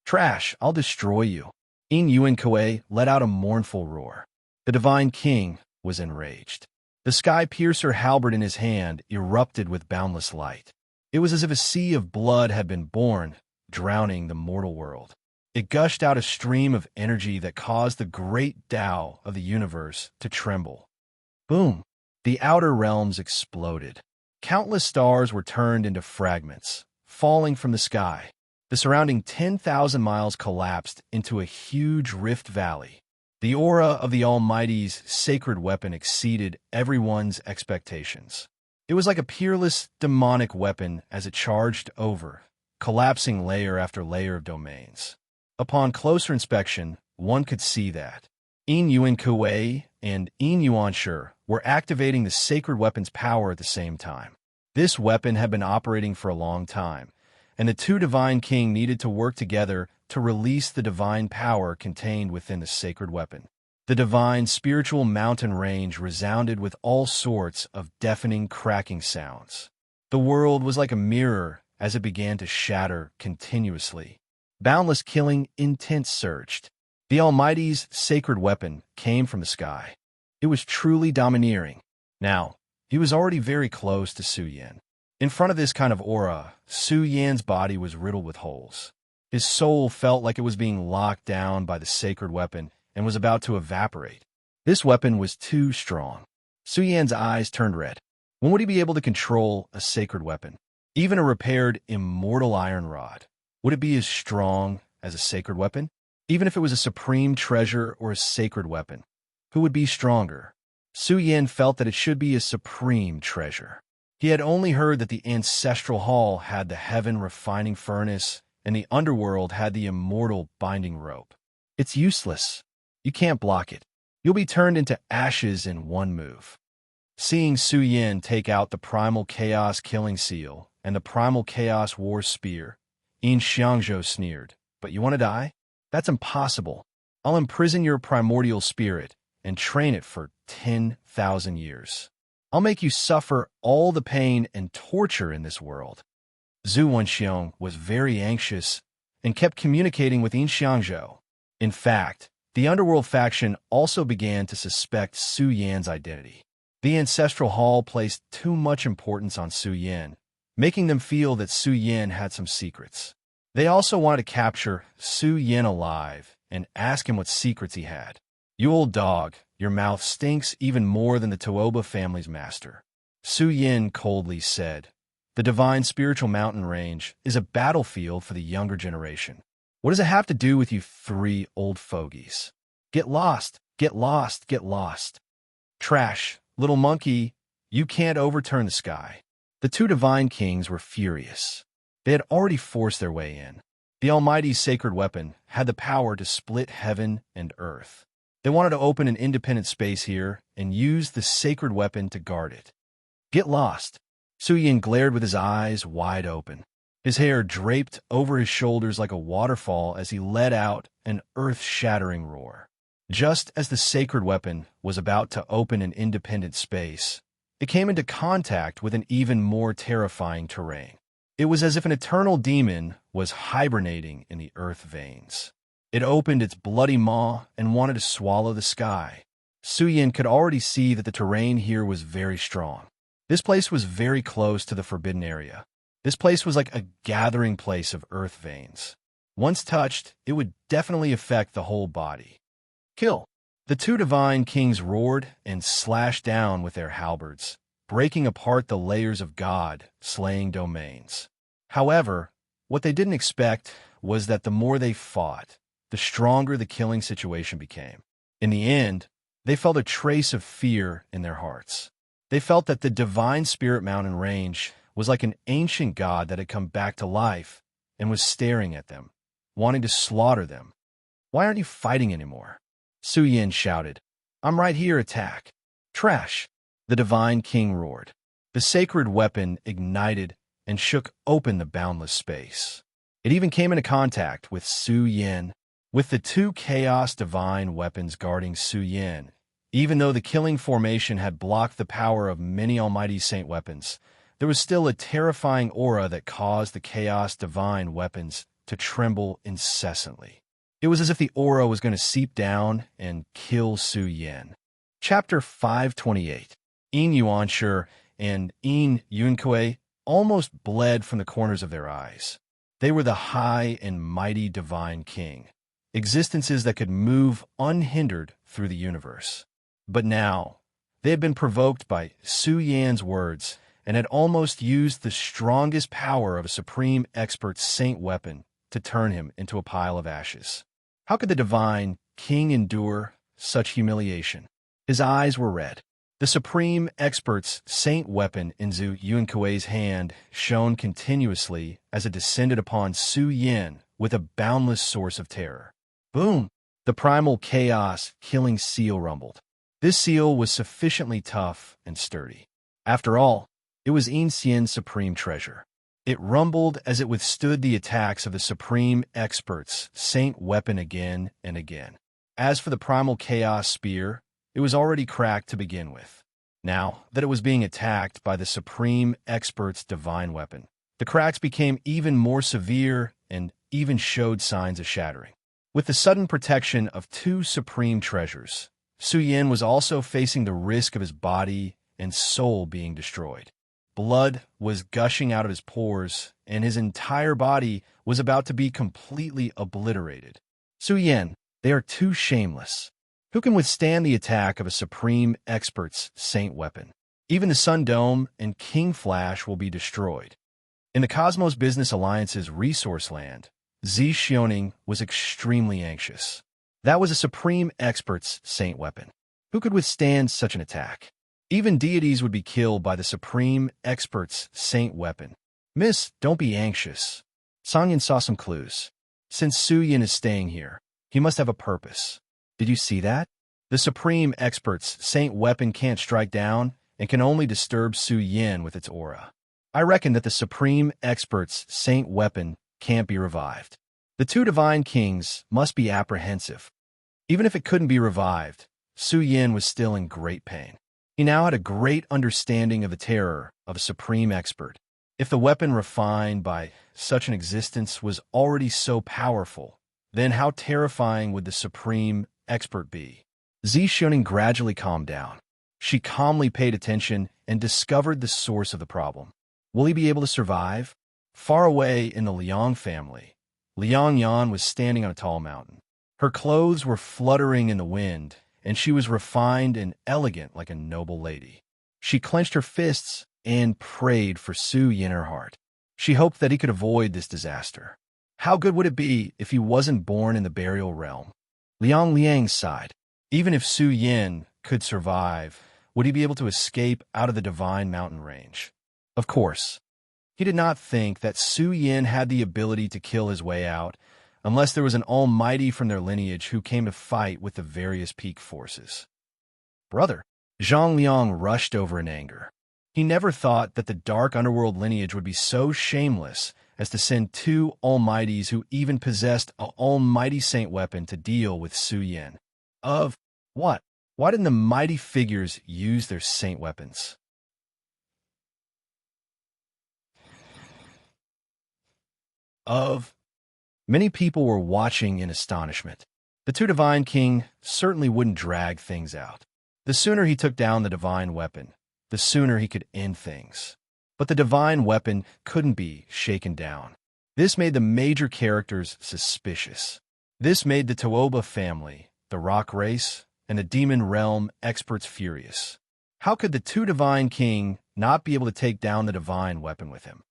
Trash, I'll destroy you. Yin Yuanshi let out a mournful roar. The divine king was enraged. The Sky Piercer halberd in his hand erupted with boundless light. It was as if a sea of blood had been born, drowning the mortal world. It gushed out a stream of energy that caused the great Tao of the universe to tremble. Boom! The outer realms exploded. Countless stars were turned into fragments, falling from the sky. The surrounding 10,000 miles collapsed into a huge rift valley. The aura of the Almighty's sacred weapon exceeded everyone's expectations. It was like a peerless, demonic weapon as it charged over, collapsing layer after layer of domains. Upon closer inspection, one could see that Yin Yuan Kuei and Yin Yuan Shi were activating the sacred weapon's power at the same time. This weapon had been operating for a long time, and the two divine king needed to work together to release the divine power contained within the sacred weapon. The divine spiritual mountain range resounded with all sorts of deafening cracking sounds. The world was like a mirror as it began to shatter continuously. Boundless killing intent surged. The Almighty's sacred weapon came from the sky. It was truly domineering. Now, he was already very close to Su Yan. In front of this kind of aura, Su Yan's body was riddled with holes. His soul felt like it was being locked down by the sacred weapon and was about to evaporate. This weapon was too strong. Su Yan's eyes turned red. When would he be able to control a sacred weapon? Even a repaired, immortal iron rod. Would it be as strong as a sacred weapon? Even if it was a supreme treasure or a sacred weapon, who would be stronger? Su Yan felt that it should be a supreme treasure. He had only heard that the ancestral hall had the heaven refining furnace and the underworld had the immortal binding rope. It's useless. You can't block it. You'll be turned into ashes in one move. Seeing Su Yan take out the primal chaos killing seal and the primal chaos war spear, Yin Xiangzhou sneered, "But you want to die? That's impossible. I'll imprison your primordial spirit and train it for 10,000 years. I'll make you suffer all the pain and torture in this world." Zhu Wenxiong was very anxious and kept communicating with Yin Xiangzhou. In fact, the underworld faction also began to suspect Su Yan's identity. The ancestral hall placed too much importance on Su Yan, making them feel that Su Yan had some secrets. They also wanted to capture Su Yan alive and ask him what secrets he had. "You old dog, your mouth stinks even more than the Tuoba family's master," Su Yan coldly said. "The divine spiritual mountain range is a battlefield for the younger generation. What does it have to do with you three old fogies? Get lost, get lost, get lost. Trash, little monkey, you can't overturn the sky." The two divine kings were furious. They had already forced their way in. The Almighty's sacred weapon had the power to split heaven and earth. They wanted to open an independent space here and use the sacred weapon to guard it. "Get lost." Su Yan glared with his eyes wide open. His hair draped over his shoulders like a waterfall as he let out an earth-shattering roar. Just as the sacred weapon was about to open an independent space, it came into contact with an even more terrifying terrain. It was as if an eternal demon was hibernating in the earth veins. It opened its bloody maw and wanted to swallow the sky. Su Yan could already see that the terrain here was very strong. This place was very close to the forbidden area. This place was like a gathering place of earth veins. Once touched, it would definitely affect the whole body. "Kill!" The two divine kings roared and slashed down with their halberds, breaking apart the layers of God, slaying domains. However, what they didn't expect was that the more they fought, the stronger the killing situation became. In the end, they felt a trace of fear in their hearts. They felt that the divine spirit mountain range was like an ancient god that had come back to life and was staring at them, wanting to slaughter them. "Why aren't you fighting anymore?" Su Yan shouted. "I'm right here, attack." "Trash!" the divine king roared. The sacred weapon ignited and shook open the boundless space. It even came into contact with Su Yan. With the two chaos divine weapons guarding Su Yan, even though the killing formation had blocked the power of many almighty saint weapons, there was still a terrifying aura that caused the chaos divine weapons to tremble incessantly. It was as if the aura was going to seep down and kill Su Yan. Chapter 528. Yin Yuan Shi and Yin Yunkui almost bled from the corners of their eyes. They were the high and mighty divine king, existences that could move unhindered through the universe. But now, they had been provoked by Su Yan's words and had almost used the strongest power of a supreme expert's saint weapon to turn him into a pile of ashes. How could the divine king endure such humiliation? His eyes were red. The supreme expert's saint weapon in Zhu Yuankui's hand shone continuously as it descended upon Su Yan with a boundless source of terror. Boom! The primal chaos killing seal rumbled. This seal was sufficiently tough and sturdy. After all, it was Yin supreme treasure. It rumbled as it withstood the attacks of the supreme expert's saint weapon again and again. As for the primal chaos spear, it was already cracked to begin with. Now that it was being attacked by the supreme expert's divine weapon, the cracks became even more severe and even showed signs of shattering. With the sudden protection of two supreme treasures, Su Yan was also facing the risk of his body and soul being destroyed. Blood was gushing out of his pores, and his entire body was about to be completely obliterated. Su Yan, they are too shameless. Who can withstand the attack of a supreme expert's saint weapon? Even the Sun Dome and King Flash will be destroyed. In the Cosmos Business Alliance's resource land, Zi Xioning was extremely anxious. That was a supreme expert's saint weapon. Who could withstand such an attack? Even deities would be killed by the supreme expert's saint weapon. Miss, don't be anxious. Sangyan saw some clues. Since Su Yan is staying here, he must have a purpose. Did you see that? The supreme expert's saint weapon can't strike down and can only disturb Su Yan with its aura. I reckon that the supreme expert's saint weapon can't be revived. The two divine kings must be apprehensive. Even if it couldn't be revived, Su Yan was still in great pain. He now had a great understanding of the terror of a supreme expert. If the weapon refined by such an existence was already so powerful, then how terrifying would the supreme expert be? Zi Xuning gradually calmed down. She calmly paid attention and discovered the source of the problem. Will he be able to survive? Far away in the Liang family, Liang Yan was standing on a tall mountain. Her clothes were fluttering in the wind, and she was refined and elegant like a noble lady. She clenched her fists and prayed for Su Yan in her heart. She hoped that he could avoid this disaster. How good would it be if he wasn't born in the burial realm? Liang Liang sighed. Even if Su Yan could survive, would he be able to escape out of the divine mountain range? Of course. He did not think that Su Yan had the ability to kill his way out, unless there was an almighty from their lineage who came to fight with the various peak forces. Brother, Zhang Liang rushed over in anger. He never thought that the dark underworld lineage would be so shameless as to send two almighties who even possessed an almighty saint weapon to deal with Su Yan. Of what? Why didn't the mighty figures use their saint weapons? Many people were watching in astonishment. The two divine king certainly wouldn't drag things out. The sooner he took down the divine weapon, the sooner he could end things. But the divine weapon couldn't be shaken down. This made the major characters suspicious. This made the Tuoba family, the rock race, and the demon realm experts furious. How could the two divine king not be able to take down the divine weapon with him?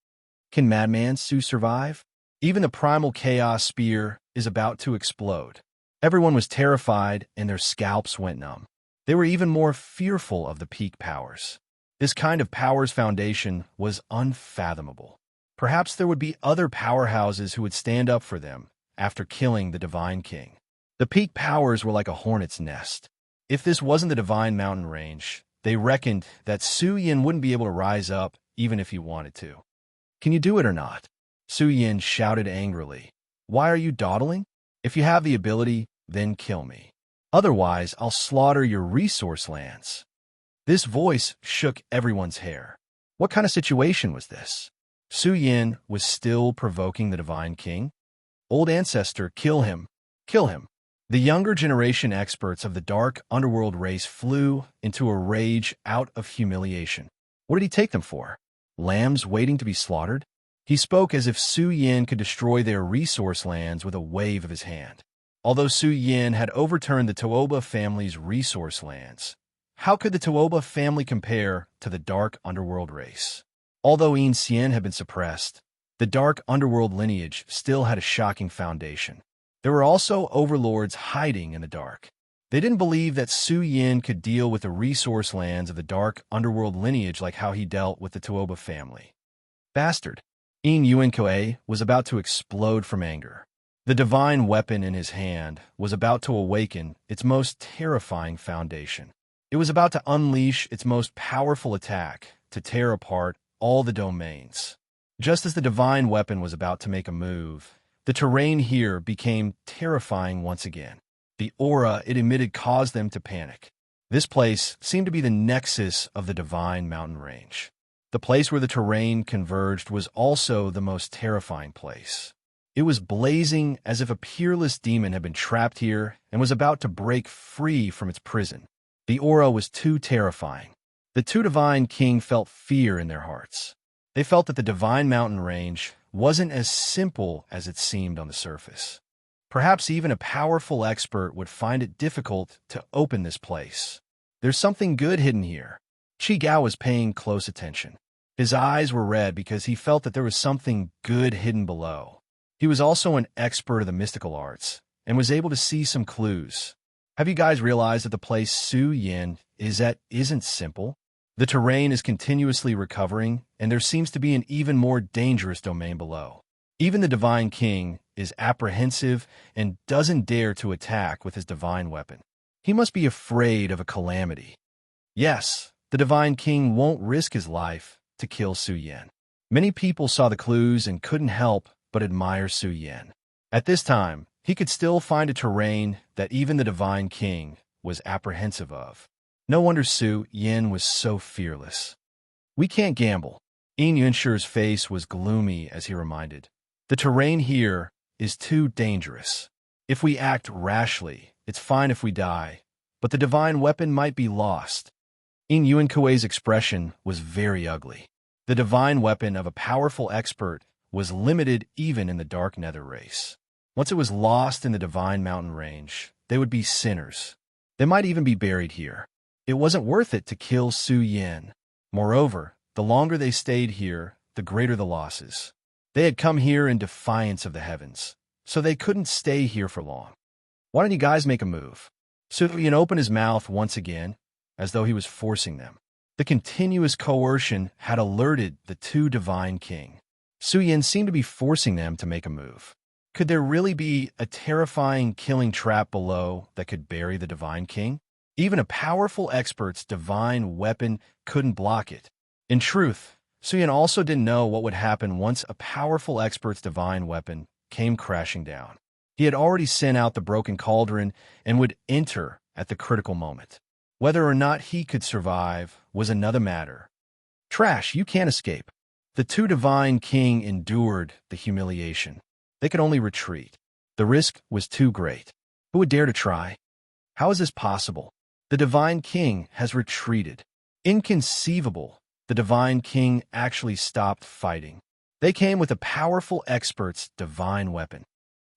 Can Madman Su survive? Even the primal chaos spear is about to explode. Everyone was terrified and their scalps went numb. They were even more fearful of the peak powers. This kind of power's foundation was unfathomable. Perhaps there would be other powerhouses who would stand up for them after killing the divine king. The peak powers were like a hornet's nest. If this wasn't the divine mountain range, they reckoned that Su Yan wouldn't be able to rise up even if he wanted to. Can you do it or not? Su Yan shouted angrily. Why are you dawdling? If you have the ability, then kill me. Otherwise, I'll slaughter your resource lands. This voice shook everyone's hair. What kind of situation was this? Su Yan was still provoking the divine king? Old ancestor, kill him. Kill him. The younger generation experts of the dark underworld race flew into a rage out of humiliation. What did he take them for? Lambs waiting to be slaughtered? He spoke as if Su Yin could destroy their resource lands with a wave of his hand. Although Su Yin had overturned the Tuoba family's resource lands, how could the Tuoba family compare to the dark underworld race? Although Yin Xian had been suppressed, the dark underworld lineage still had a shocking foundation. There were also overlords hiding in the dark. They didn't believe that Su Yin could deal with the resource lands of the dark underworld lineage like how he dealt with the Tuoba family. Bastard! Yin Yuankoe was about to explode from anger. The divine weapon in his hand was about to awaken its most terrifying foundation. It was about to unleash its most powerful attack to tear apart all the domains. Just as the divine weapon was about to make a move, the terrain here became terrifying once again. The aura it emitted caused them to panic. This place seemed to be the nexus of the divine mountain range. The place where the terrain converged was also the most terrifying place. It was blazing as if a peerless demon had been trapped here and was about to break free from its prison. The aura was too terrifying. The two divine king felt fear in their hearts. They felt that the divine mountain range wasn't as simple as it seemed on the surface. Perhaps even a powerful expert would find it difficult to open this place. There's something good hidden here. Qi Gao was paying close attention. His eyes were red because he felt that there was something good hidden below. He was also an expert of the mystical arts and was able to see some clues. Have you guys realized that the place Su Yin is at isn't simple? The terrain is continuously recovering, and there seems to be an even more dangerous domain below. Even the Divine King is apprehensive and doesn't dare to attack with his divine weapon. He must be afraid of a calamity. Yes, the Divine King won't risk his life to kill Su Yin. Many people saw the clues and couldn't help but admire Su Yin. At this time, he could still find a terrain that even the Divine King was apprehensive of. No wonder Su Yin was so fearless. We can't gamble. Yin Yunshi's face was gloomy as he reminded. The terrain here is too dangerous. If we act rashly, it's fine if we die, but the divine weapon might be lost. Yin Yuankuei's expression was very ugly. The divine weapon of a powerful expert was limited even in the dark nether race. Once it was lost in the divine mountain range, they would be sinners. They might even be buried here. It wasn't worth it to kill Su Yin. Moreover, the longer they stayed here, the greater the losses. They had come here in defiance of the heavens, so they couldn't stay here for long. Why don't you guys make a move? Su Yin opened his mouth once again, as though he was forcing them. The continuous coercion had alerted the two divine king. Su Yin seemed to be forcing them to make a move. Could there really be a terrifying killing trap below that could bury the divine king? Even a powerful expert's divine weapon couldn't block it. In truth, Su Yin also didn't know what would happen once a powerful expert's divine weapon came crashing down. He had already sent out the broken cauldron and would enter at the critical moment. Whether or not he could survive was another matter. Trash, you can't escape. The two divine king endured the humiliation. They could only retreat. The risk was too great. Who would dare to try? How is this possible? The divine king has retreated. Inconceivable. The divine king actually stopped fighting. They came with a powerful expert's divine weapon.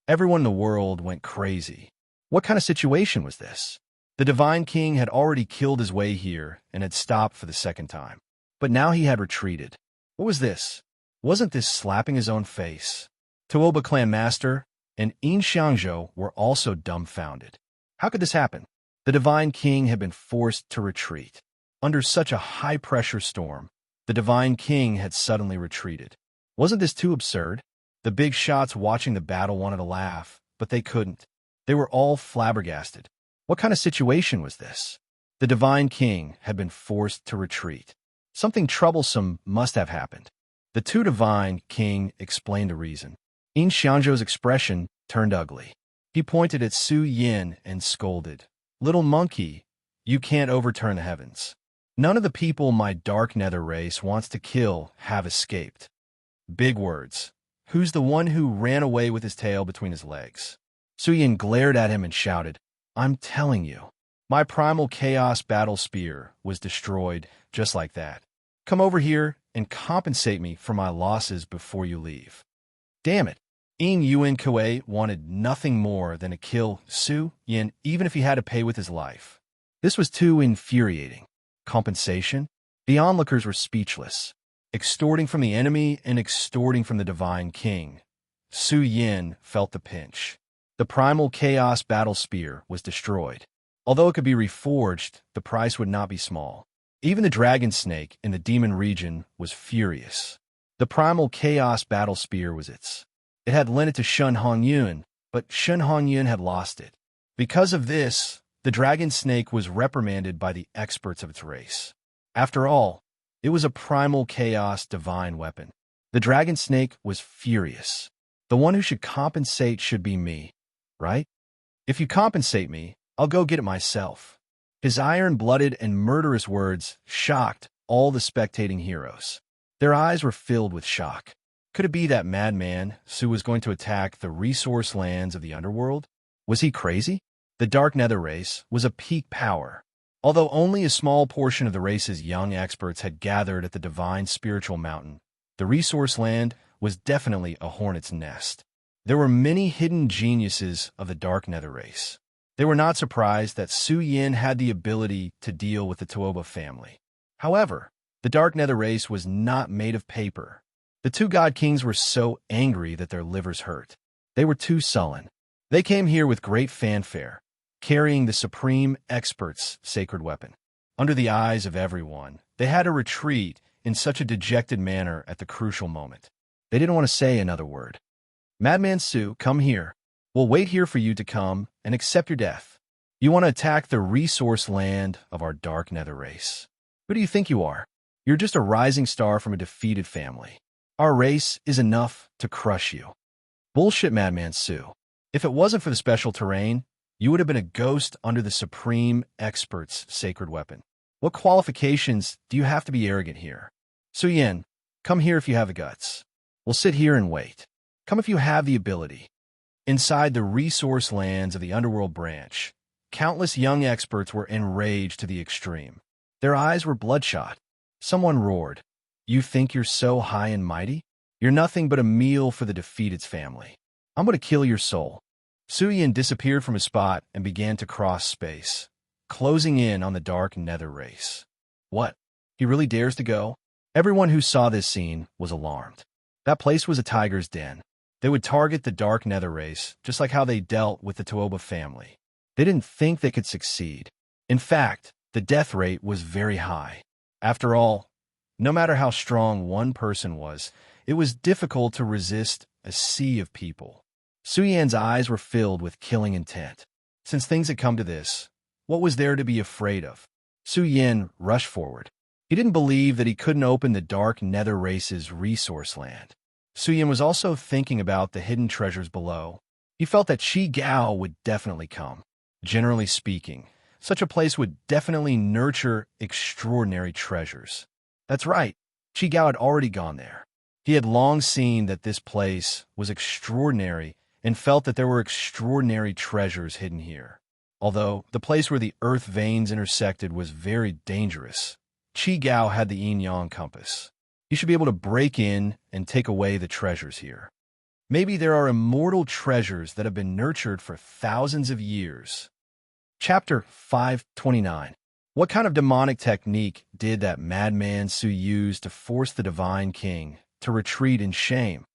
Everyone in the world went crazy. What kind of situation was this? The divine king had already killed his way here and had stopped for the second time. But now he had retreated. What was this? Wasn't this slapping his own face? Tuoba clan master and Yin Xiangzhou were also dumbfounded. How could this happen? The divine king had been forced to retreat. Under such a high-pressure storm, the divine king had suddenly retreated. Wasn't this too absurd? The big shots watching the battle wanted to laugh, but they couldn't. They were all flabbergasted. What kind of situation was this? The divine king had been forced to retreat. Something troublesome must have happened. The two divine king explained the reason. Yin Xiangzhou's expression turned ugly. He pointed at Su Yin and scolded. Little monkey, you can't overturn the heavens. None of the people my dark nether race wants to kill have escaped. Big words. Who's the one who ran away with his tail between his legs? Su Yin glared at him and shouted, I'm telling you. My primal chaos battle spear was destroyed just like that. Come over here and compensate me for my losses before you leave. Damn it. Yun Kue wanted nothing more than to kill Su Yin, even if he had to pay with his life. This was too infuriating. Compensation? The onlookers were speechless. Extorting from the enemy and extorting from the Divine King. Su Yin felt the pinch. The primal chaos battle spear was destroyed. Although it could be reforged, the price would not be small. Even the dragon snake in the demon region was furious. The primal chaos battle spear was its. It had lent it to Shun Hongyun, but Shun Hongyun had lost it. Because of this, the dragon snake was reprimanded by the experts of its race. After all, it was a primal chaos divine weapon. The dragon snake was furious. The one who should compensate should be me, right? If you compensate me, I'll go get it myself. His iron-blooded and murderous words shocked all the spectating heroes. Their eyes were filled with shock. Could it be that madman, Su, was going to attack the resource lands of the underworld? Was he crazy? The Dark Nether race was a peak power. Although only a small portion of the race's young experts had gathered at the Divine Spiritual Mountain, the resource land was definitely a hornet's nest. There were many hidden geniuses of the Dark Nether race. They were not surprised that Su Yin had the ability to deal with the Tuoba family. However, the Dark Nether race was not made of paper. The two God Kings were so angry that their livers hurt. They were too sullen. They came here with great fanfare, carrying the Supreme Expert's sacred weapon. Under the eyes of everyone, they had to retreat in such a dejected manner at the crucial moment. They didn't want to say another word. Madman Su, come here. We'll wait here for you to come and accept your death. You want to attack the resource land of our Dark Nether race. Who do you think you are? You're just a rising star from a defeated family. Our race is enough to crush you. Bullshit, Madman Su. If it wasn't for the special terrain, you would have been a ghost under the Supreme Expert's sacred weapon. What qualifications do you have to be arrogant here? Su Yin, come here if you have the guts. We'll sit here and wait. Come if you have the ability. Inside the resource lands of the Underworld branch, countless young experts were enraged to the extreme. Their eyes were bloodshot. Someone roared, "You think you're so high and mighty? You're nothing but a meal for the defeated's family. I'm going to kill your soul." Su Yin disappeared from his spot and began to cross space, closing in on the Dark Nether race. What? He really dares to go? Everyone who saw this scene was alarmed. That place was a tiger's den. They would target the Dark Nether race, just like how they dealt with the Tuoba family. They didn't think they could succeed. In fact, the death rate was very high. After all, no matter how strong one person was, it was difficult to resist a sea of people. Su Yan's eyes were filled with killing intent. Since things had come to this, what was there to be afraid of? Su Yin rushed forward. He didn't believe that he couldn't open the Dark Nether race's resource land. Su Yin was also thinking about the hidden treasures below. He felt that Qi Gao would definitely come. Generally speaking, such a place would definitely nurture extraordinary treasures. That's right, Qi Gao had already gone there. He had long seen that this place was extraordinary and felt that there were extraordinary treasures hidden here. Although the place where the earth veins intersected was very dangerous, Qi Gao had the yin-yang compass. He should be able to break in and take away the treasures here. Maybe there are immortal treasures that have been nurtured for thousands of years. Chapter 529. What kind of demonic technique did that madman Su use to force the Divine King to retreat in shame?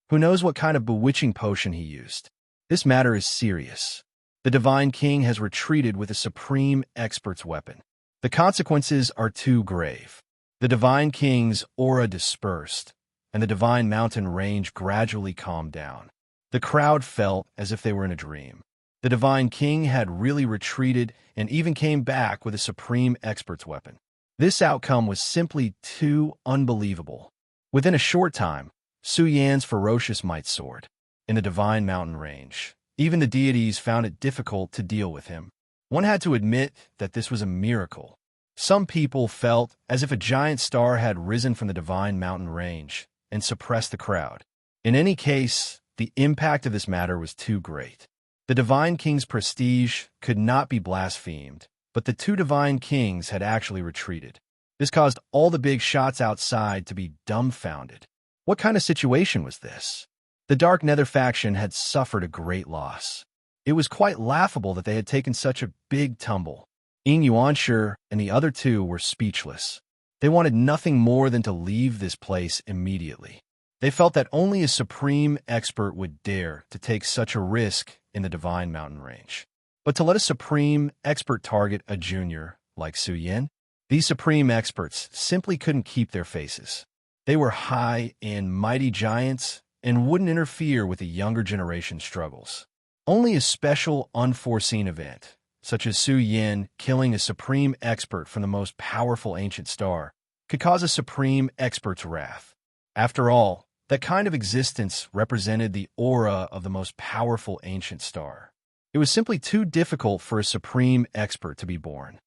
Who knows what kind of bewitching potion he used? This matter is serious. The Divine King has retreated with a Supreme Expert's weapon. The consequences are too grave. The Divine King's aura dispersed, and the Divine Mountain range gradually calmed down. The crowd felt as if they were in a dream. The Divine King had really retreated and even came back with a Supreme Expert's weapon. This outcome was simply too unbelievable. Within a short time, Su Yan's ferocious might soared. In the Divine Mountain range, even the deities found it difficult to deal with him. One had to admit that this was a miracle. Some people felt as if a giant star had risen from the Divine Mountain range and suppressed the crowd. In any case, the impact of this matter was too great. The Divine King's prestige could not be blasphemed, but the two Divine Kings had actually retreated. This caused all the big shots outside to be dumbfounded. What kind of situation was this? The Dark Nether faction had suffered a great loss. It was quite laughable that they had taken such a big tumble. Yuanshi and the other two were speechless. They wanted nothing more than to leave this place immediately. They felt that only a supreme expert would dare to take such a risk in the Divine Mountain Range. But to let a supreme expert target a junior like Su Yin, these supreme experts simply couldn't keep their faces. They were high and mighty giants and wouldn't interfere with the younger generation's struggles. Only a special, unforeseen event, such as Su Yin killing a supreme expert from the most powerful ancient star, could cause a supreme expert's wrath. After all, that kind of existence represented the aura of the most powerful ancient star. It was simply too difficult for a supreme expert to be born.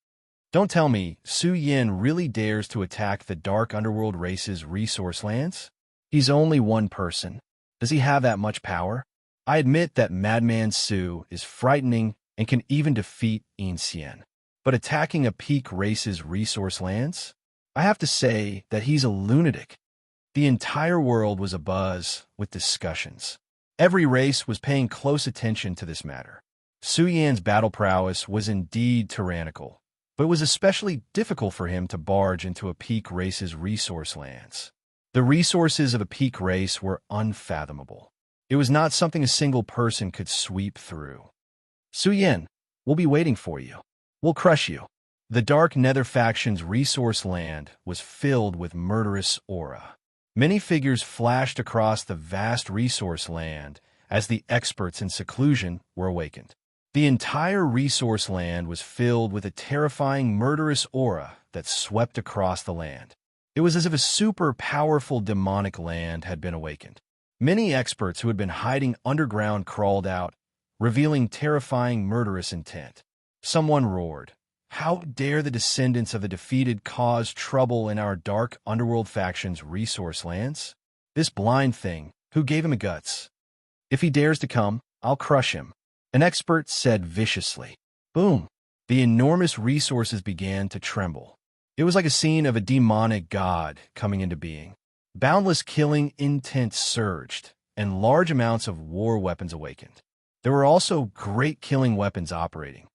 Don't tell me Su Yin really dares to attack the Dark Underworld race's resource lands? He's only one person. Does he have that much power? I admit that Madman Su is frightening and can even defeat Xian. But attacking a peak race's resource lands? I have to say that he's a lunatic. The entire world was abuzz with discussions. Every race was paying close attention to this matter. Su Yan's battle prowess was indeed tyrannical, but it was especially difficult for him to barge into a peak race's resource lands. The resources of a peak race were unfathomable. It was not something a single person could sweep through. Su Yin, we'll be waiting for you. We'll crush you. The Dark Nether faction's resource land was filled with murderous aura. Many figures flashed across the vast resource land as the experts in seclusion were awakened. The entire resource land was filled with a terrifying murderous aura that swept across the land. It was as if a super powerful demonic land had been awakened. Many experts who had been hiding underground crawled out, revealing terrifying murderous intent. Someone roared, "How dare the descendants of the defeated cause trouble in our Dark Underworld faction's resource lands? This blind thing, who gave him the guts? If he dares to come, I'll crush him." An expert said viciously. Boom! The enormous resources began to tremble. It was like a scene of a demonic god coming into being. Boundless killing intent surged, and large amounts of war weapons awakened. There were also great killing weapons operating.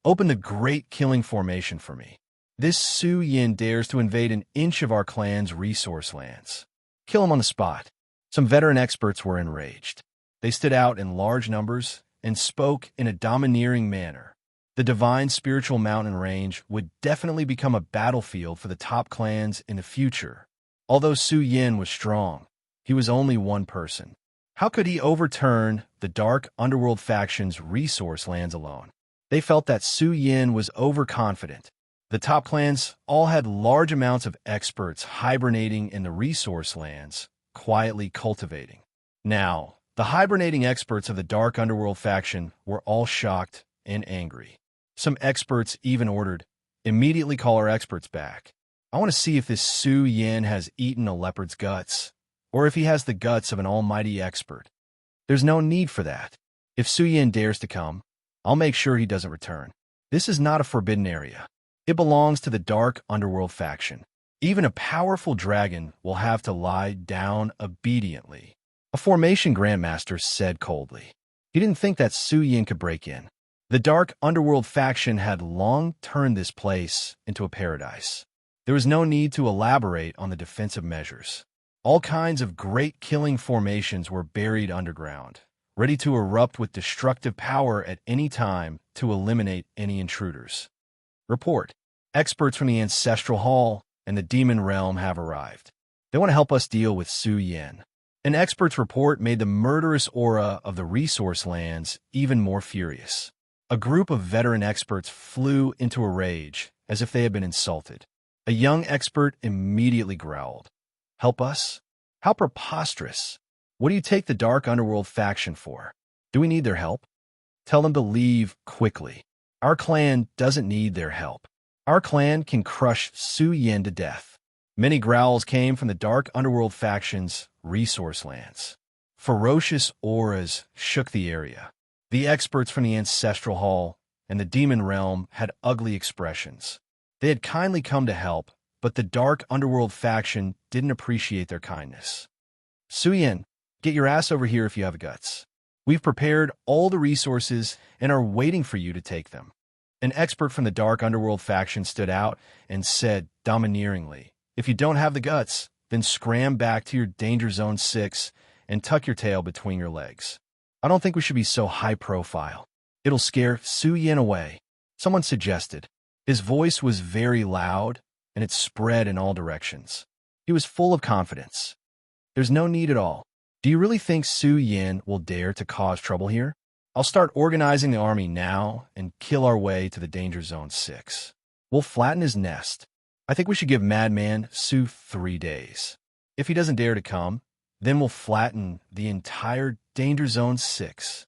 Open the great killing formation for me. This Su Yin dares to invade an inch of our clan's resource lands. Kill him on the spot. Some veteran experts were enraged. They stood out in large numbers and spoke in a domineering manner. The divine spiritual mountain range would definitely become a battlefield for the top clans in the future. Although Su Yin was strong, he was only one person. How could he overturn the Dark Underworld faction's resource lands alone? They felt that Su Yin was overconfident. The top clans all had large amounts of experts hibernating in the resource lands, quietly cultivating. Now, the hibernating experts of the Dark Underworld faction were all shocked and angry. Some experts even ordered, "Immediately call our experts back. I want to see if this Su Yin has eaten a leopard's guts, or if he has the guts of an almighty expert." There's no need for that. If Su Yin dares to come, I'll make sure he doesn't return. This is not a forbidden area. It belongs to the Dark Underworld faction. Even a powerful dragon will have to lie down obediently. A formation grandmaster said coldly. He didn't think that Su Yin could break in. The Dark Underworld faction had long turned this place into a paradise. There was no need to elaborate on the defensive measures. All kinds of great killing formations were buried underground, ready to erupt with destructive power at any time to eliminate any intruders. Report. Experts from the Ancestral Hall and the Demon Realm have arrived. They want to help us deal with Su Yin. An expert's report made the murderous aura of the resource lands even more furious. A group of veteran experts flew into a rage as if they had been insulted. A young expert immediately growled. "Help us? How preposterous! What do you take the Dark Underworld faction for? Do we need their help? Tell them to leave quickly. Our clan doesn't need their help. Our clan can crush Su Yin to death." Many growls came from the Dark Underworld faction's resource lands. Ferocious auras shook the area. The experts from the Ancestral Hall and the Demon Realm had ugly expressions. They had kindly come to help, but the dark underworld faction didn't appreciate their kindness. Suyin, get your ass over here if you have guts. We've prepared all the resources and are waiting for you to take them. An expert from the dark underworld faction stood out and said domineeringly, if you don't have the guts, then scram back to your danger zone 6 and tuck your tail between your legs. I don't think we should be so high profile. It'll scare Suyin away, someone suggested. His voice was very loud, and it spread in all directions. He was full of confidence. There's no need at all. Do you really think Suyin will dare to cause trouble here? I'll start organizing the army now and kill our way to the danger zone 6. We'll flatten his nest. I think we should give Madman Su 3 days. If he doesn't dare to come, then we'll flatten the entire danger zone 6.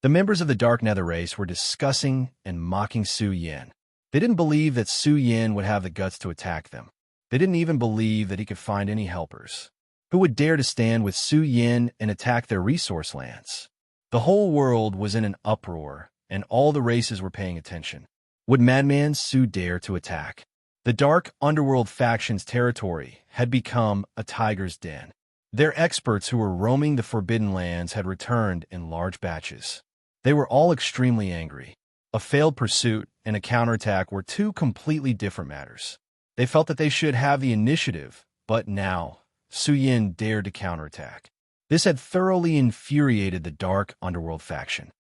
The members of the Dark Nether race were discussing and mocking Suyin. They didn't believe that Suyin would have the guts to attack them. They didn't even believe that he could find any helpers. Who would dare to stand with Suyin and attack their resource lands? The whole world was in an uproar, and all the races were paying attention. Would Madman Su dare to attack? The Dark Underworld faction's territory had become a tiger's den. Their experts who were roaming the Forbidden Lands had returned in large batches. They were all extremely angry. A failed pursuit and a counterattack were two completely different matters. They felt that they should have the initiative, but now Suyin dared to counterattack. This had thoroughly infuriated the Dark Underworld faction.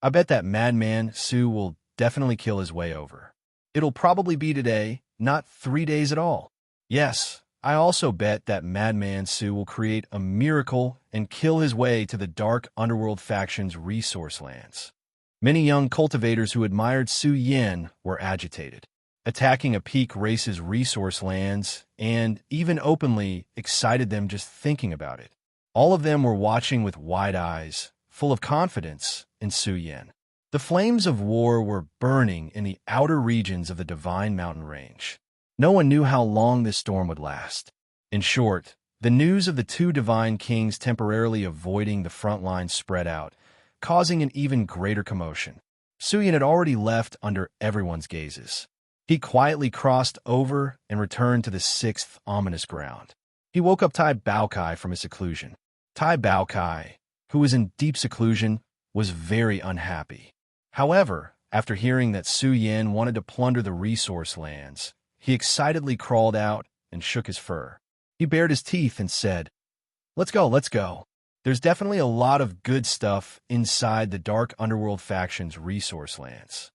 I bet that Madman Su will definitely kill his way over. It'll probably be today, not 3 days at all. Yes, I also bet that Madman Su will create a miracle and kill his way to the Dark Underworld faction's resource lands. Many young cultivators who admired Suyin were agitated, attacking a peak race's resource lands, and even openly excited them just thinking about it. All of them were watching with wide eyes, full of confidence in Suyin. The flames of war were burning in the outer regions of the Divine Mountain Range. No one knew how long this storm would last. In short, the news of the two divine kings temporarily avoiding the front lines spread out, causing an even greater commotion. Suyin had already left under everyone's gazes. He quietly crossed over and returned to the 6th ominous ground. He woke up Tai Baokai from his seclusion. Tai Baokai, who was in deep seclusion, was very unhappy. However, after hearing that Suyin wanted to plunder the resource lands, he excitedly crawled out and shook his fur. He bared his teeth and said, let's go, let's go. There's definitely a lot of good stuff inside the Dark Underworld faction's resource lands.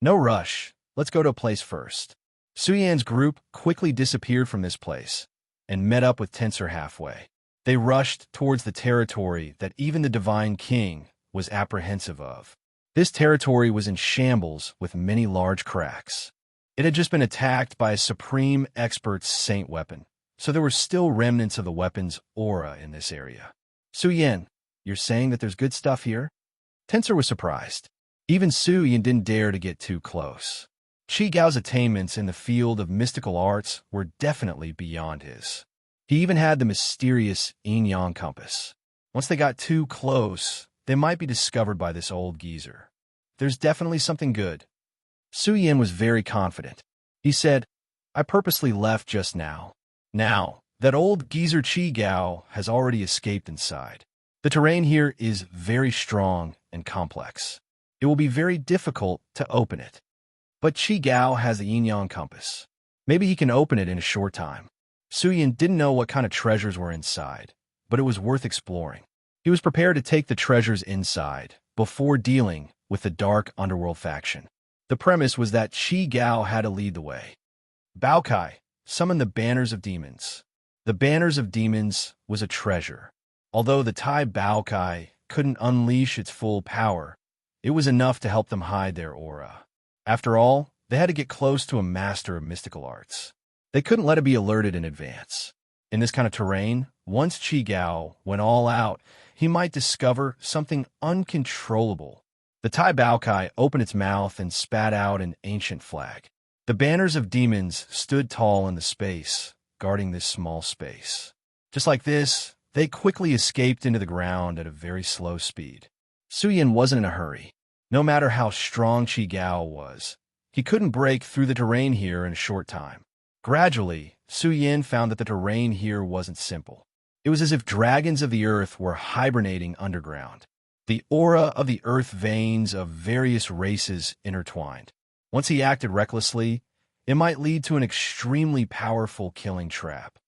No rush, let's go to a place first. Suyin's group quickly disappeared from this place and met up with Tensor halfway. They rushed towards the territory that even the Divine King was apprehensive of. This territory was in shambles with many large cracks. It had just been attacked by a Supreme Expert's Saint weapon, so there were still remnants of the weapon's aura in this area. Suyin, you're saying that there's good stuff here? Tensor was surprised. Even Suyin didn't dare to get too close. Qi Gao's attainments in the field of mystical arts were definitely beyond his. He even had the mysterious yin-yang compass. Once they got too close, they might be discovered by this old geezer. There's definitely something good. Suyin was very confident. He said, I purposely left just now. Now, that old geezer Qi Gao has already escaped inside. The terrain here is very strong and complex. It will be very difficult to open it. But Qi Gao has the yin-yang compass. Maybe he can open it in a short time. Suyin didn't know what kind of treasures were inside, but it was worth exploring. He was prepared to take the treasures inside before dealing with the Dark Underworld faction. The premise was that Qi Gao had to lead the way. Baokai, summon the Banners of Demons. The Banners of Demons was a treasure. Although the Tai Baokai couldn't unleash its full power, it was enough to help them hide their aura. After all, they had to get close to a master of mystical arts. They couldn't let it be alerted in advance. In this kind of terrain, once Qi Gao went all out, he might discover something uncontrollable. The Tai Baokai opened its mouth and spat out an ancient flag. The Banners of Demons stood tall in the space, guarding this small space. Just like this, they quickly escaped into the ground at a very slow speed. Suyin wasn't in a hurry. No matter how strong Qi Gao was, he couldn't break through the terrain here in a short time. Gradually, Su Yin found that the terrain here wasn't simple. It was as if dragons of the earth were hibernating underground. The aura of the earth veins of various races intertwined. Once he acted recklessly, it might lead to an extremely powerful killing trap.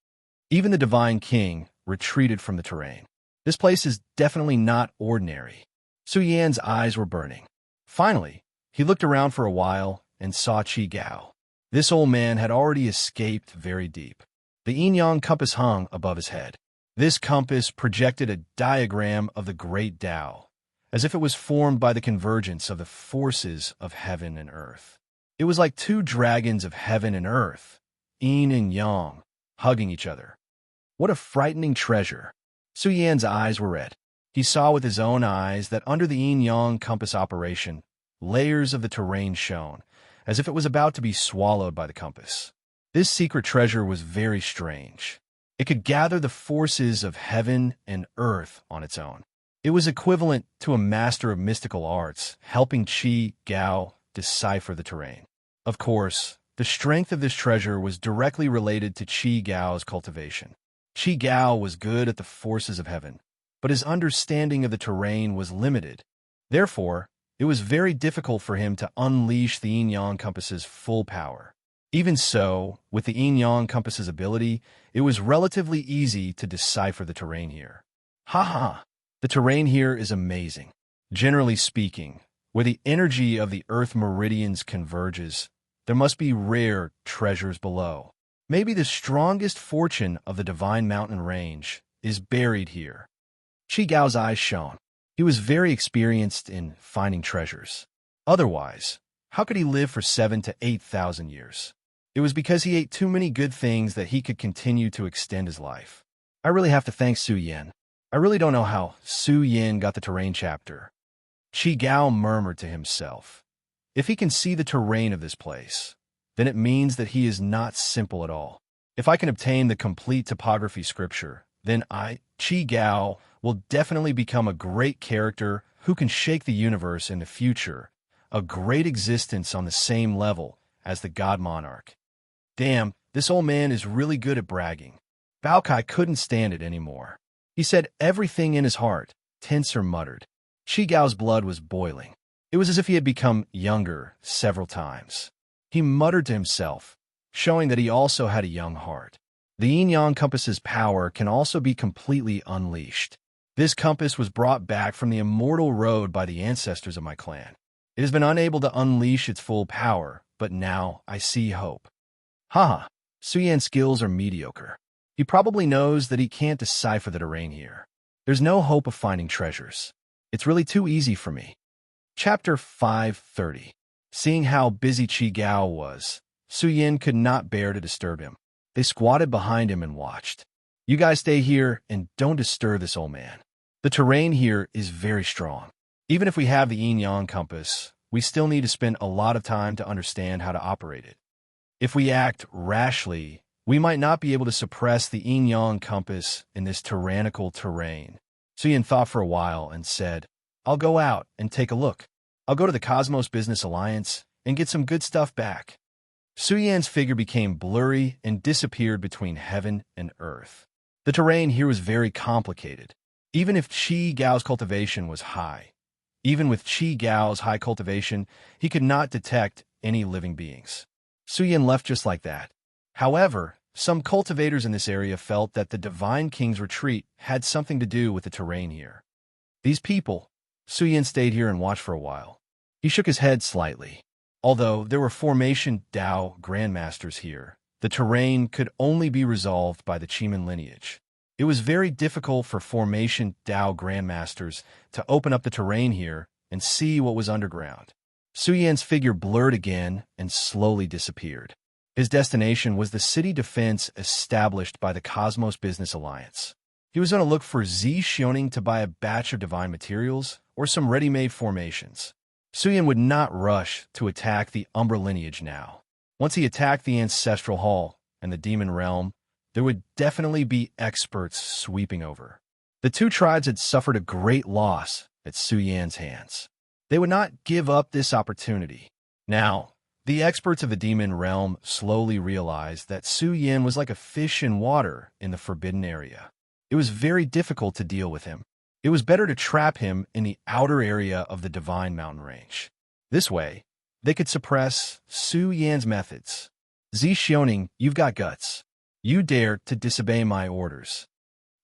Even the Divine King retreated from the terrain. This place is definitely not ordinary. Su Yan's eyes were burning. Finally, he looked around for a while and saw Qi Gao. This old man had already escaped very deep. The yin-yang compass hung above his head. This compass projected a diagram of the great Tao, as if it was formed by the convergence of the forces of heaven and earth. It was like two dragons of heaven and earth, yin and yang, hugging each other. What a frightening treasure! Su Yan's eyes were red. He saw with his own eyes that under the yin-yang compass operation, layers of the terrain shone, as if it was about to be swallowed by the compass. This secret treasure was very strange. It could gather the forces of heaven and earth on its own. It was equivalent to a master of mystical arts helping Qi Gao decipher the terrain. Of course, the strength of this treasure was directly related to Qi Gao's cultivation. Qi Gao was good at the forces of heaven, but his understanding of the terrain was limited. Therefore, it was very difficult for him to unleash the yin-yang compass's full power. Even so, with the yin-yang compass's ability, it was relatively easy to decipher the terrain here. Ha! The terrain here is amazing. Generally speaking, where the energy of the earth meridians converges, there must be rare treasures below. Maybe the strongest fortune of the Divine Mountain Range is buried here. Qi Gao's eyes shone. He was very experienced in finding treasures. Otherwise, how could he live for 7,000 to 8,000 years? It was because he ate too many good things that he could continue to extend his life. I really have to thank Su Yin. I really don't know how Su Yin got the terrain chapter. Qi Gao murmured to himself. If he can see the terrain of this place, then it means that he is not simple at all. If I can obtain the complete topography scripture, then I, Qi Gao, will definitely become a great character who can shake the universe in the future, a great existence on the same level as the God Monarch. Damn, this old man is really good at bragging. Bao Kai couldn't stand it anymore. He said everything in his heart, Tensor muttered. Qi Gao's blood was boiling. It was as if he had become younger several times. He muttered to himself, showing that he also had a young heart. The yin-yang compass's power can also be completely unleashed. This compass was brought back from the immortal road by the ancestors of my clan. It has been unable to unleash its full power, but now I see hope. Haha, Su Yan's skills are mediocre. He probably knows that he can't decipher the terrain here. There's no hope of finding treasures. It's really too easy for me. Chapter 530. Seeing how busy Qi Gao was, Su Yin could not bear to disturb him. They squatted behind him and watched. You guys stay here and don't disturb this old man. The terrain here is very strong. Even if we have the yin-yang compass, we still need to spend a lot of time to understand how to operate it. If we act rashly, we might not be able to suppress the yin-yang compass in this tyrannical terrain. Su Yin thought for a while and said, I'll go out and take a look. I'll go to the Cosmos Business Alliance and get some good stuff back. Su Yan's figure became blurry and disappeared between heaven and earth. The terrain here was very complicated. Even if Qi Gao's cultivation was high, even with Qi Gao's high cultivation, he could not detect any living beings. Su Yin left just like that. However, some cultivators in this area felt that the Divine King's retreat had something to do with the terrain here. These people, Su Yin stayed here and watched for a while. He shook his head slightly. Although there were Formation Dao Grandmasters here, the terrain could only be resolved by the Chiman lineage. It was very difficult for Formation Dao Grandmasters to open up the terrain here and see what was underground. Su Yan's figure blurred again and slowly disappeared. His destination was the city defense established by the Cosmos Business Alliance. He was going to look for Z Xioning to buy a batch of divine materials or some ready-made formations. Su Yan would not rush to attack the Umbra lineage now. Once he attacked the Ancestral Hall and the Demon Realm, there would definitely be experts sweeping over. The two tribes had suffered a great loss at Su Yan's hands. They would not give up this opportunity. Now, The experts of the demon realm slowly realized that Su Yin was like a fish in water in the forbidden area. It was very difficult to deal with him. It was better to trap him in the outer area of the divine mountain range. This way, they could suppress Su Yan's methods. Zi Xiaoning, you've got guts. You dare to disobey my orders.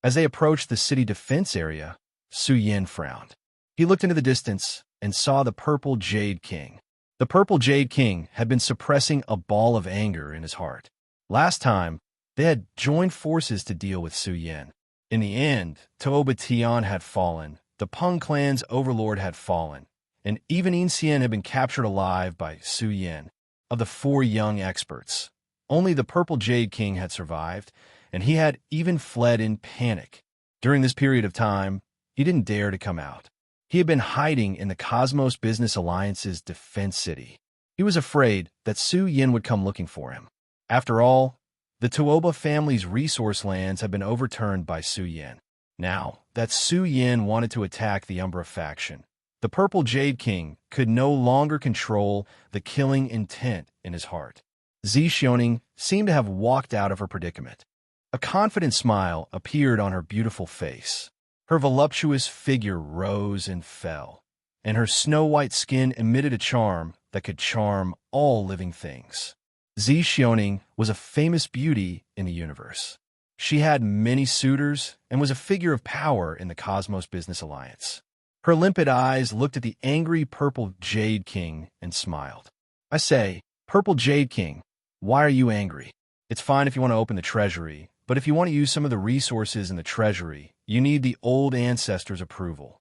As they approached the city defense area, Su Yin frowned. He looked into the distance and saw the purple Jade King. The purple Jade King had been suppressing a ball of anger in his heart. Last time, they had joined forces to deal with Su Yin. In the end, Tuoba Tian had fallen, the Peng clan's overlord had fallen, and even Yin Xian had been captured alive by Su Yin. Of the 4 young experts, only the purple Jade King had survived, and he had even fled in panic. During this period of time, he didn't dare to come out. He had been hiding in the Cosmos Business Alliance's defense city. He was afraid that Su Yin would come looking for him. After all, the Tuoba family's resource lands had been overturned by Su Yin. Now that Su Yin wanted to attack the Umbra faction, the Purple Jade King could no longer control the killing intent in his heart. Zi Xiaoning seemed to have walked out of her predicament. A confident smile appeared on her beautiful face. Her voluptuous figure rose and fell, and her snow-white skin emitted a charm that could charm all living things. Zi Xiaoning was a famous beauty in the universe. She had many suitors and was a figure of power in the Cosmos Business Alliance. Her limpid eyes looked at the angry Purple Jade King and smiled. I say, Purple Jade King, why are you angry? It's fine if you want to open the treasury, but if you want to use some of the resources in the treasury, you need the old ancestors' approval.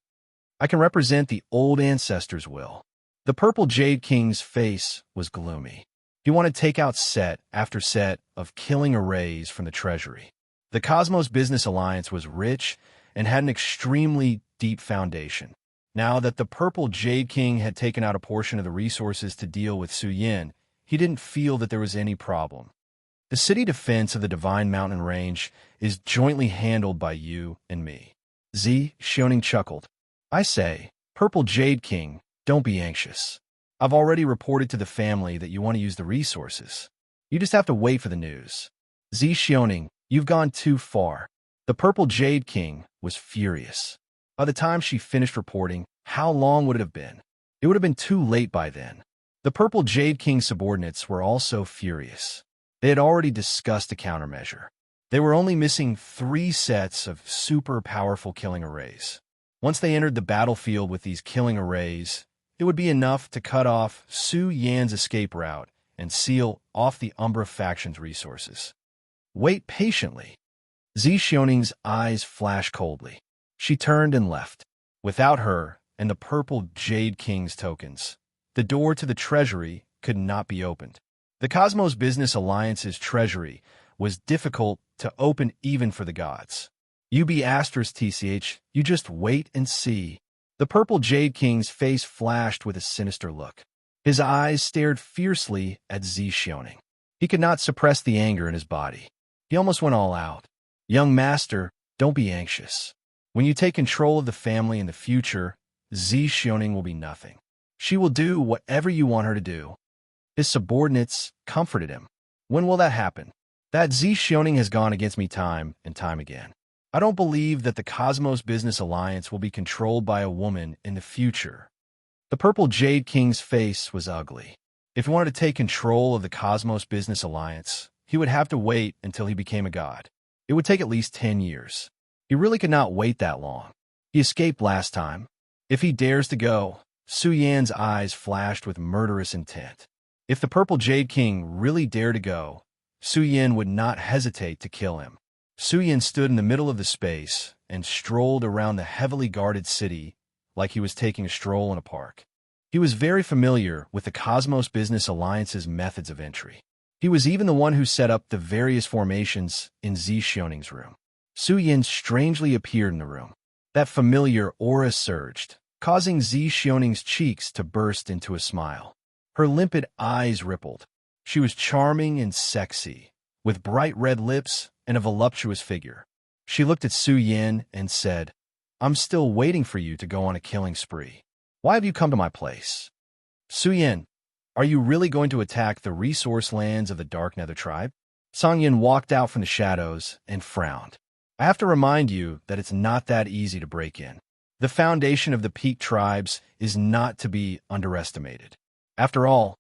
I can represent the old ancestors' will. The Purple Jade King's face was gloomy. He wanted to take out set after set of killing arrays from the treasury. The Cosmos Business Alliance was rich and had an extremely deep foundation. Now that the Purple Jade King had taken out a portion of the resources to deal with Su Yin, he didn't feel that there was any problem. The city defense of the Divine Mountain Range is jointly handled by you and me. Zi Xiaoning chuckled. I say, Purple Jade King, don't be anxious. I've already reported to the family that you want to use the resources. You just have to wait for the news. Zi Xiaoning, you've gone too far. The Purple Jade King was furious. By the time she finished reporting, how long would it have been? It would have been too late by then. The Purple Jade King's subordinates were also furious. They had already discussed a countermeasure. They were only missing 3 sets of super powerful killing arrays. Once they entered the battlefield with these killing arrays, it would be enough to cut off Su Yan's escape route and seal off the Umbra faction's resources. Wait patiently. Zi Xiaoning's eyes flashed coldly. She turned and left. Without her and the Purple Jade King's tokens, the door to the treasury could not be opened. The Cosmos Business Alliance's treasury was difficult to open even for the gods. UB*TCH, you just wait and see. The Purple Jade King's face flashed with a sinister look. His eyes stared fiercely at Zi Xiaoning. He could not suppress the anger in his body. He almost went all out. Young master, don't be anxious. When you take control of the family in the future, Zi Xiaoning will be nothing. She will do whatever you want her to do. His subordinates comforted him. When will that happen? That Zi Xiaoning has gone against me time and time again. I don't believe that the Cosmos Business Alliance will be controlled by a woman in the future. The Purple Jade King's face was ugly. If he wanted to take control of the Cosmos Business Alliance, he would have to wait until he became a god. It would take at least 10 years. He really could not wait that long. He escaped last time. If he dares to go, Su Yan's eyes flashed with murderous intent. If the Purple Jade King really dared to go, Su Yan would not hesitate to kill him. Su Yan stood in the middle of the space and strolled around the heavily guarded city like he was taking a stroll in a park. He was very familiar with the Cosmos Business Alliance's methods of entry. He was even the one who set up the various formations in Zi Xiaoning's room. Su Yan strangely appeared in the room. That familiar aura surged, causing Zi Xiaoning's cheeks to burst into a smile. Her limpid eyes rippled. She was charming and sexy, with bright red lips and a voluptuous figure. She looked at Su Yan and said, I'm still waiting for you to go on a killing spree. Why have you come to my place? Su Yan, Are you really going to attack the resource lands of the Dark Nether tribe? Song Yin walked out from the shadows and frowned. I have to remind you that it's not that easy to break in. The foundation of the Peak tribes is not to be underestimated. After all,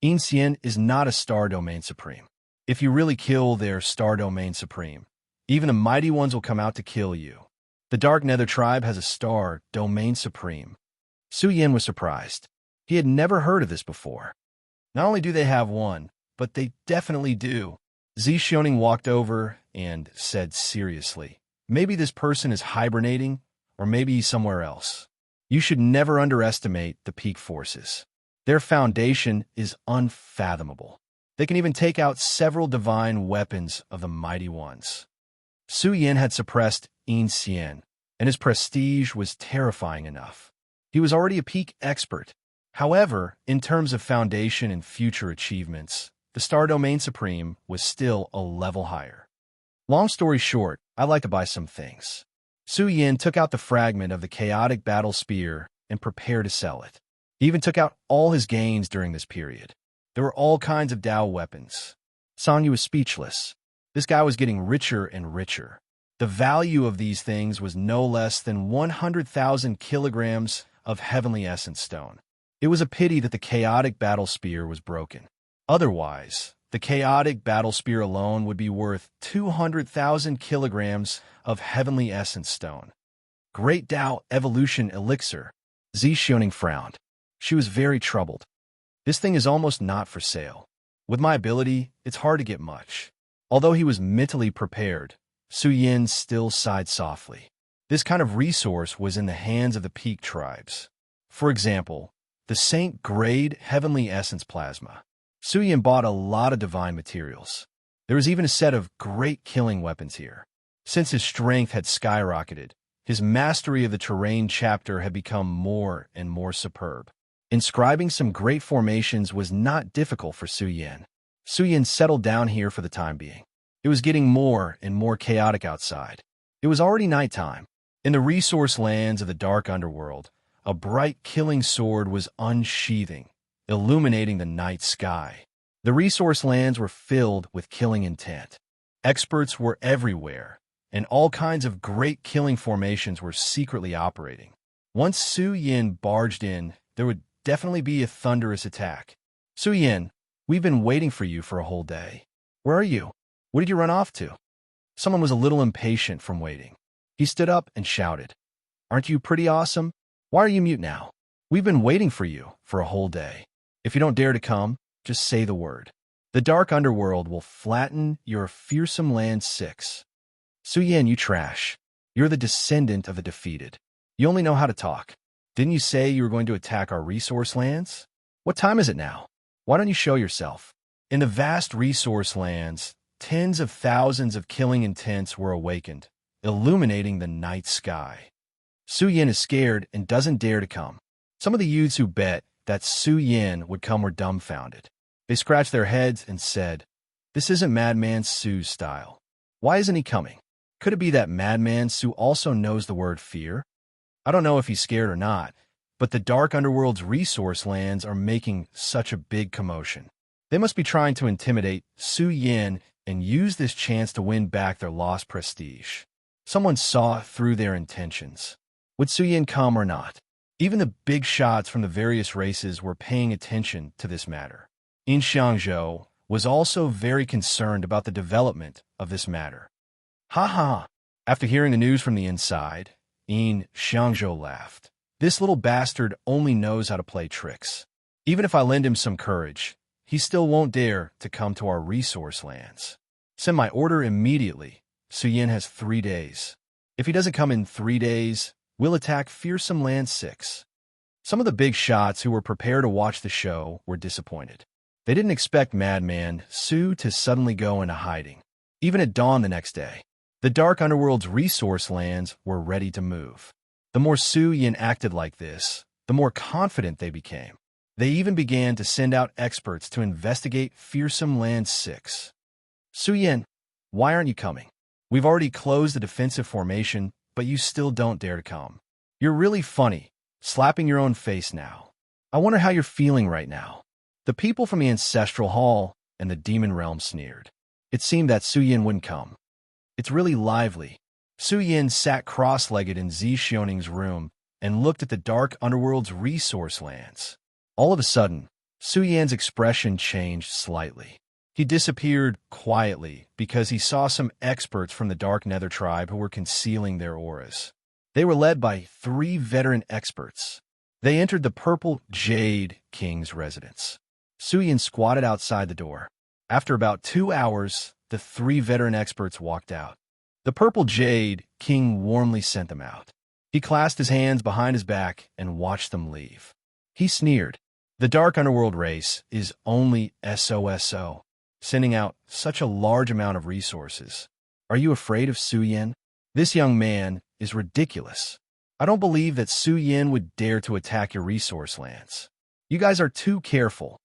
Xian is not a Star Domain Supreme. If you really kill their Star Domain Supreme, even the mighty ones will come out to kill you. The Dark Nether tribe has a Star Domain Supreme. Su Yin was surprised. He had never heard of this before. Not only do they have one, but they definitely do. Zixioning walked over and said seriously, maybe this person is hibernating, or maybe he's somewhere else. You should never underestimate the Peak forces. Their foundation is unfathomable. They can even take out several divine weapons of the mighty ones. Su Yin had suppressed Xian, and his prestige was terrifying enough. He was already a Peak expert. However, in terms of foundation and future achievements, the Star Domain Supreme was still a level higher. Long story short, I'd like to buy some things. Su Yin took out the fragment of the chaotic battle spear and prepared to sell it. He even took out all his gains during this period. There were all kinds of Dao weapons. Song was speechless. This guy was getting richer and richer. The value of these things was no less than 100,000 kilograms of heavenly essence stone. It was a pity that the chaotic battle spear was broken. Otherwise, the chaotic battle spear alone would be worth 200,000 kilograms of heavenly essence stone. Great Dao evolution elixir. Zixioning frowned. She was very troubled. This thing is almost not for sale. With my ability, it's hard to get much. Although he was mentally prepared, Su Yin still sighed softly. This kind of resource was in the hands of the Peak tribes. For example, the Saint Grade Heavenly Essence Plasma. Su Yin bought a lot of divine materials. There was even a set of great killing weapons here. Since his strength had skyrocketed, his mastery of the terrain chapter had become more and more superb. Inscribing some great formations was not difficult for Su Yin. Su Yin settled down here for the time being. It was getting more and more chaotic outside. It was already nighttime. In the resource lands of the dark underworld, a bright killing sword was unsheathing, illuminating the night sky. The resource lands were filled with killing intent. Experts were everywhere, and all kinds of great killing formations were secretly operating. Once Su Yin barged in, there would definitely be a thunderous attack. Su Yin, we've been waiting for you for a whole day. Where are you? What did you run off to? Someone was a little impatient from waiting. He stood up and shouted, Aren't you pretty awesome? Why are you mute now? We've been waiting for you for a whole day. If you don't dare to come, just say the word. The dark underworld will flatten your fearsome land 6. Su Yin, you trash. You're the descendant of the defeated. You only know how to talk. Didn't you say you were going to attack our resource lands? What time is it now? Why don't you show yourself? In the vast resource lands, tens of thousands of killing intents were awakened, illuminating the night sky. Su Yin is scared and doesn't dare to come. Some of the youths who bet that Su Yin would come were dumbfounded. They scratched their heads and said, This isn't Madman Su's style. Why isn't he coming? Could it be that Madman Su also knows the word fear? I don't know if he's scared or not, but the Dark Underworld's resource lands are making such a big commotion. They must be trying to intimidate Su Yin and use this chance to win back their lost prestige. Someone saw through their intentions. Would Su Yin come or not? Even the big shots from the various races were paying attention to this matter. In Xiangzhou was also very concerned about the development of this matter. Ha ha! After hearing the news from the inside, In Xiangzhou laughed. This little bastard only knows how to play tricks. Even if I lend him some courage, he still won't dare to come to our resource lands. Send my order immediately. Su Yin has 3 days. If he doesn't come in 3 days, we'll attack Fearsome Land 6. Some of the big shots who were prepared to watch the show were disappointed. They didn't expect Madman Su to suddenly go into hiding. Even at dawn the next day, the Dark Underworld's resource lands were ready to move. The more Su Yin acted like this, the more confident they became. They even began to send out experts to investigate Fearsome Land 6. Su Yin, why aren't you coming? We've already closed the defensive formation, but you still don't dare to come. You're really funny, slapping your own face now. I wonder how you're feeling right now. The people from the Ancestral Hall and the Demon Realm sneered. It seemed that Su Yin wouldn't come. It's really lively. Su Yin sat cross-legged in Zi Xioning's room and looked at the dark underworld's resource lands. All of a sudden, Su Yan's expression changed slightly. He disappeared quietly because he saw some experts from the Dark Nether tribe who were concealing their auras. They were led by 3 veteran experts. They entered the Purple Jade King's residence. Su Yin squatted outside the door. After about 2 hours, the 3 veteran experts walked out. The Purple Jade King warmly sent them out. He clasped his hands behind his back and watched them leave. He sneered. The Dark Underworld race is only SOSO, sending out such a large amount of resources. Are you afraid of Su Yin? This young man is ridiculous. I don't believe that Su Yin would dare to attack your resource lands. You guys are too careful.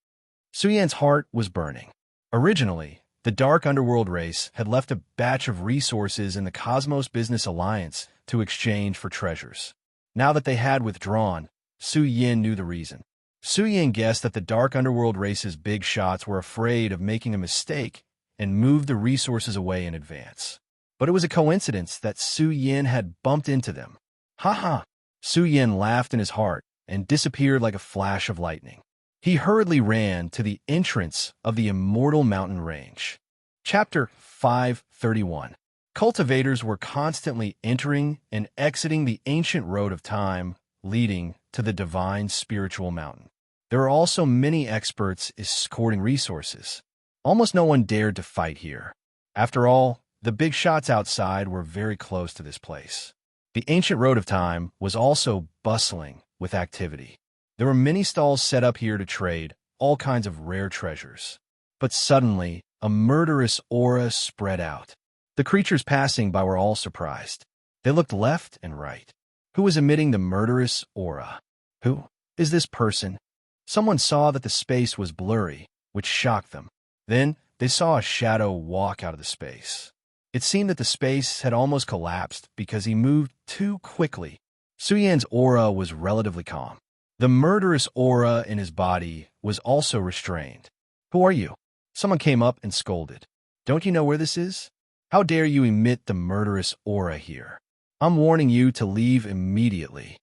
Su Yan's heart was burning. Originally, the Dark Underworld race had left a batch of resources in the Cosmos Business Alliance to exchange for treasures. Now that they had withdrawn, Su Yin knew the reason. Su Yin guessed that the Dark Underworld race's big shots were afraid of making a mistake and moved the resources away in advance. But it was a coincidence that Su Yin had bumped into them. Ha ha! Su Yin laughed in his heart and disappeared like a flash of lightning. He hurriedly ran to the entrance of the Immortal Mountain Range. Chapter 531. Cultivators were constantly entering and exiting the ancient road of time leading to the divine spiritual mountain. There were also many experts escorting resources. Almost no one dared to fight here. After all, the big shots outside were very close to this place. The ancient road of time was also bustling with activity. There were many stalls set up here to trade all kinds of rare treasures. But suddenly, a murderous aura spread out. The creatures passing by were all surprised. They looked left and right. Who was emitting the murderous aura? Who is this person? Someone saw that the space was blurry, which shocked them. Then they saw a shadow walk out of the space. It seemed that the space had almost collapsed because he moved too quickly. Su Yan's aura was relatively calm. The murderous aura in his body was also restrained. Who are you? Someone came up and scolded. Don't you know where this is? How dare you emit the murderous aura here? I'm warning you to leave immediately.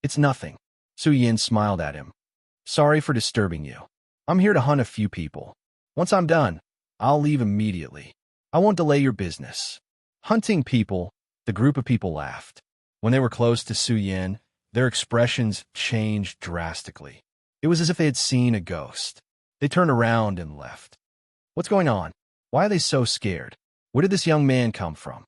It's nothing. Su Yin smiled at him. Sorry for disturbing you. I'm here to hunt a few people. Once I'm done, I'll leave immediately. I won't delay your business. Hunting people, the group of people laughed. When they were close to Su Yin, their expressions changed drastically. It was as if they had seen a ghost. They turned around and left. What's going on? Why are they so scared? Where did this young man come from?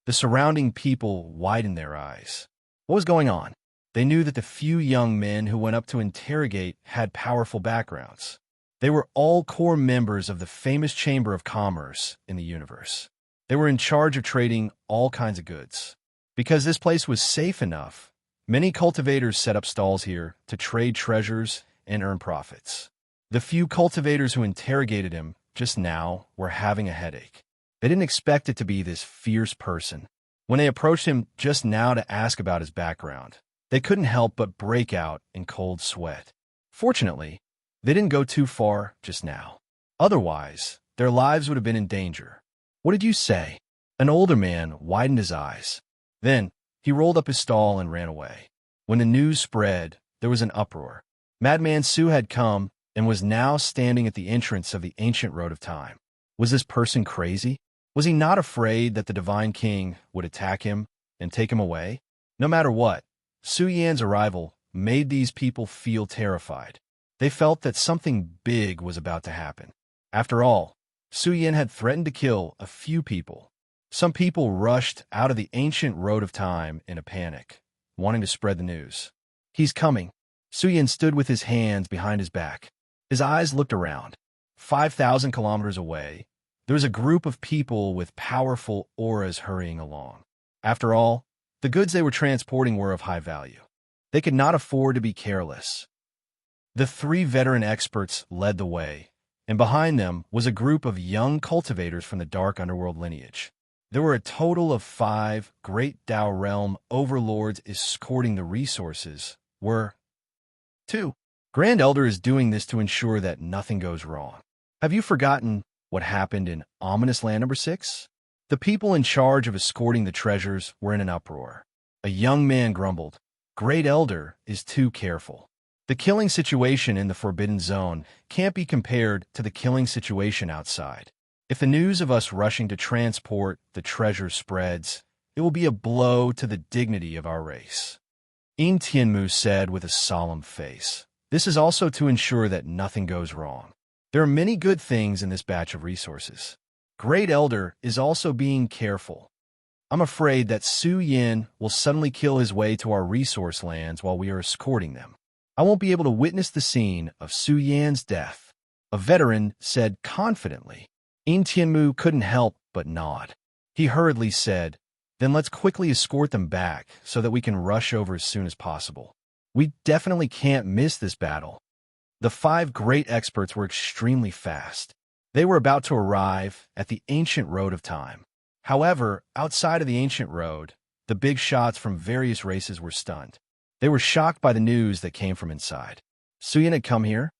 The surrounding people widened their eyes. What was going on? They knew that the few young men who went up to interrogate had powerful backgrounds. They were all core members of the famous Chamber of Commerce in the universe. They were in charge of trading all kinds of goods. Because this place was safe enough, many cultivators set up stalls here to trade treasures and earn profits. The few cultivators who interrogated him just now were having a headache. They didn't expect it to be this fierce person. When they approached him just now to ask about his background, they couldn't help but break out in cold sweat. Fortunately, they didn't go too far just now. Otherwise, their lives would have been in danger. What did you say? An older man widened his eyes. Then, he rolled up his stall and ran away. When the news spread, there was an uproar. Madman Su had come and was now standing at the entrance of the ancient road of time. Was this person crazy? Was he not afraid that the Divine King would attack him and take him away? No matter what, Su Yan's arrival made these people feel terrified. They felt that something big was about to happen. After all, Su Yan had threatened to kill a few people. Some people rushed out of the ancient road of time in a panic, wanting to spread the news. He's coming. Su Yan stood with his hands behind his back. His eyes looked around. 5,000 kilometers away, there was a group of people with powerful auras hurrying along. After all, the goods they were transporting were of high value. They could not afford to be careless. The 3 veteran experts led the way, and behind them was a group of young cultivators from the Dark Underworld lineage. There were a total of 5 Great Dao Realm overlords escorting the resources, were 2 Grand Elder is doing this to ensure that nothing goes wrong. Have you forgotten what happened in Ominous Land number 6? The people in charge of escorting the treasures were in an uproar. A young man grumbled, "Great Elder is too careful. The killing situation in the Forbidden Zone can't be compared to the killing situation outside. If the news of us rushing to transport the treasure spreads, it will be a blow to the dignity of our race." In Tianmu said with a solemn face, "This is also to ensure that nothing goes wrong. There are many good things in this batch of resources. Great Elder is also being careful. I'm afraid that Su Yin will suddenly kill his way to our resource lands while we are escorting them. I won't be able to witness the scene of Su Yan's death," a veteran said confidently. In Tianmu couldn't help but nod. He hurriedly said, "Then let's quickly escort them back so that we can rush over as soon as possible. We definitely can't miss this battle." The 5 great experts were extremely fast. They were about to arrive at the ancient road of time. However, outside of the ancient road, the big shots from various races were stunned. They were shocked by the news that came from inside. Su Yin had come here?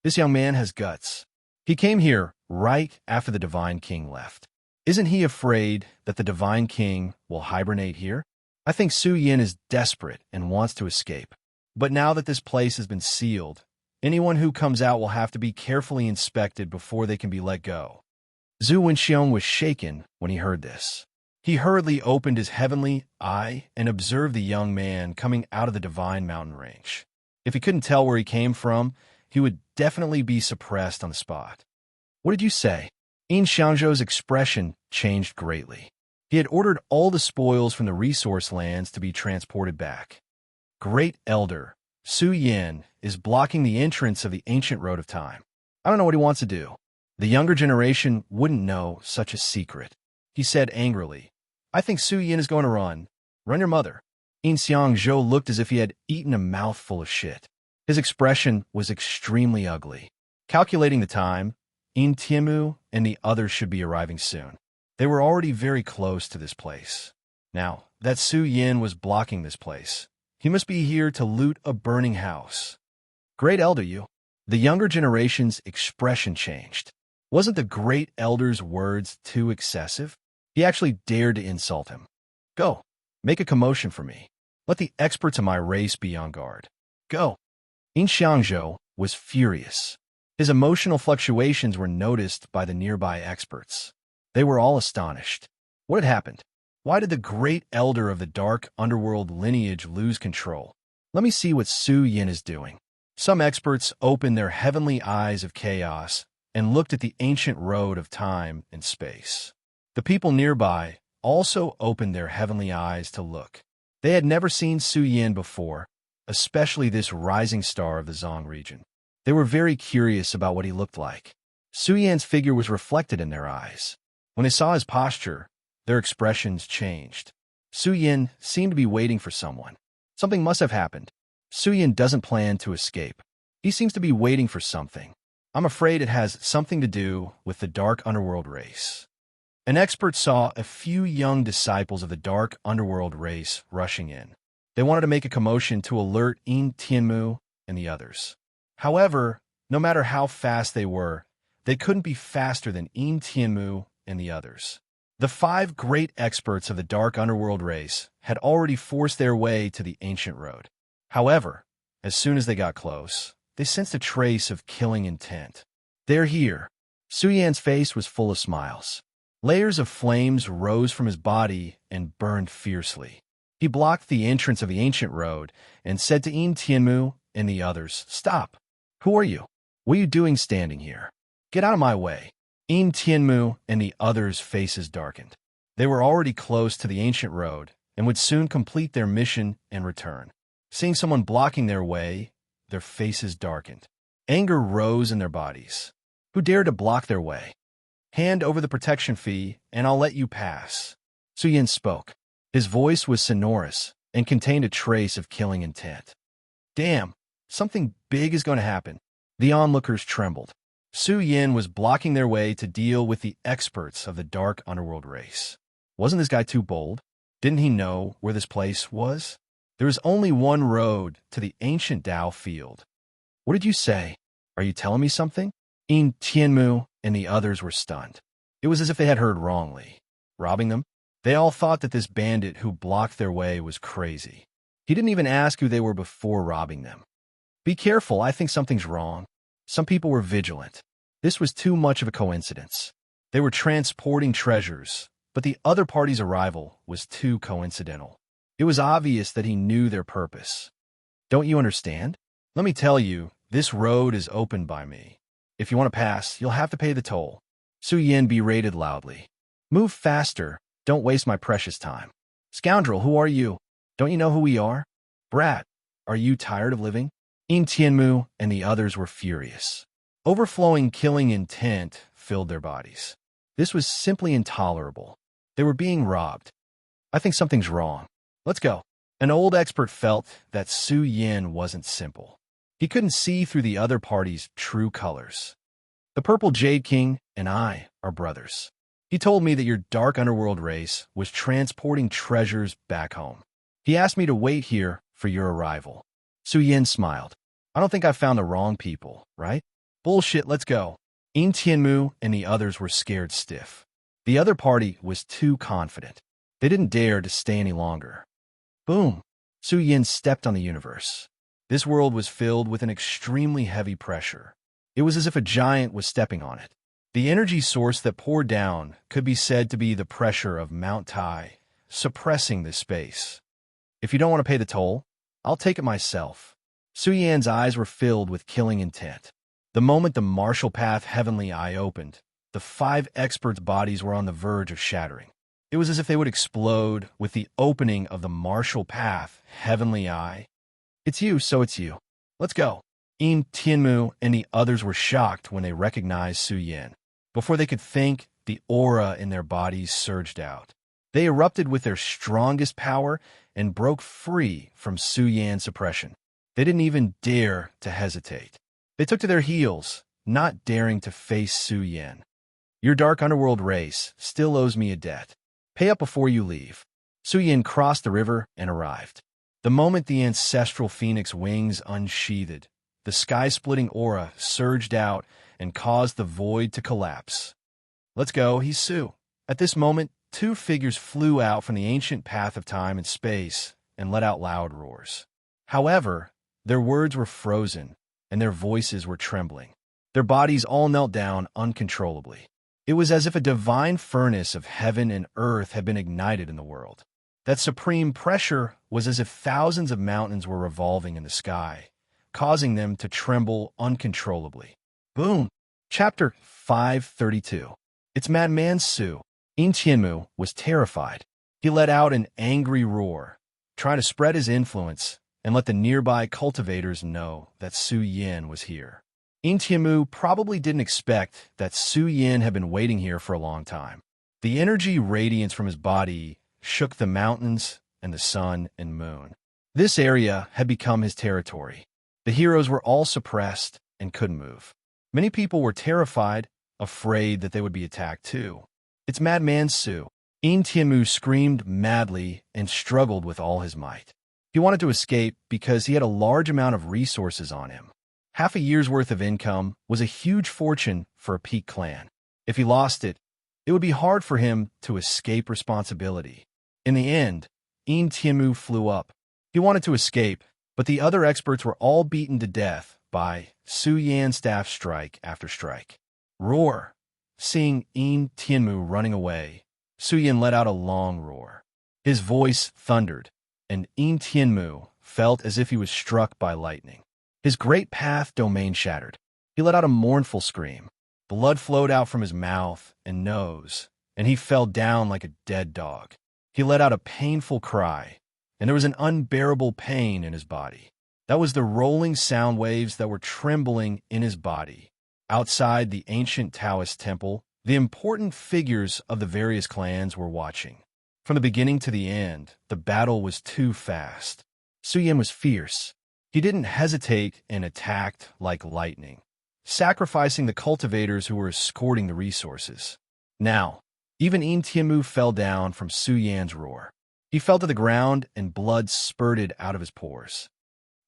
This young man has guts. He came here right after the Divine King left. Isn't he afraid that the Divine King will hibernate here? I think Su Yin is desperate and wants to escape. But now that this place has been sealed, anyone who comes out will have to be carefully inspected before they can be let go. Zhu Wenxiong was shaken when he heard this. He hurriedly opened his heavenly eye and observed the young man coming out of the divine mountain range. If he couldn't tell where he came from, he would definitely be suppressed on the spot. "What did you say?" In Xiangzhou's expression changed greatly. He had ordered all the spoils from the resource lands to be transported back. "Great Elder, Su Yin is blocking the entrance of the ancient road of time. I don't know what he wants to do. The younger generation wouldn't know such a secret," he said angrily. "I think Su Yin is going to run. Run your mother." In Xiangzhou looked as if he had eaten a mouthful of shit. His expression was extremely ugly. Calculating the time, In Tianmu and the others should be arriving soon. They were already very close to this place. Now, that Su Yin was blocking this place. He must be here to loot a burning house. "Great Elder, you." The younger generation's expression changed. Wasn't the Great Elder's words too excessive? He actually dared to insult him. "Go, make a commotion for me. Let the experts of my race be on guard. Go." In Xiangzhou was furious. His emotional fluctuations were noticed by the nearby experts. They were all astonished. What had happened? Why did the Great Elder of the Dark Underworld lineage lose control? Let me see what Su Yin is doing. Some experts opened their heavenly eyes of chaos and looked at the ancient road of time and space. The people nearby also opened their heavenly eyes to look. They had never seen Su Yin before, especially this rising star of the Zong region. They were very curious about what he looked like. Su Yin's figure was reflected in their eyes. When they saw his posture, their expressions changed. Su Yin seemed to be waiting for someone. Something must have happened. Su Yin doesn't plan to escape. He seems to be waiting for something. I'm afraid it has something to do with the Dark Underworld race. An expert saw a few young disciples of the Dark Underworld race rushing in. They wanted to make a commotion to alert In Tianmu and the others. However, no matter how fast they were, they couldn't be faster than In Tianmu and the others. The 5 great experts of the Dark Underworld race had already forced their way to the ancient road. However, as soon as they got close, they sensed a trace of killing intent. "They're here." Su Yan's face was full of smiles. Layers of flames rose from his body and burned fiercely. He blocked the entrance of the ancient road and said to In Tianmu and the others, "Stop. Who are you? What are you doing standing here? Get out of my way." In Tianmu and the others' faces darkened. They were already close to the ancient road and would soon complete their mission and return. Seeing someone blocking their way, their faces darkened. Anger rose in their bodies. Who dared to block their way? "Hand over the protection fee, and I'll let you pass." Su Yin spoke. His voice was sonorous and contained a trace of killing intent. Damn, something big is going to happen. The onlookers trembled. Su Yin was blocking their way to deal with the experts of the Dark Underworld race. Wasn't this guy too bold? Didn't he know where this place was? There is only one road to the ancient Dao field. What did you say? Are you telling me something? In Tianmu and the others were stunned. It was as if they had heard wrongly. Robbing them? They all thought that this bandit who blocked their way was crazy. He didn't even ask who they were before robbing them. Be careful, I think something's wrong. Some people were vigilant. This was too much of a coincidence. They were transporting treasures, but the other party's arrival was too coincidental. It was obvious that he knew their purpose. Don't you understand? Let me tell you, this road is opened by me. If you want to pass, you'll have to pay the toll. Su Yin berated loudly. Move faster. Don't waste my precious time. Scoundrel, who are you? Don't you know who we are? Brat, are you tired of living? In Tianmu and the others were furious. Overflowing killing intent filled their bodies. This was simply intolerable. They were being robbed. I think something's wrong. Let's go. An old expert felt that Su Yin wasn't simple. He couldn't see through the other party's true colors. The Purple Jade King and I are brothers. He told me that your dark underworld race was transporting treasures back home. He asked me to wait here for your arrival. Su Yin smiled. I don't think I found the wrong people, right? Bullshit, let's go. In Tianmu and the others were scared stiff. The other party was too confident. They didn't dare to stay any longer. Boom! Su Yin stepped on the universe. This world was filled with an extremely heavy pressure. It was as if a giant was stepping on it. The energy source that poured down could be said to be the pressure of Mount Tai, suppressing this space. If you don't want to pay the toll, I'll take it myself. Su Yan's eyes were filled with killing intent. The moment the martial path heavenly eye opened, the 5 experts' bodies were on the verge of shattering. It was as if they would explode with the opening of the martial path heavenly eye. It's you, so it's you. Let's go. In Tianmu and the others were shocked when they recognized Su Yin. Before they could think, the aura in their bodies surged out. They erupted with their strongest power and broke free from Su Yan's suppression. They didn't even dare to hesitate. They took to their heels, not daring to face Su Yin. Your dark underworld race still owes me a debt. Pay up before you leave. Su Yin crossed the river and arrived. The moment the ancestral phoenix wings unsheathed, the sky-splitting aura surged out and caused the void to collapse. Let's go, he's Su. At this moment, 2 figures flew out from the ancient path of time and space and let out loud roars. However, their words were frozen and their voices were trembling. Their bodies all knelt down uncontrollably. It was as if a divine furnace of heaven and earth had been ignited in the world. That supreme pressure was as if thousands of mountains were revolving in the sky, causing them to tremble uncontrollably. Boom! Chapter 532. It's Madman Su. In Tianmu was terrified. He let out an angry roar, trying to spread his influence and let the nearby cultivators know that Su Yin was here. In Tianmu probably didn't expect that Su Yin had been waiting here for a long time. The energy radiance from his body shook the mountains and the sun and moon. This area had become his territory. The heroes were all suppressed and couldn't move. Many people were terrified, afraid that they would be attacked too. It's Madman Su. In Tianmu screamed madly and struggled with all his might. He wanted to escape because he had a large amount of resources on him. Half a year's worth of income was a huge fortune for a peak clan. If he lost it, it would be hard for him to escape responsibility. In the end, In Tianmu flew up. He wanted to escape, but the other experts were all beaten to death by Su Yan's staff strike after strike. Roar! Seeing In Tianmu running away, Su Yan let out a long roar. His voice thundered, and In Tianmu felt as if he was struck by lightning. His great path domain shattered. He let out a mournful scream. Blood flowed out from his mouth and nose, and he fell down like a dead dog. He let out a painful cry, and there was an unbearable pain in his body. That was the rolling sound waves that were trembling in his body. Outside the ancient Taoist temple, the important figures of the various clans were watching. From the beginning to the end, the battle was too fast. Su Yan was fierce. He didn't hesitate and attacked like lightning, sacrificing the cultivators who were escorting the resources. Now, even In Tianmu fell down from Su Yan's roar. He fell to the ground and blood spurted out of his pores.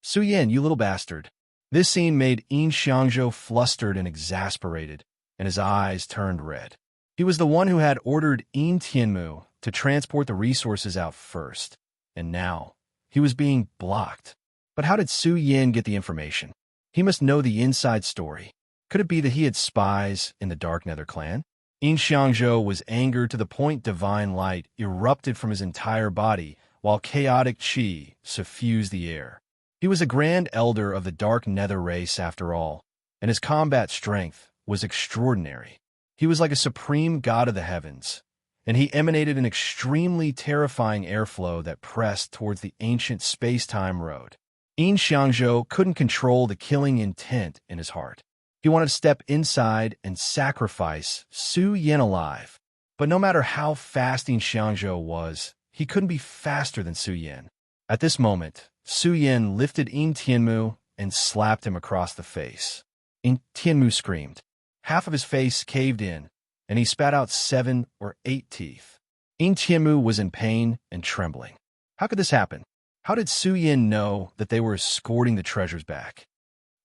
Su Yan, you little bastard. This scene made Yin Xiangzhou flustered and exasperated, and his eyes turned red. He was the one who had ordered Yin Tianmu to transport the resources out first, and now he was being blocked. But how did Su Yin get the information? He must know the inside story. Could it be that he had spies in the Dark Nether clan? Yin Xiangzhou was angered to the point divine light erupted from his entire body, while chaotic qi suffused the air. He was a grand elder of the Dark Nether race after all, and his combat strength was extraordinary. He was like a supreme god of the heavens, and he emanated an extremely terrifying airflow that pressed towards the ancient space-time road. Yin Xiangzhou couldn't control the killing intent in his heart. He wanted to step inside and sacrifice Su Yin alive. But no matter how fast Yin Xiangzhou was, he couldn't be faster than Su Yin. At this moment, Su Yin lifted Yin Tianmu and slapped him across the face. Yin Tianmu screamed. Half of his face caved in, and he spat out 7 or 8 teeth. Yin Tianmu was in pain and trembling. How could this happen? How did Su Yin know that they were escorting the treasures back?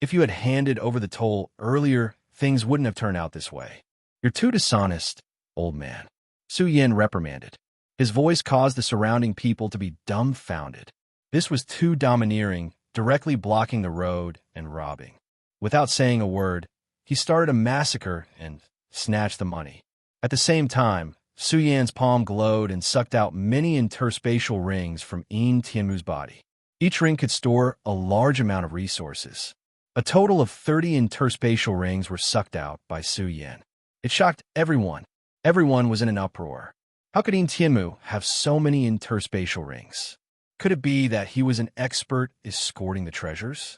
If you had handed over the toll earlier, things wouldn't have turned out this way. You're too dishonest, old man. Su Yin reprimanded. His voice caused the surrounding people to be dumbfounded. This was too domineering, directly blocking the road and robbing. Without saying a word, he started a massacre and snatched the money. At the same time, Su Yan's palm glowed and sucked out many interspatial rings from Yin Tianmu's body. Each ring could store a large amount of resources. A total of 30 interspatial rings were sucked out by Su Yin. It shocked everyone. Everyone was in an uproar. How could Yin Tianmu have so many interspatial rings? Could it be that he was an expert escorting the treasures?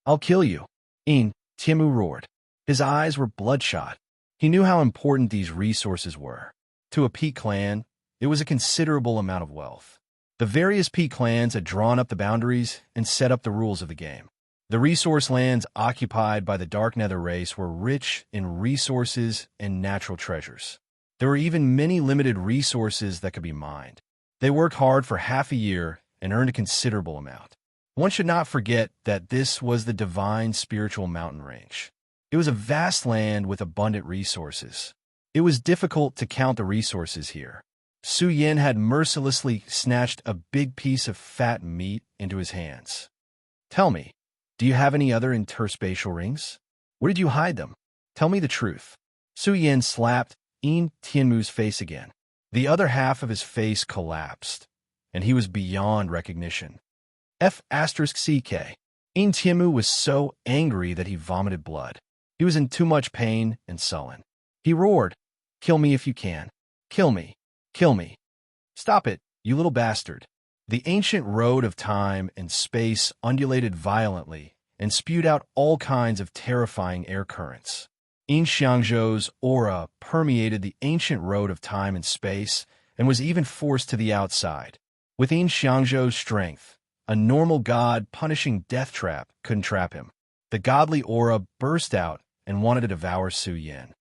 I'll kill you, Yin Tianmu roared. His eyes were bloodshot. He knew how important these resources were. To a P clan, it was a considerable amount of wealth. The various P clans had drawn up the boundaries and set up the rules of the game. The resource lands occupied by the Dark Nether race were rich in resources and natural treasures. There were even many limited resources that could be mined. They worked hard for half a year and earned a considerable amount. One should not forget that this was the divine spiritual mountain range. It was a vast land with abundant resources. It was difficult to count the resources here. Su Yin had mercilessly snatched a big piece of fat meat into his hands. Tell me, do you have any other interspatial rings? Where did you hide them? Tell me the truth. Su Yin slapped Yin Tianmu's face again. The other half of his face collapsed, and he was beyond recognition. F*CK. Yin Tianmu was so angry that he vomited blood. He was in too much pain and sullen. He roared, "Kill me if you can. Kill me. Kill me. Stop it, you little bastard." The ancient road of time and space undulated violently and spewed out all kinds of terrifying air currents. Yin Xiangzhou's aura permeated the ancient road of time and space and was even forced to the outside. With Yin Xiangzhou's strength, a normal god punishing death trap couldn't trap him. The godly aura burst out and wanted to devour Su Yin.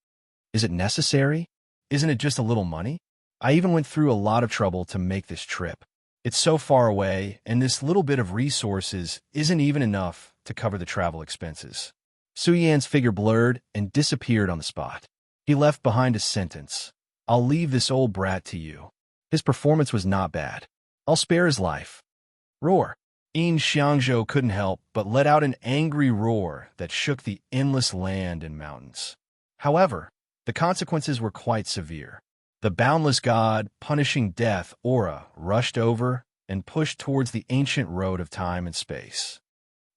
Is it necessary? Isn't it just a little money? I even went through a lot of trouble to make this trip. It's so far away, and this little bit of resources isn't even enough to cover the travel expenses. Su Yan's figure blurred and disappeared on the spot. He left behind a sentence. "I'll leave this old brat to you." His performance was not bad. "I'll spare his life." Roar. Yin Xiangzhou couldn't help but let out an angry roar that shook the endless land and mountains. However, the consequences were quite severe. The boundless god, punishing death aura, rushed over and pushed towards the ancient road of time and space.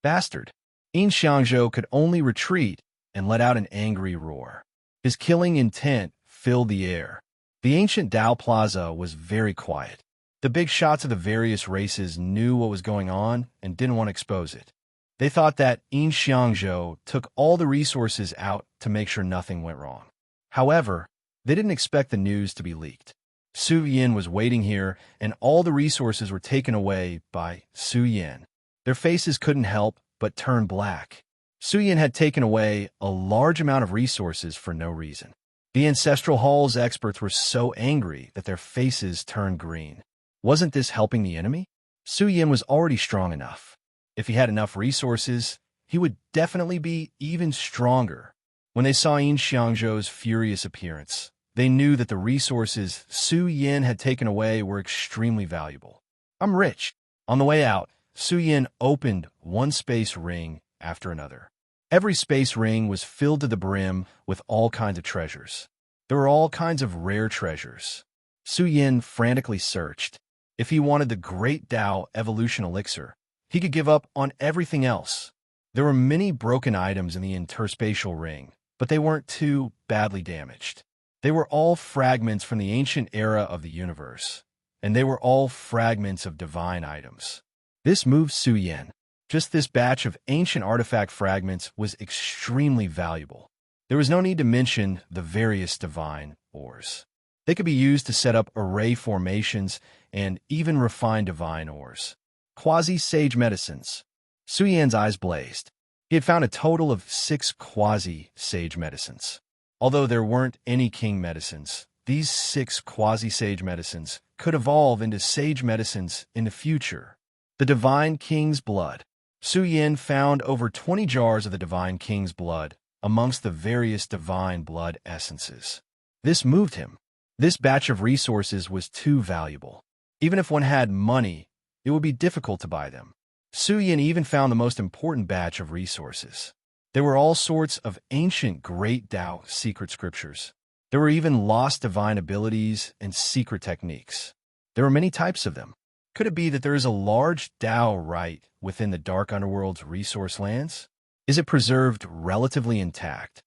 Bastard! Yin Xiangzhou could only retreat and let out an angry roar. His killing intent filled the air. The ancient Dao Plaza was very quiet. The big shots of the various races knew what was going on and didn't want to expose it. They thought that Yin Xiangzhou took all the resources out to make sure nothing went wrong. However, they didn't expect the news to be leaked. Su Yin was waiting here, and all the resources were taken away by Su Yin. Their faces couldn't help but turn black. Su Yin had taken away a large amount of resources for no reason. The Ancestral Hall's experts were so angry that their faces turned green. Wasn't this helping the enemy? Su Yin was already strong enough. If he had enough resources, he would definitely be even stronger. When they saw Yin Xiangzhou's furious appearance, they knew that the resources Su Yin had taken away were extremely valuable. I'm rich. On the way out, Su Yin opened one space ring after another. Every space ring was filled to the brim with all kinds of treasures. There were all kinds of rare treasures. Su Yin frantically searched. If he wanted the Great Tao Evolution Elixir, he could give up on everything else. There were many broken items in the interspatial ring, but they weren't too badly damaged. They were all fragments from the ancient era of the universe, and they were all fragments of divine items. This moved Su Yin. Just this batch of ancient artifact fragments was extremely valuable. There was no need to mention the various divine ores. They could be used to set up array formations and even refine divine ores. Quasi-sage medicines. Su Yin's eyes blazed. He had found a total of 6 quasi-sage medicines. Although there weren't any king medicines, these 6 quasi-sage medicines could evolve into sage medicines in the future. The Divine King's Blood. Su Yin found over 20 jars of the Divine King's Blood amongst the various divine blood essences. This moved him. This batch of resources was too valuable. Even if one had money, it would be difficult to buy them. Su Yin even found the most important batch of resources. There were all sorts of ancient Great Tao secret scriptures. There were even lost divine abilities and secret techniques. There were many types of them. Could it be that there is a large Tao right within the Dark Underworld's resource lands? Is it preserved relatively intact?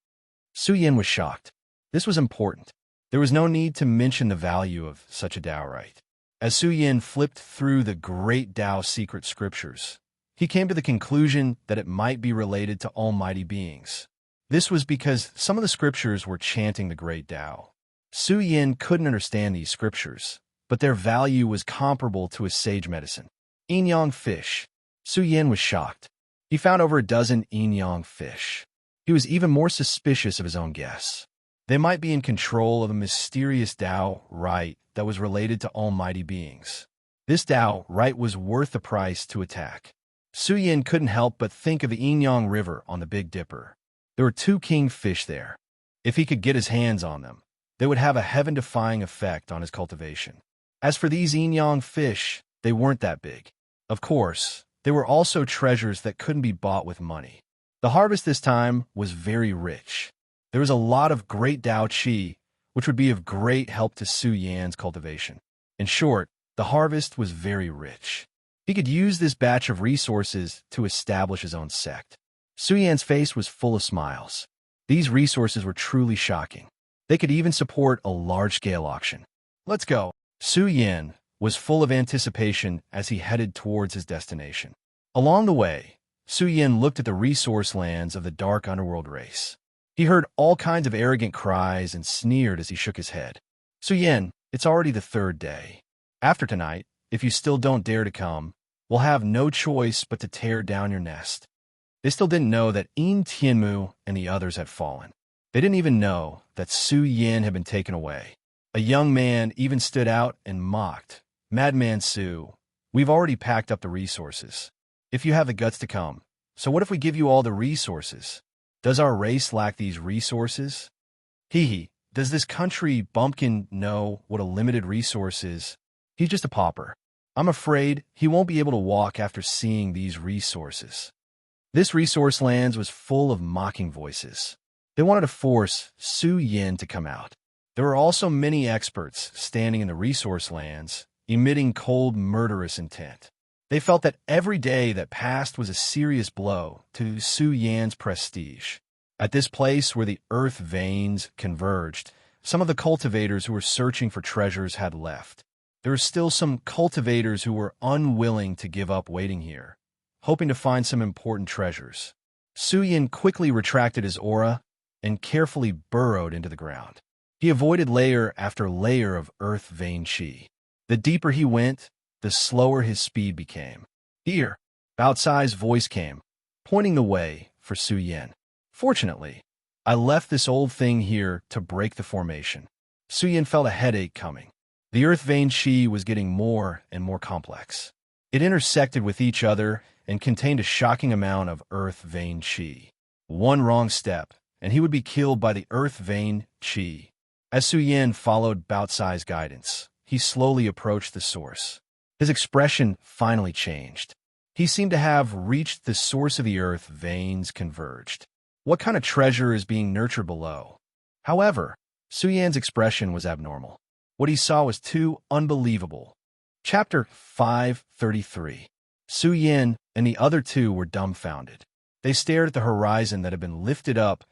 Su Yin was shocked. This was important. There was no need to mention the value of such a Tao right. As Su Yin flipped through the Great Tao secret scriptures, he came to the conclusion that it might be related to almighty beings. This was because some of the scriptures were chanting the Great Tao. Su Yin couldn't understand these scriptures, but their value was comparable to a sage medicine. Yin-yang fish. Su Yin was shocked. He found over a dozen yin-yang fish. He was even more suspicious of his own guess. They might be in control of a mysterious Tao right that was related to almighty beings. This Tao right was worth the price to attack. Su Yin couldn't help but think of the Yin-yang River on the Big Dipper. There were 2 kingfish there. If he could get his hands on them, they would have a heaven-defying effect on his cultivation. As for these yin-yang fish, they weren't that big. Of course, they were also treasures that couldn't be bought with money. The harvest this time was very rich. There was a lot of great Tao Qi, which would be of great help to Su Yin's cultivation. In short, the harvest was very rich. He could use this batch of resources to establish his own sect. Su Yin's face was full of smiles. These resources were truly shocking. They could even support a large-scale auction. Let's go. Su Yin was full of anticipation as he headed towards his destination. Along the way, Su Yin looked at the resource lands of the Dark Underworld race. He heard all kinds of arrogant cries and sneered as he shook his head. Su Yin, it's already the 3rd day. After tonight, if you still don't dare to come, we'll have no choice but to tear down your nest. They still didn't know that Yin Tianmu and the others had fallen. They didn't even know that Su Yin had been taken away. A young man even stood out and mocked. Madman Su, we've already packed up the resources. If you have the guts to come, so what if we give you all the resources? Does our race lack these resources? Hee, does this country bumpkin know what a limited resource is? He's just a pauper. I'm afraid he won't be able to walk after seeing these resources. This resource lands was full of mocking voices. They wanted to force Su Yin to come out. There were also many experts standing in the resource lands, emitting cold, murderous intent. They felt that every day that passed was a serious blow to Su Yin's prestige. At this place where the earth veins converged, some of the cultivators who were searching for treasures had left. There were still some cultivators who were unwilling to give up waiting here, hoping to find some important treasures. Su Yin quickly retracted his aura and carefully burrowed into the ground. He avoided layer after layer of earth vein qi. The deeper he went, the slower his speed became. Here, Bao Cai's voice came, pointing the way for Su Yin. Fortunately, I left this old thing here to break the formation. Su Yin felt a headache coming. The earth vein qi was getting more and more complex. It intersected with each other and contained a shocking amount of earth vein qi. One wrong step, and he would be killed by the earth vein qi. As Su Yin followed Bao Cai's guidance, he slowly approached the source. His expression finally changed. He seemed to have reached the source of the earth veins converged. What kind of treasure is being nurtured below? However, Su Yan's expression was abnormal. What he saw was too unbelievable. Chapter 533. Su Yin and the other two were dumbfounded. They stared at the horizon that had been lifted up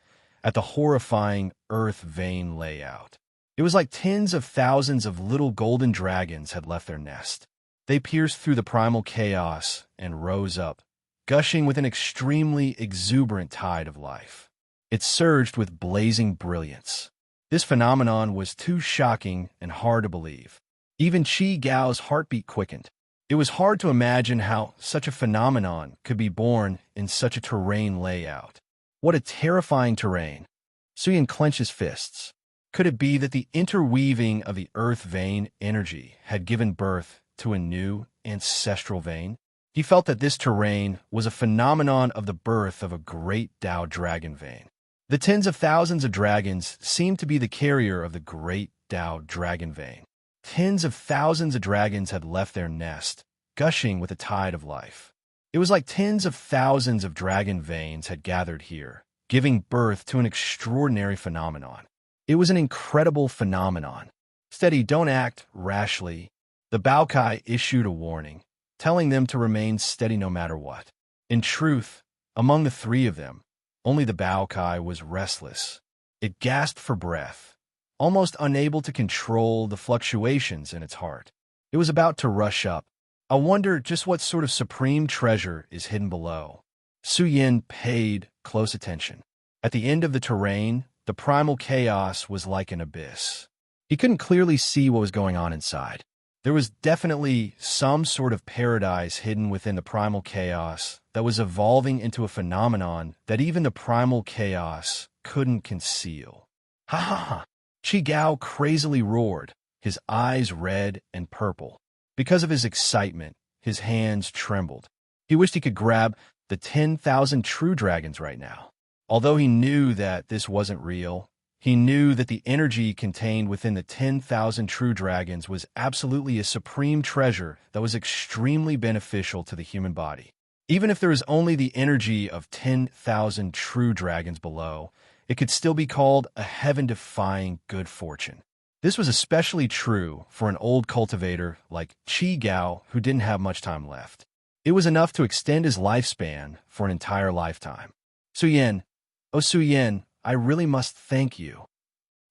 at the horrifying earth vein layout. It was like tens of thousands of little golden dragons had left their nest. They pierced through the primal chaos and rose up, gushing with an extremely exuberant tide of life. It surged with blazing brilliance. This phenomenon was too shocking and hard to believe. Even Qi Gao's heartbeat quickened. It was hard to imagine how such a phenomenon could be born in such a terrain layout. What a terrifying terrain. Su Yin clenched his fists. Could it be that the interweaving of the earth vein energy had given birth to a new ancestral vein? He felt that this terrain was a phenomenon of the birth of a great Tao dragon vein. The tens of thousands of dragons seemed to be the carrier of the great Tao dragon vein. Tens of thousands of dragons had left their nest, gushing with a tide of life. It was like tens of thousands of dragon veins had gathered here, giving birth to an extraordinary phenomenon. It was an incredible phenomenon. Steady, don't act rashly. The Bao Cai issued a warning, telling them to remain steady no matter what. In truth, among the three of them, only the Bao Cai was restless. It gasped for breath, almost unable to control the fluctuations in its heart. It was about to rush up. I wonder just what sort of supreme treasure is hidden below. Su Yin paid close attention. At the end of the terrain, the primal chaos was like an abyss. He couldn't clearly see what was going on inside. There was definitely some sort of paradise hidden within the primal chaos that was evolving into a phenomenon that even the primal chaos couldn't conceal. Ha ha ha! Qi Gao crazily roared, his eyes red and purple. Because of his excitement, his hands trembled. He wished he could grab the 10,000 true dragons right now. Although he knew that this wasn't real, he knew that the energy contained within the 10,000 true dragons was absolutely a supreme treasure that was extremely beneficial to the human body. Even if there was only the energy of 10,000 true dragons below, it could still be called a heaven-defying good fortune. This was especially true for an old cultivator like Qi Gao who didn't have much time left. It was enough to extend his lifespan for an entire lifetime. Su Yin, oh Su Yin, I really must thank you.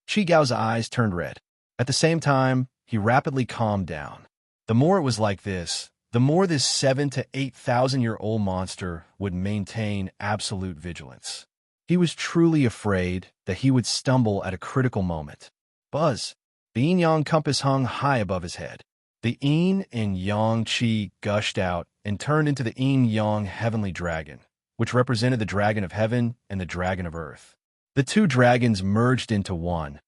Qi Gao's eyes turned red. At the same time, he rapidly calmed down. The more it was like this, the more this 7,000 to 8,000-year-old monster would maintain absolute vigilance. He was truly afraid that he would stumble at a critical moment. Buzz! The yin-yang compass hung high above his head. The yin and yang qi gushed out and turned into the yin-yang heavenly dragon, which represented the dragon of heaven and the dragon of earth. The two dragons merged into one,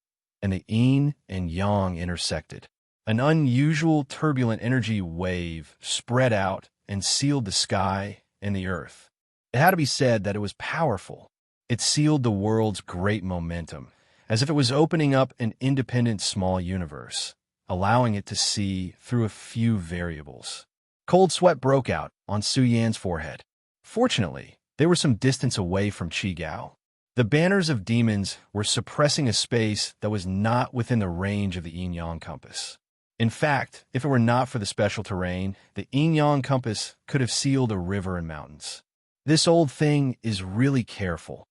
and the yin and yang intersected. An unusual turbulent energy wave spread out and sealed the sky and the earth. It had to be said that it was powerful. It sealed the world's great momentum, as if it was opening up an independent small universe, allowing it to see through a few variables. Cold sweat broke out on Su Yan's forehead. Fortunately, they were some distance away from Qi Gao. The banners of demons were suppressing a space that was not within the range of the yin-yang compass. In fact, if it were not for the special terrain, the yin-yang compass could have sealed a river and mountains. This old thing is really careful.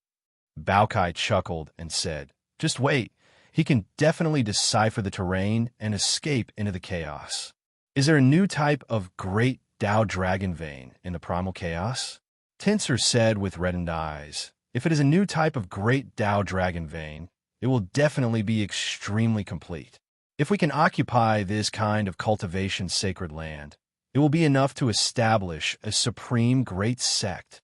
Bao Cai chuckled and said, just wait, he can definitely decipher the terrain and escape into the chaos. Is there a new type of great Tao dragon vein in the primal chaos? Tensor said with reddened eyes, if it is a new type of great Tao dragon vein, it will definitely be extremely complete. If we can occupy this kind of cultivation sacred land, it will be enough to establish a supreme great sect.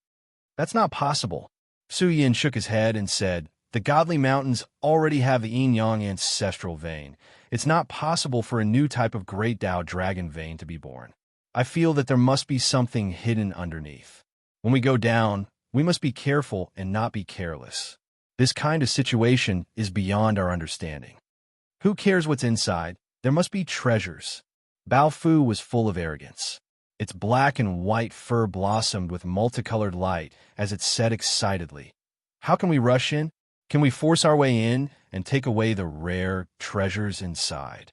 That's not possible. Su Yin shook his head and said, the godly mountains already have the yin-yang ancestral vein. It's not possible for a new type of great Tao dragon vein to be born. I feel that there must be something hidden underneath. When we go down, we must be careful and not be careless. This kind of situation is beyond our understanding. Who cares what's inside? There must be treasures. Bao Fu was full of arrogance. Its black and white fur blossomed with multicolored light as it said excitedly, "How can we rush in? Can we force our way in and take away the rare treasures inside?"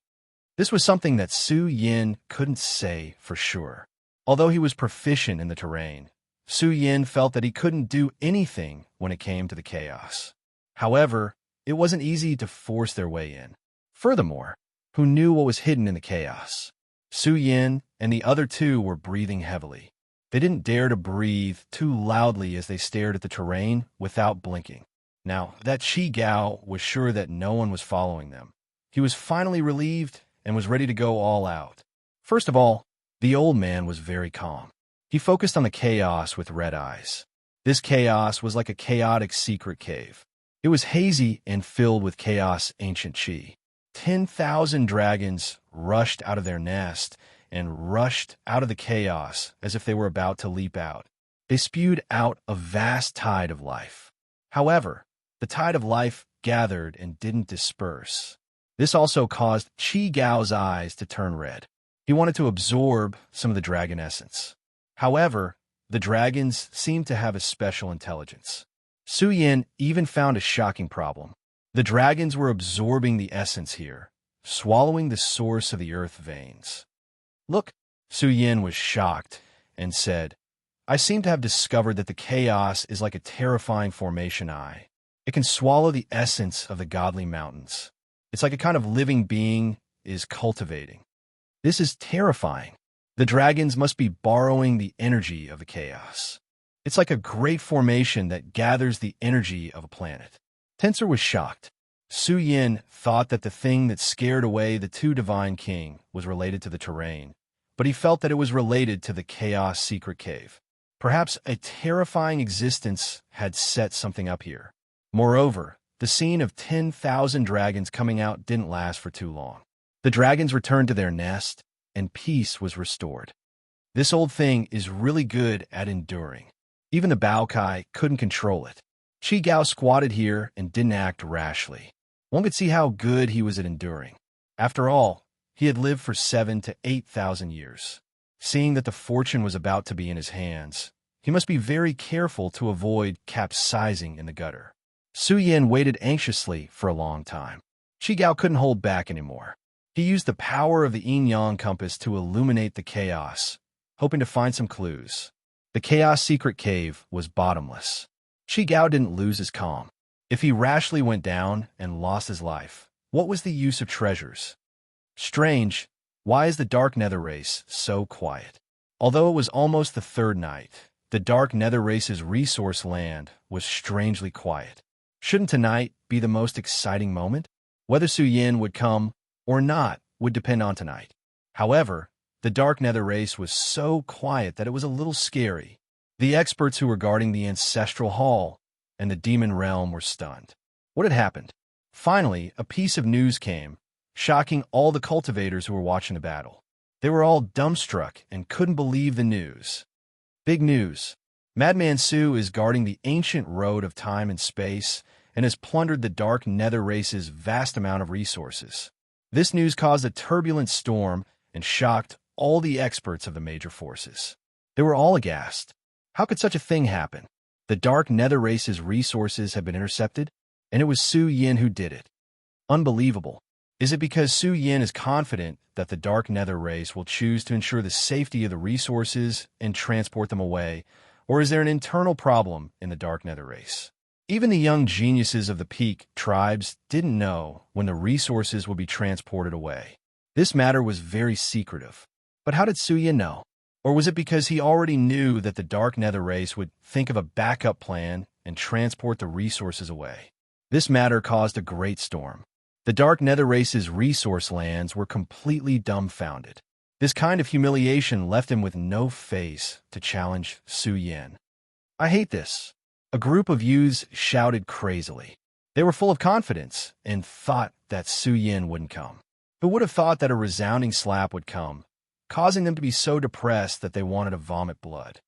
This was something that Su Yin couldn't say for sure. Although he was proficient in the terrain, Su Yin felt that he couldn't do anything when it came to the chaos. However, it wasn't easy to force their way in. Furthermore, who knew what was hidden in the chaos? Su Yin and the other two were breathing heavily. They didn't dare to breathe too loudly as they stared at the terrain without blinking. Now, that Qi Gao was sure that no one was following them. He was finally relieved and was ready to go all out. First of all, the old man was very calm. He focused on the chaos with red eyes. This chaos was like a chaotic secret cave. It was hazy and filled with chaos ancient Qi. 10,000 dragons rushed out of their nest and rushed out of the chaos as if they were about to leap out. They spewed out a vast tide of life. However, the tide of life gathered and didn't disperse. This also caused Qi Gao's eyes to turn red. He wanted to absorb some of the dragon essence. However, the dragons seemed to have a special intelligence. Su Yin even found a shocking problem. The dragons were absorbing the essence here, swallowing the source of the earth veins. "Look," Su Yin was shocked and said, "I seem to have discovered that the chaos is like a terrifying formation eye. It can swallow the essence of the godly mountains. It's like a kind of living being is cultivating. This is terrifying. The dragons must be borrowing the energy of the chaos. It's like a great formation that gathers the energy of a planet." Tensor was shocked. Su Yin thought that the thing that scared away the two divine king was related to the terrain, but he felt that it was related to the chaos secret cave. Perhaps a terrifying existence had set something up here. Moreover, the scene of 10,000 dragons coming out didn't last for too long. The dragons returned to their nest, and peace was restored. This old thing is really good at enduring. Even the Baokai couldn't control it. Qi Gao squatted here and didn't act rashly. One could see how good he was at enduring. After all, he had lived for 7,000 to 8,000 years. Seeing that the fortune was about to be in his hands, he must be very careful to avoid capsizing in the gutter. Su Yin waited anxiously for a long time. Qi Gao couldn't hold back anymore. He used the power of the yin-yang compass to illuminate the chaos, hoping to find some clues. The chaos secret cave was bottomless. Qi Gao didn't lose his calm. If he rashly went down and lost his life, what was the use of treasures? Strange, why is the dark nether race so quiet? Although it was almost the third night, the dark nether race's resource land was strangely quiet. Shouldn't tonight be the most exciting moment? Whether Su Yin would come or not would depend on tonight. However, the dark nether race was so quiet that it was a little scary. The experts who were guarding the ancestral hall and the demon realm were stunned. What had happened? Finally, a piece of news came, shocking all the cultivators who were watching the battle. They were all dumbstruck and couldn't believe the news. Big news. Madman Su is guarding the ancient road of time and space and has plundered the dark nether race's vast amount of resources. This news caused a turbulent storm and shocked all the experts of the major forces. They were all aghast. How could such a thing happen? The dark nether race's resources had been intercepted, and it was Su Yin who did it. Unbelievable. Is it because Su Yin is confident that the dark nether race will choose to ensure the safety of the resources and transport them away, or is there an internal problem in the dark nether race? Even the young geniuses of the peak tribes didn't know when the resources would be transported away. This matter was very secretive. But how did Su Yin know? Or was it because he already knew that the dark nether race would think of a backup plan and transport the resources away? This matter caused a great storm. The dark nether race's resource lands were completely dumbfounded. This kind of humiliation left him with no face to challenge Su Yin. "I hate this." A group of youths shouted crazily. They were full of confidence and thought that Su Yin wouldn't come. Who would have thought that a resounding slap would come, causing them to be so depressed that they wanted to vomit blood.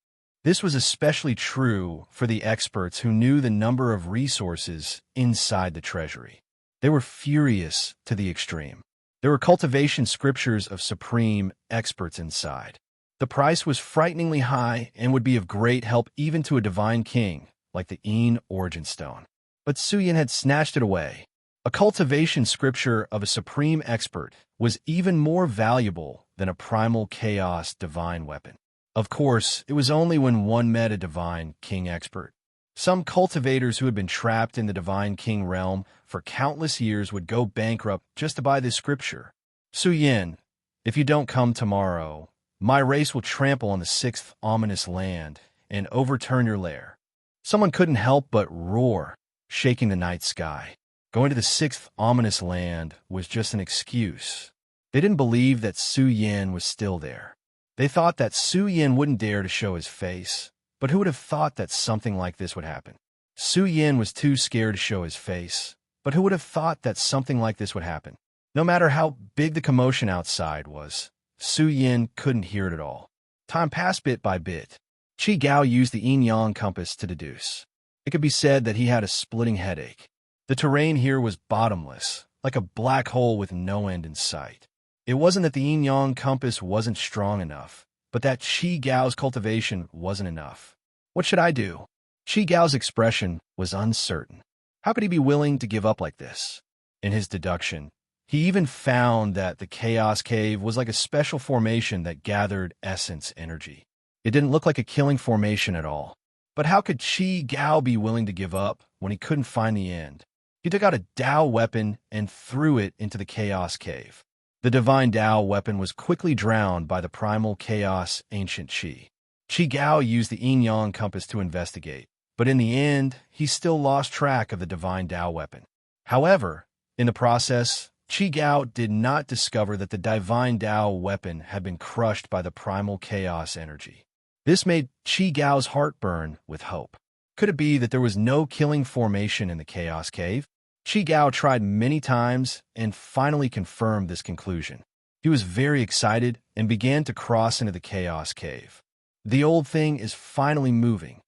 This was especially true for the experts who knew the number of resources inside the treasury. They were furious to the extreme. There were cultivation scriptures of supreme experts inside. The price was frighteningly high and would be of great help even to a divine king, like the origin stone. But Suyin had snatched it away. A cultivation scripture of a supreme expert was even more valuable than a primal chaos divine weapon. Of course, it was only when one met a divine king expert. Some cultivators who had been trapped in the divine king realm for countless years would go bankrupt just to buy this scripture. Suyin, if you don't come tomorrow, my race will trample on the sixth ominous land and overturn your lair. Someone couldn't help but roar, shaking the night sky. Going to the sixth ominous land was just an excuse. They didn't believe that Suyin was still there. They thought that Suyin wouldn't dare to show his face, but who would have thought that something like this would happen? Suyin was too scared to show his face, but who would have thought that something like this would happen? No matter how big the commotion outside was, Suyin couldn't hear it at all. Time passed bit by bit. Qi Gao used the yin-yang compass to deduce. It could be said that he had a splitting headache. The terrain here was bottomless, like a black hole with no end in sight. It wasn't that the yin-yang compass wasn't strong enough, but that Qi Gao's cultivation wasn't enough. What should I do? Qi Gao's expression was uncertain. How could he be willing to give up like this? In his deduction, he even found that the Chaos Cave was like a special formation that gathered essence energy. It didn't look like a killing formation at all. But how could Qi Gao be willing to give up when he couldn't find the end? He took out a Dao weapon and threw it into the Chaos Cave. The divine Dao weapon was quickly drowned by the primal chaos ancient Qi. Qi Gao used the yin-yang compass to investigate, but in the end, he still lost track of the divine Dao weapon. However, in the process, Qi Gao did not discover that the divine Dao weapon had been crushed by the primal chaos energy. This made Qi Gao's heart burn with hope. Could it be that there was no killing formation in the Chaos Cave? Qi Gao tried many times and finally confirmed this conclusion. He was very excited and began to cross into the Chaos Cave. The old thing is finally moving.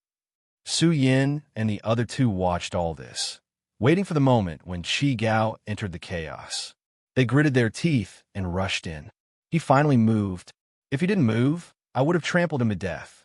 Suyin and the other two watched all this, waiting for the moment when Qi Gao entered the chaos. They gritted their teeth and rushed in. He finally moved. If he didn't move, I would have trampled him to death.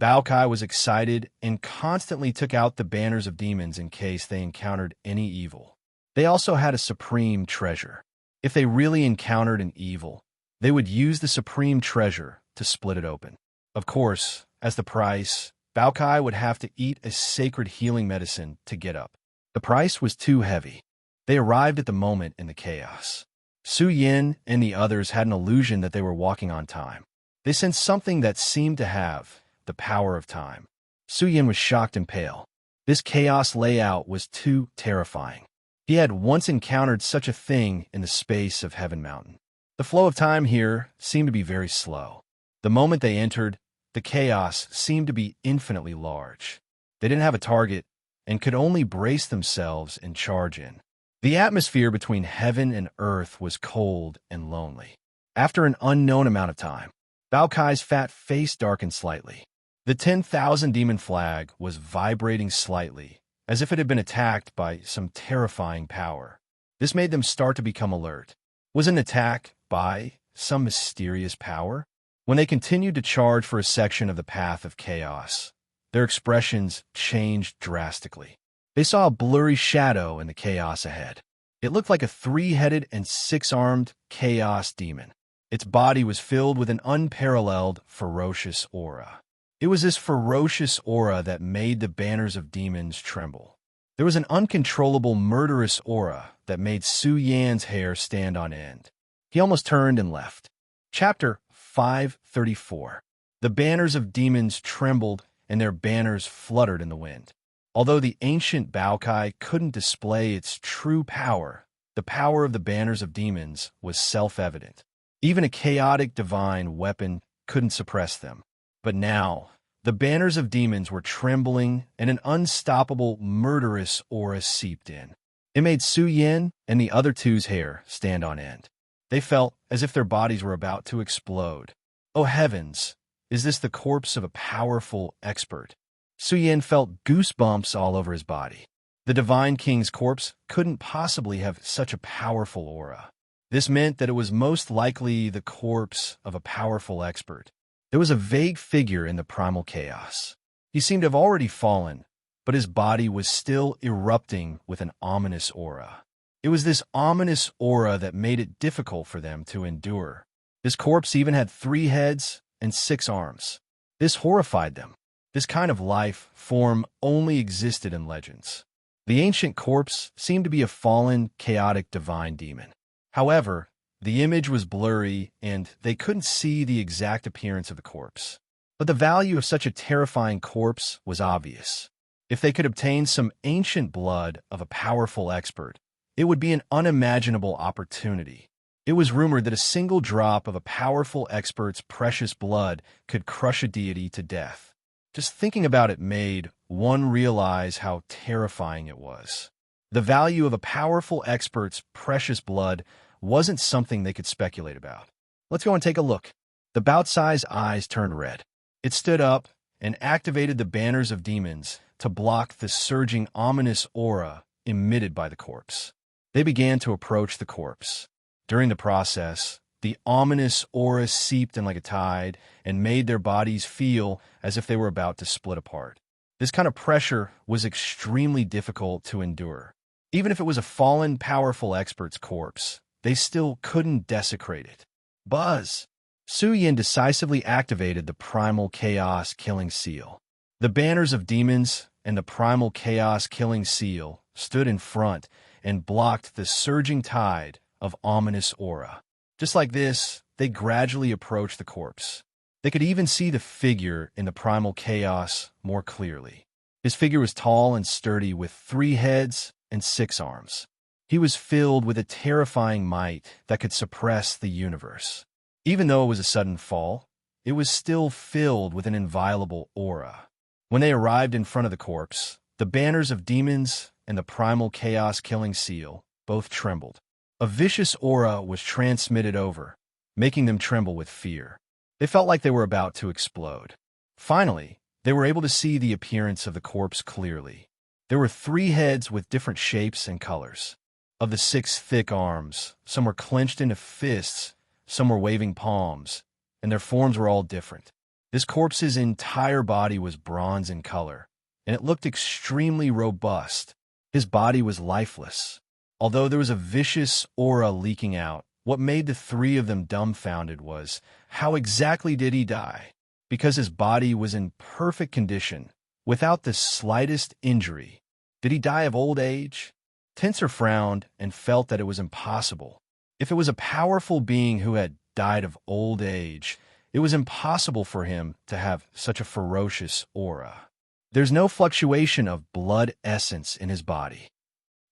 Bao Kai was excited and constantly took out the banners of demons in case they encountered any evil. They also had a supreme treasure. If they really encountered an evil, they would use the supreme treasure to split it open. Of course, as the price, Bao Kai would have to eat a sacred healing medicine to get up. The price was too heavy. They arrived at the moment in the chaos. Suyin and the others had an illusion that they were walking on time. They sensed something that seemed to have the power of time. Suyin was shocked and pale. This chaos layout was too terrifying. He had once encountered such a thing in the space of Heaven Mountain. The flow of time here seemed to be very slow. The moment they entered, the chaos seemed to be infinitely large. They didn't have a target and could only brace themselves and charge in. The atmosphere between heaven and earth was cold and lonely. After an unknown amount of time, Bao Kai's fat face darkened slightly. The 10,000 demon flag was vibrating slightly, as if it had been attacked by some terrifying power. This made them start to become alert. Was it an attack by some mysterious power? When they continued to charge for a section of the path of chaos, their expressions changed drastically. They saw a blurry shadow in the chaos ahead. It looked like a 3-headed and 6-armed chaos demon. Its body was filled with an unparalleled, ferocious aura. It was this ferocious aura that made the banners of demons tremble. There was an uncontrollable, murderous aura that made Su Yan's hair stand on end. He almost turned and left. Chapter 534. The banners of demons trembled, and their banners fluttered in the wind. Although the ancient Bao Kai couldn't display its true power, the power of the banners of demons was self-evident. Even a chaotic divine weapon couldn't suppress them. But now, the banners of demons were trembling, and an unstoppable, murderous aura seeped in. It made Su Yan and the other two's hair stand on end. They felt as if their bodies were about to explode. Oh heavens, is this the corpse of a powerful expert? Suyin felt goosebumps all over his body. The Divine King's corpse couldn't possibly have such a powerful aura. This meant that it was most likely the corpse of a powerful expert. There was a vague figure in the primal chaos. He seemed to have already fallen, but his body was still erupting with an ominous aura. It was this ominous aura that made it difficult for them to endure. This corpse even had 3 heads and 6 arms. This horrified them. This kind of life form only existed in legends. The ancient corpse seemed to be a fallen, chaotic divine demon. However, the image was blurry and they couldn't see the exact appearance of the corpse. But the value of such a terrifying corpse was obvious. If they could obtain some ancient blood of a powerful expert, it would be an unimaginable opportunity. It was rumored that a single drop of a powerful expert's precious blood could crush a deity to death. Just thinking about it made one realize how terrifying it was. The value of a powerful expert's precious blood wasn't something they could speculate about. Let's go and take a look. The bout-sized eyes turned red. It stood up and activated the banners of demons to block the surging ominous aura emitted by the corpse. They began to approach the corpse. During the process, the ominous aura seeped in like a tide and made their bodies feel as if they were about to split apart. This kind of pressure was extremely difficult to endure. Even if it was a fallen, powerful expert's corpse, they still couldn't desecrate it. Buzz! Suyin decisively activated the primal chaos killing seal. The banners of demons and the primal chaos killing seal stood in front and blocked the surging tide of ominous aura. Just like this, they gradually approached the corpse. They could even see the figure in the primal chaos more clearly. His figure was tall and sturdy with 3 heads and 6 arms. He was filled with a terrifying might that could suppress the universe. Even though it was a sudden fall, it was still filled with an inviolable aura. When they arrived in front of the corpse, the banners of demons and the primal chaos killing seal both trembled. A vicious aura was transmitted over, making them tremble with fear. They felt like they were about to explode. Finally, they were able to see the appearance of the corpse clearly. There were 3 heads with different shapes and colors. Of the 6 thick arms, some were clenched into fists, some were waving palms, and their forms were all different. This corpse's entire body was bronze in color, and it looked extremely robust. His body was lifeless. Although there was a vicious aura leaking out, what made the 3 of them dumbfounded was, how exactly did he die? Because his body was in perfect condition, without the slightest injury. Did he die of old age? Tensor frowned and felt that it was impossible. If it was a powerful being who had died of old age, it was impossible for him to have such a ferocious aura. There's no fluctuation of blood essence in his body.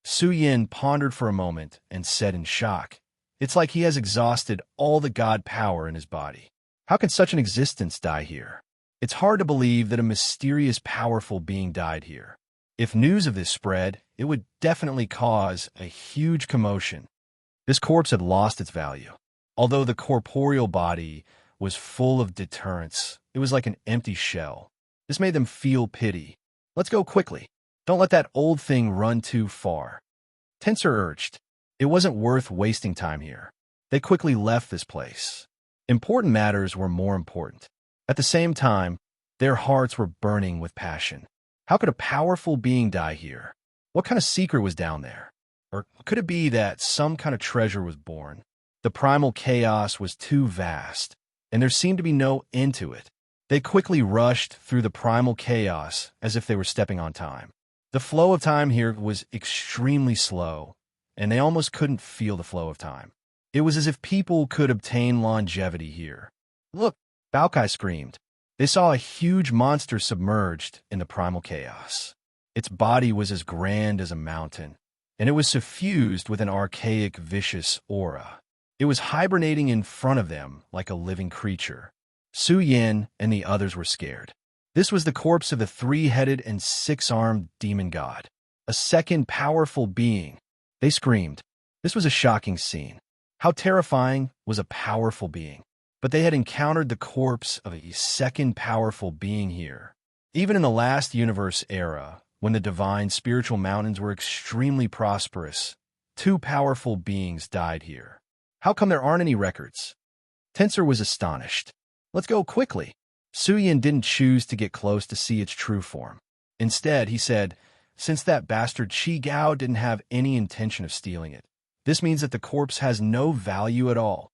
Suyin pondered for a moment and said in shock, "It's like he has exhausted all the god power in his body. How can such an existence die here? It's hard to believe that a mysterious, powerful being died here. If news of this spread, it would definitely cause a huge commotion." This corpse had lost its value. Although the corporeal body was full of deterrence, it was like an empty shell. This made them feel pity. "Let's go quickly. Don't let that old thing run too far." Tensor urged. It wasn't worth wasting time here. They quickly left this place. Important matters were more important. At the same time, their hearts were burning with passion. How could a powerful being die here? What kind of secret was down there? Or could it be that some kind of treasure was born? The primal chaos was too vast, and there seemed to be no end to it. They quickly rushed through the primal chaos as if they were stepping on time. The flow of time here was extremely slow, and they almost couldn't feel the flow of time. It was as if people could obtain longevity here. "Look!" Baokai screamed. They saw a huge monster submerged in the primal chaos. Its body was as grand as a mountain, and it was suffused with an archaic, vicious aura. It was hibernating in front of them like a living creature. Suyin and the others were scared. This was the corpse of the 3-headed and 6-armed demon god, a second powerful being. They screamed. This was a shocking scene. How terrifying was a powerful being. But they had encountered the corpse of a second powerful being here. Even in the last universe era, when the divine spiritual mountains were extremely prosperous, two powerful beings died here. How come there aren't any records? Tensor was astonished. Let's go quickly. Suyin didn't choose to get close to see its true form. Instead, he said, since that bastard Qi Gao didn't have any intention of stealing it, this means that the corpse has no value at all.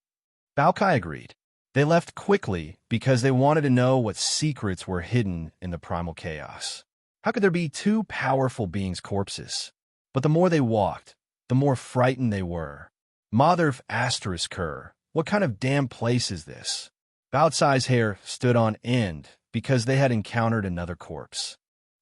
Bao Kai agreed. They left quickly because they wanted to know what secrets were hidden in the primal chaos. How could there be two powerful beings' corpses? But the more they walked, the more frightened they were. Mother of asterisk her, what kind of damn place is this? Bao Cai's hair stood on end because they had encountered another corpse.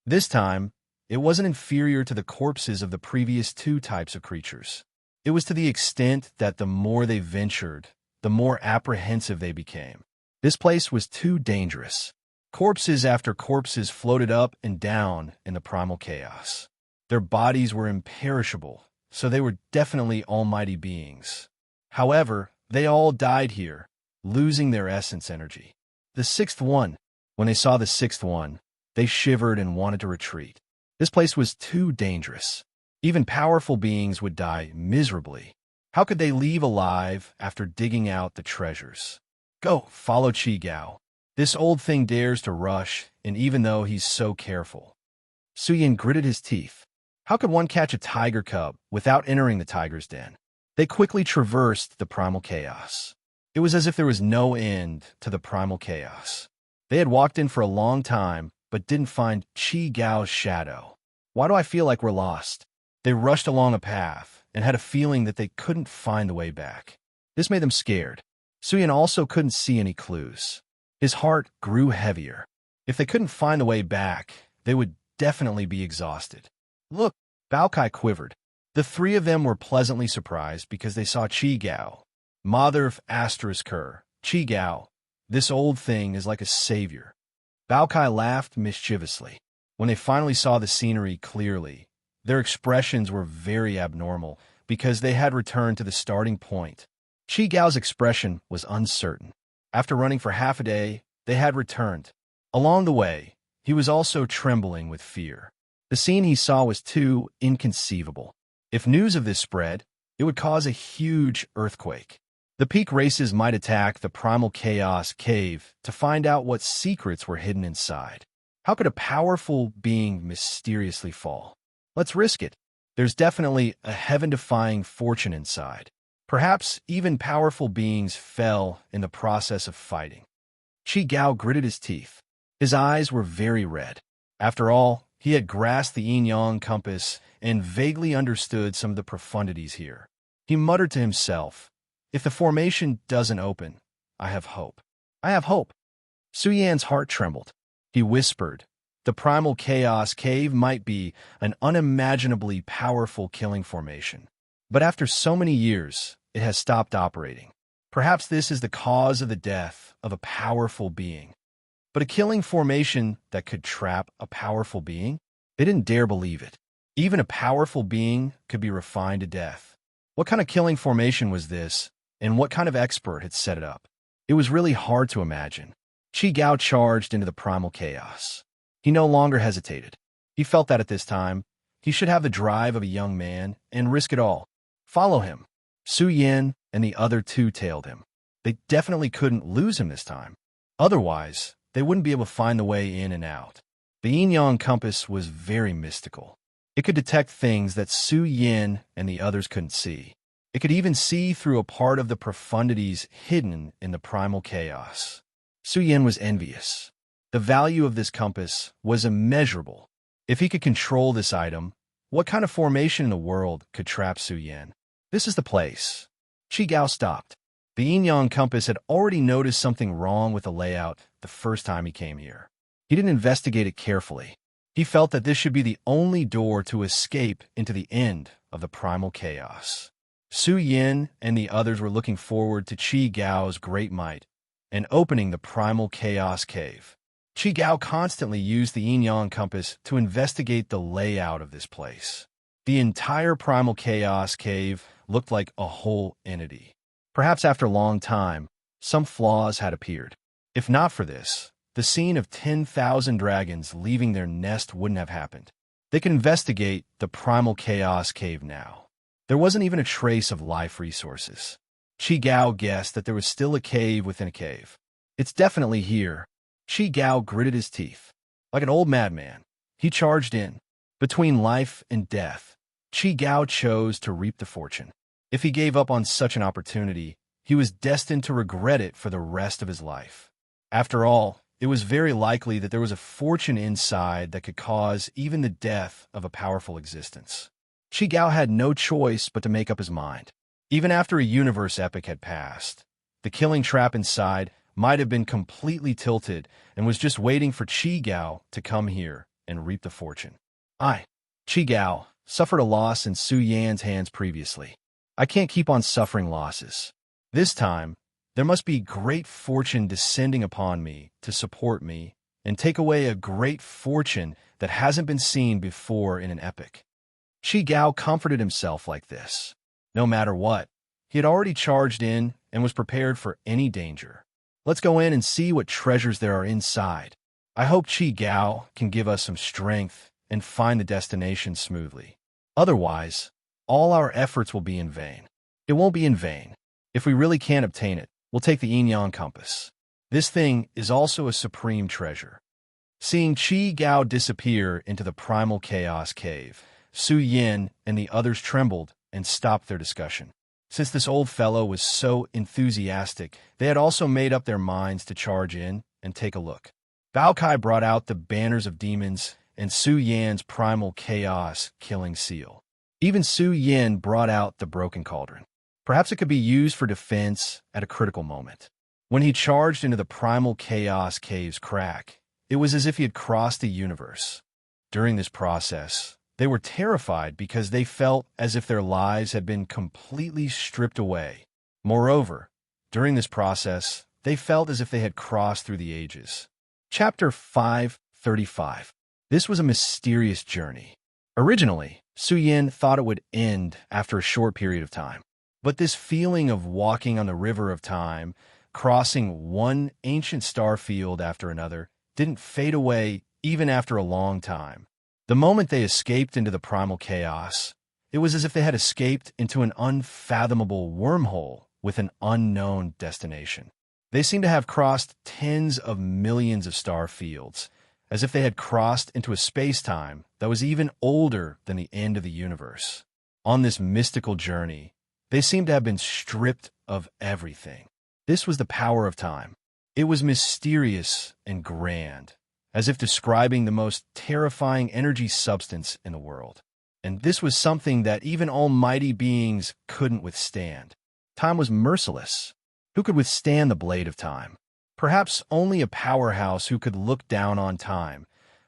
This time, it wasn't inferior to the corpses of the previous two types of creatures. It was to the extent that the more they ventured, the more apprehensive they became. This place was too dangerous. Corpses after corpses floated up and down in the primal chaos. Their bodies were imperishable, so they were definitely almighty beings. However, they all died here, losing their essence energy. The sixth one, when they saw the sixth one, they shivered and wanted to retreat. This place was too dangerous. Even powerful beings would die miserably. How could they leave alive after digging out the treasures? Go, follow Qi Gao. This old thing dares to rush, and even though he's so careful. Suyin gritted his teeth. How could one catch a tiger cub without entering the tiger's den? They quickly traversed the primal chaos. It was as if there was no end to the primal chaos. They had walked in for a long time, but didn't find Qi Gao's shadow. Why do I feel like we're lost? They rushed along a path and had a feeling that they couldn't find the way back. This made them scared. Suyin also couldn't see any clues. His heart grew heavier. If they couldn't find the way back, they would definitely be exhausted. Look, Bao Kai quivered. The three of them were pleasantly surprised because they saw Qi Gao. Mother of asterisk her, Qi Gao. This old thing is like a savior. Bao Kai laughed mischievously. When they finally saw the scenery clearly, their expressions were very abnormal because they had returned to the starting point. Qi Gao's expression was uncertain. After running for half a day, they had returned. Along the way, he was also trembling with fear. The scene he saw was too inconceivable. If news of this spread, it would cause a huge earthquake. The peak races might attack the primal chaos cave to find out what secrets were hidden inside. How could a powerful being mysteriously fall? Let's risk it. There's definitely a heaven-defying fortune inside. Perhaps even powerful beings fell in the process of fighting. Qi Gao gritted his teeth. His eyes were very red. After all, he had grasped the yin-yang compass and vaguely understood some of the profundities here. He muttered to himself, if the formation doesn't open, I have hope. I have hope. Suyan's heart trembled. He whispered, the primal chaos cave might be an unimaginably powerful killing formation. But after so many years, it has stopped operating. Perhaps this is the cause of the death of a powerful being. But a killing formation that could trap a powerful being? They didn't dare believe it. Even a powerful being could be refined to death. What kind of killing formation was this, and what kind of expert had set it up? It was really hard to imagine. Qi Gao charged into the primal chaos. He no longer hesitated. He felt that at this time, he should have the drive of a young man and risk it all. Follow him. Suyin and the other two tailed him. They definitely couldn't lose him this time. Otherwise, they wouldn't be able to find the way in and out. The yin-yang compass was very mystical. It could detect things that Suyin and the others couldn't see. It could even see through a part of the profundities hidden in the primal chaos. Suyin was envious. The value of this compass was immeasurable. If he could control this item, what kind of formation in the world could trap Suyin? This is the place. Qi Gao stopped. The yin-yang compass had already noticed something wrong with the layout the first time he came here. He didn't investigate it carefully. He felt that this should be the only door to escape into the end of the primal chaos. Suyin and the others were looking forward to Qi Gao's great might and opening the primal chaos cave. Qi Gao constantly used the yin-yang compass to investigate the layout of this place. The entire primal chaos cave looked like a whole entity. Perhaps after a long time, some flaws had appeared. If not for this, the scene of 10,000 dragons leaving their nest wouldn't have happened. They could investigate the primal chaos cave now. There wasn't even a trace of life resources. Chi Gao guessed that there was still a cave within a cave. It's definitely here. Chi Gao gritted his teeth. Like an old madman, he charged in. Between life and death, Chi Gao chose to reap the fortune. If he gave up on such an opportunity, he was destined to regret it for the rest of his life. After all, it was very likely that there was a fortune inside that could cause even the death of a powerful existence. Chi Gao had no choice but to make up his mind. Even after a universe epic had passed, the killing trap inside might have been completely tilted and was just waiting for Chi Gao to come here and reap the fortune. Chi Gao, suffered a loss in Su Yan's hands previously. I can't keep on suffering losses. This time, there must be great fortune descending upon me to support me and take away a great fortune that hasn't been seen before in an epic. Chi Gao comforted himself like this. No matter what, he had already charged in and was prepared for any danger. Let's go in and see what treasures there are inside. I hope Chi Gao can give us some strength and find the destination smoothly. Otherwise, all our efforts will be in vain. It won't be in vain. If we really can't obtain it, we'll take the yin-yang compass. This thing is also a supreme treasure. Seeing Chi Gao disappear into the primal chaos cave, Su Yin and the others trembled and stopped their discussion. Since this old fellow was so enthusiastic, they had also made up their minds to charge in and take a look. Bao Kai brought out the banners of demons and Su Yan's primal chaos killing seal. Even Su Yin brought out the broken cauldron. Perhaps it could be used for defense at a critical moment. When he charged into the primal chaos cave's crack, it was as if he had crossed the universe. During this process, they were terrified because they felt as if their lives had been completely stripped away. Moreover, during this process, they felt as if they had crossed through the ages. Chapter 535. This was a mysterious journey. Originally, Su Yin thought it would end after a short period of time. But this feeling of walking on the river of time, crossing one ancient star field after another, didn't fade away even after a long time. The moment they escaped into the primal chaos, it was as if they had escaped into an unfathomable wormhole with an unknown destination. They seemed to have crossed tens of millions of star fields, as if they had crossed into a space-time that was even older than the end of the universe. On this mystical journey, they seemed to have been stripped of everything. This was the power of time. It was mysterious and grand, as if describing the most terrifying energy substance in the world. And this was something that even almighty beings couldn't withstand. Time was merciless. Who could withstand the blade of time? Perhaps only a powerhouse who could look down on time,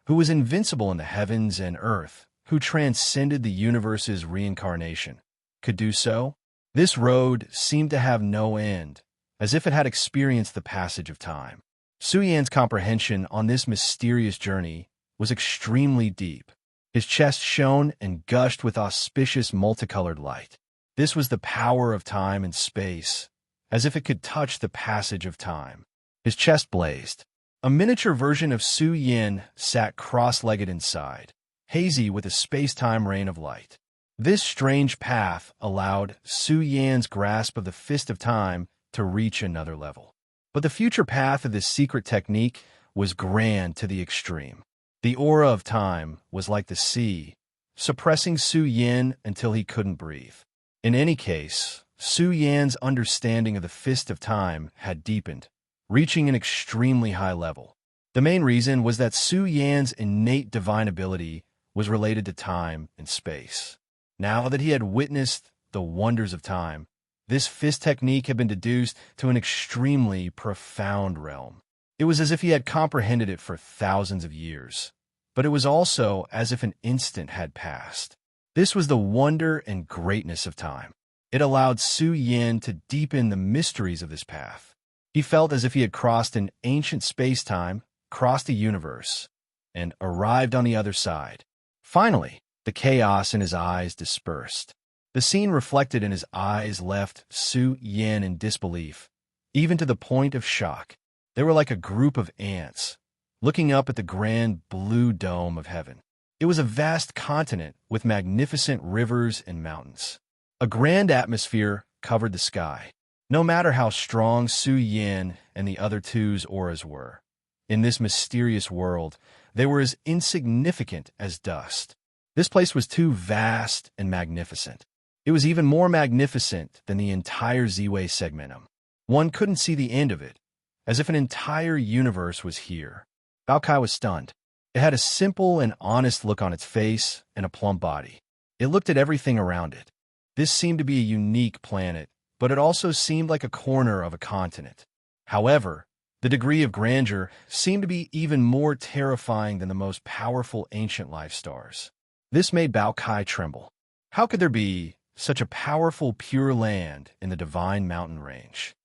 who was invincible in the heavens and earth, who transcended the universe's reincarnation, could do so. This road seemed to have no end, as if it had experienced the passage of time. Su Yan's comprehension on this mysterious journey was extremely deep. His chest shone and gushed with auspicious multicolored light. This was the power of time and space, as if it could touch the passage of time. His chest blazed. A miniature version of Su Yin sat cross-legged inside, hazy with a space-time rain of light. This strange path allowed Su Yan's grasp of the fist of time to reach another level. But the future path of this secret technique was grand to the extreme. The aura of time was like the sea, suppressing Su Yin until he couldn't breathe. In any case, Su Yan's understanding of the fist of time had deepened, reaching an extremely high level. The main reason was that Su Yan's innate divine ability was related to time and space. Now that he had witnessed the wonders of time, this fist technique had been deduced to an extremely profound realm. It was as if he had comprehended it for thousands of years, but it was also as if an instant had passed. This was the wonder and greatness of time. It allowed Su Yin to deepen the mysteries of this path. He felt as if he had crossed an ancient space-time, crossed the universe, and arrived on the other side. Finally, the chaos in his eyes dispersed. The scene reflected in his eyes left Su Yin in disbelief, even to the point of shock. They were like a group of ants, looking up at the grand blue dome of heaven. It was a vast continent with magnificent rivers and mountains. A grand atmosphere covered the sky. No matter how strong Su Yin and the other two's auras were, in this mysterious world, they were as insignificant as dust. This place was too vast and magnificent. It was even more magnificent than the entire Z-Way segmentum. One couldn't see the end of it, as if an entire universe was here. Bao Kai was stunned. It had a simple and honest look on its face and a plump body. It looked at everything around it. This seemed to be a unique planet, but it also seemed like a corner of a continent. However, the degree of grandeur seemed to be even more terrifying than the most powerful ancient life stars. This made Bao Kai tremble. How could there be such a powerful, pure land in the divine mountain range?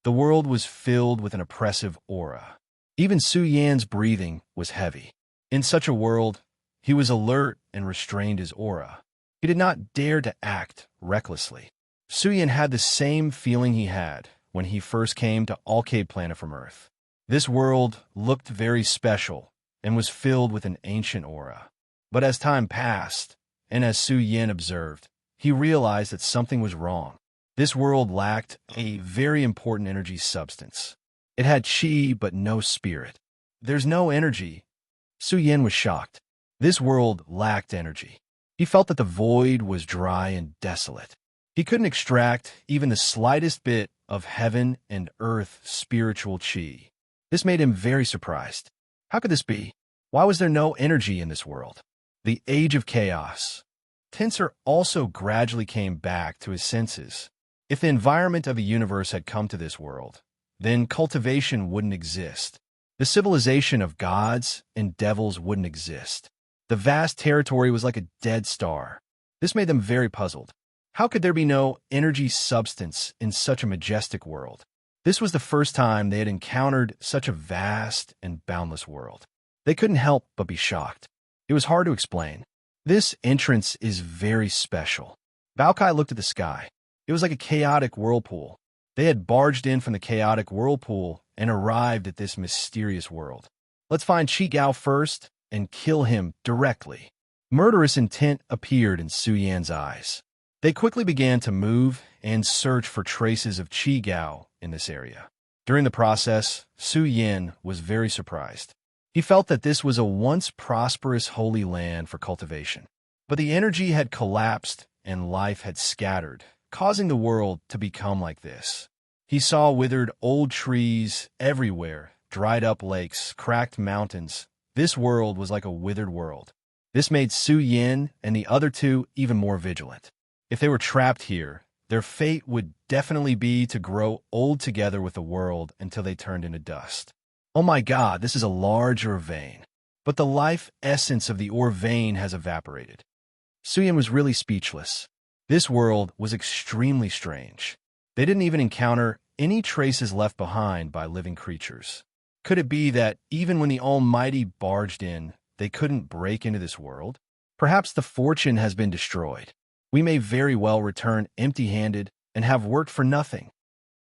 The world was filled with an oppressive aura. Even Su Yan's breathing was heavy. In such a world, he was alert and restrained his aura. He did not dare to act recklessly. Su Yan had the same feeling he had when he first came to Alcade Planet from Earth. This world looked very special and was filled with an ancient aura. But as time passed, and as Su Yan observed, he realized that something was wrong. This world lacked a very important energy substance. It had chi, but no spirit. There's no energy. Su Yan was shocked. This world lacked energy. He felt that the void was dry and desolate. He couldn't extract even the slightest bit of heaven and earth spiritual chi. This made him very surprised. How could this be? Why was there no energy in this world? The age of chaos. Tensor also gradually came back to his senses. If the environment of a universe had come to this world, then cultivation wouldn't exist. The civilization of gods and devils wouldn't exist. The vast territory was like a dead star. This made them very puzzled. How could there be no energy substance in such a majestic world? This was the first time they had encountered such a vast and boundless world. They couldn't help but be shocked. It was hard to explain. This entrance is very special. Bao Kai looked at the sky. It was like a chaotic whirlpool. They had barged in from the chaotic whirlpool and arrived at this mysterious world. Let's find Qi Gao first and kill him directly. Murderous intent appeared in Su Yan's eyes. They quickly began to move and search for traces of Qi Gao in this area. During the process, Su Yan was very surprised. He felt that this was a once prosperous holy land for cultivation. But the energy had collapsed and life had scattered, causing the world to become like this. He saw withered old trees everywhere, dried up lakes, cracked mountains. This world was like a withered world. This made Su Yan and the other two even more vigilant. If they were trapped here, their fate would definitely be to grow old together with the world until they turned into dust. Oh my God, this is a large ore vein. But the life essence of the ore vein has evaporated. Su Yan was really speechless. This world was extremely strange. They didn't even encounter any traces left behind by living creatures. Could it be that even when the Almighty barged in, they couldn't break into this world? Perhaps the fortune has been destroyed. We may very well return empty-handed and have worked for nothing.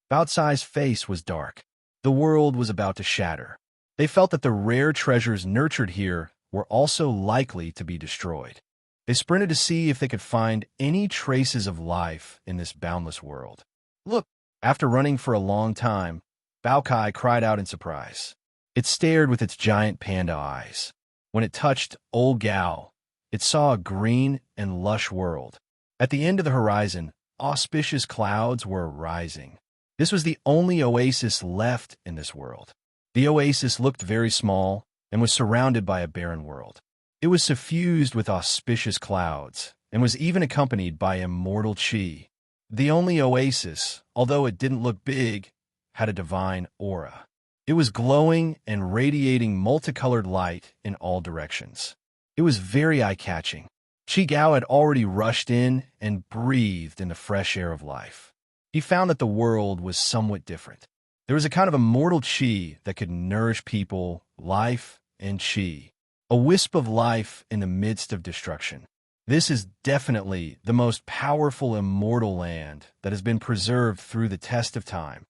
Bao Cai's face was dark. The world was about to shatter. They felt that the rare treasures nurtured here were also likely to be destroyed. They sprinted to see if they could find any traces of life in this boundless world. Look! After running for a long time, Bao Kai cried out in surprise. It stared with its giant panda eyes. When it touched Old Gao, it saw a green and lush world. At the end of the horizon, auspicious clouds were rising. This was the only oasis left in this world. The oasis looked very small and was surrounded by a barren world. It was suffused with auspicious clouds and was even accompanied by immortal chi. The only oasis, although it didn't look big, had a divine aura. It was glowing and radiating multicolored light in all directions. It was very eye-catching. Qi Gao had already rushed in and breathed in the fresh air of life. He found that the world was somewhat different. There was a kind of immortal chi that could nourish people, life, and chi. A wisp of life in the midst of destruction. This is definitely the most powerful immortal land that has been preserved through the test of time.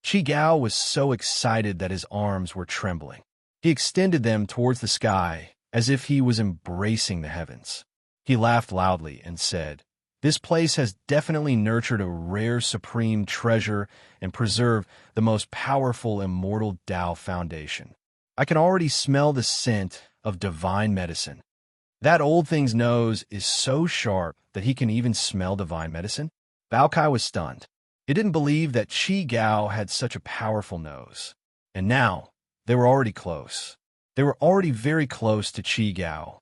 Qi Gao was so excited that his arms were trembling. He extended them towards the sky as if he was embracing the heavens. He laughed loudly and said, "This place has definitely nurtured a rare supreme treasure and preserved the most powerful immortal Tao foundation. I can already smell the scent of divine medicine." That old thing's nose is so sharp that he can even smell divine medicine? Bao Kai was stunned. He didn't believe that Qi Gao had such a powerful nose. And now, they were already close. They were already very close to Qi Gao.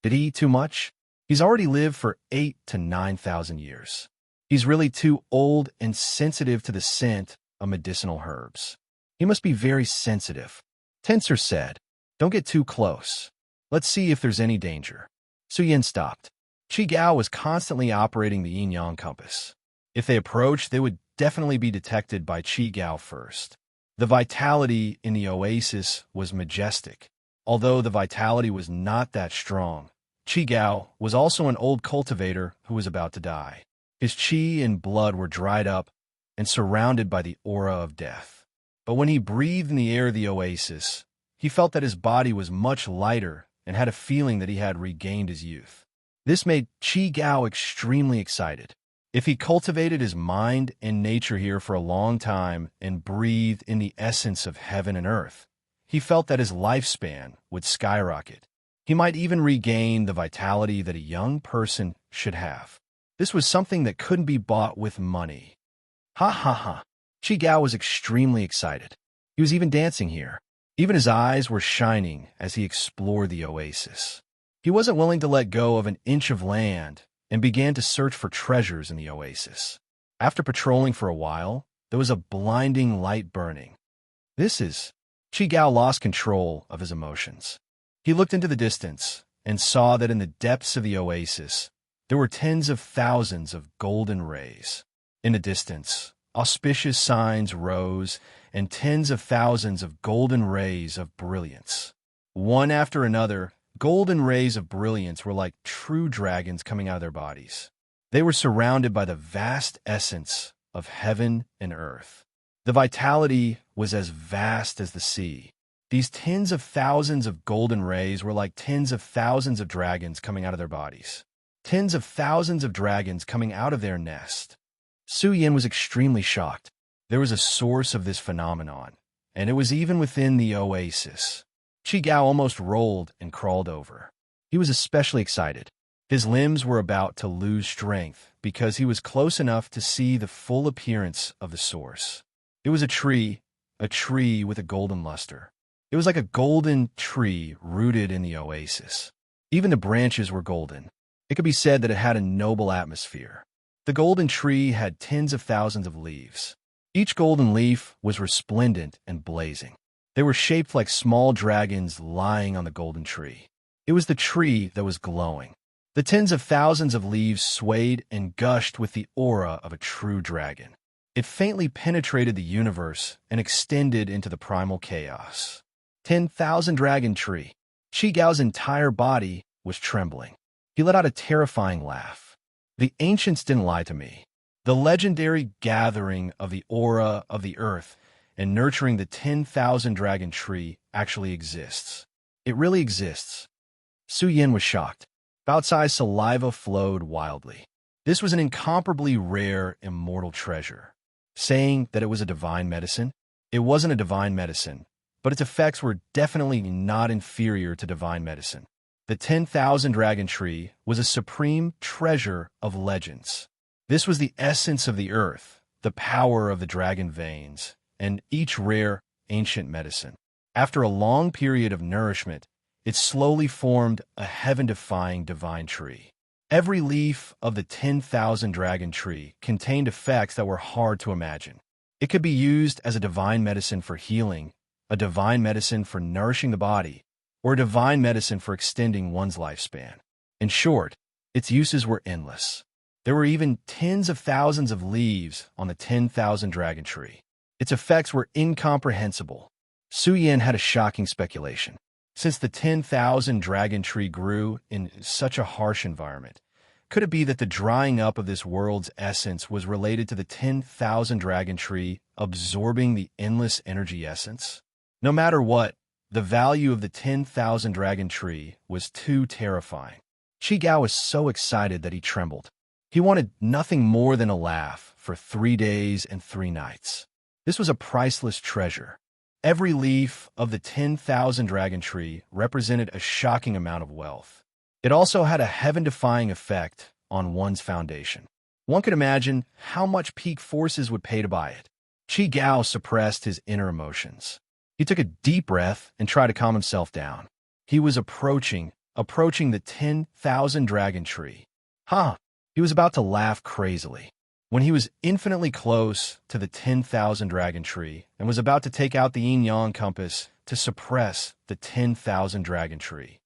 Did he eat too much? He's already lived for 8,000 to 9,000 years. He's really too old and sensitive to the scent of medicinal herbs. He must be very sensitive. Tensor said, "Don't get too close. Let's see if there's any danger." Su Yin stopped. Qi Gao was constantly operating the yin-yang compass. If they approached, they would definitely be detected by Qi Gao first. The vitality in the oasis was majestic. Although the vitality was not that strong, Qi Gao was also an old cultivator who was about to die. His qi and blood were dried up and surrounded by the aura of death. But when he breathed in the air of the oasis, he felt that his body was much lighter and had a feeling that he had regained his youth. This made Qi Gao extremely excited. If he cultivated his mind and nature here for a long time and breathed in the essence of heaven and earth, he felt that his lifespan would skyrocket. He might even regain the vitality that a young person should have. This was something that couldn't be bought with money. Ha ha ha. Qi Gao was extremely excited. He was even dancing here. Even his eyes were shining as he explored the oasis. He wasn't willing to let go of an inch of land and began to search for treasures in the oasis. After patrolling for a while, there was a blinding light burning. Qi Gao lost control of his emotions. He looked into the distance and saw that in the depths of the oasis, there were tens of thousands of golden rays. In the distance, auspicious signs rose and tens of thousands of golden rays of brilliance. One after another, golden rays of brilliance were like true dragons coming out of their bodies. They were surrounded by the vast essence of heaven and earth. The vitality was as vast as the sea. These tens of thousands of golden rays were like tens of thousands of dragons coming out of their bodies. Tens of thousands of dragons coming out of their nest. Su Yin was extremely shocked. There was a source of this phenomenon, and it was even within the oasis. Qi Gao almost rolled and crawled over. He was especially excited. His limbs were about to lose strength because he was close enough to see the full appearance of the source. It was a tree with a golden luster. It was like a golden tree rooted in the oasis. Even the branches were golden. It could be said that it had a noble atmosphere. The golden tree had tens of thousands of leaves. Each golden leaf was resplendent and blazing. They were shaped like small dragons lying on the golden tree. It was the tree that was glowing. The tens of thousands of leaves swayed and gushed with the aura of a true dragon. It faintly penetrated the universe and extended into the primal chaos. 10,000 dragon tree. Qi Gao's entire body was trembling. He let out a terrifying laugh. The ancients didn't lie to me. The legendary gathering of the aura of the earth and nurturing the 10,000 dragon tree actually exists. It really exists. Su Yin was shocked. Bao Cai's saliva flowed wildly. This was an incomparably rare, immortal treasure. Saying that it was a divine medicine? It wasn't a divine medicine, but its effects were definitely not inferior to divine medicine. The 10,000 dragon tree was a supreme treasure of legends. This was the essence of the earth, the power of the dragon veins, and each rare, ancient medicine. After a long period of nourishment, it slowly formed a heaven-defying divine tree. Every leaf of the 10,000 dragon tree contained effects that were hard to imagine. It could be used as a divine medicine for healing, a divine medicine for nourishing the body, or a divine medicine for extending one's lifespan. In short, its uses were endless. There were even tens of thousands of leaves on the 10,000 dragon tree. Its effects were incomprehensible. Su Yin had a shocking speculation. Since the 10,000 dragon tree grew in such a harsh environment, could it be that the drying up of this world's essence was related to the 10,000 dragon tree absorbing the endless energy essence? No matter what, the value of the 10,000 dragon tree was too terrifying. Qi was so excited that he trembled. He wanted nothing more than a laugh for 3 days and 3 nights. This was a priceless treasure. Every leaf of the 10,000 dragon tree represented a shocking amount of wealth. It also had a heaven-defying effect on one's foundation. One could imagine how much peak forces would pay to buy it. Qi suppressed his inner emotions. He took a deep breath and tried to calm himself down. He was approaching the 10,000 dragon tree. He was about to laugh crazily when he was infinitely close to the 10,000 dragon tree and was about to take out the yin-yang compass to suppress the 10,000 dragon tree.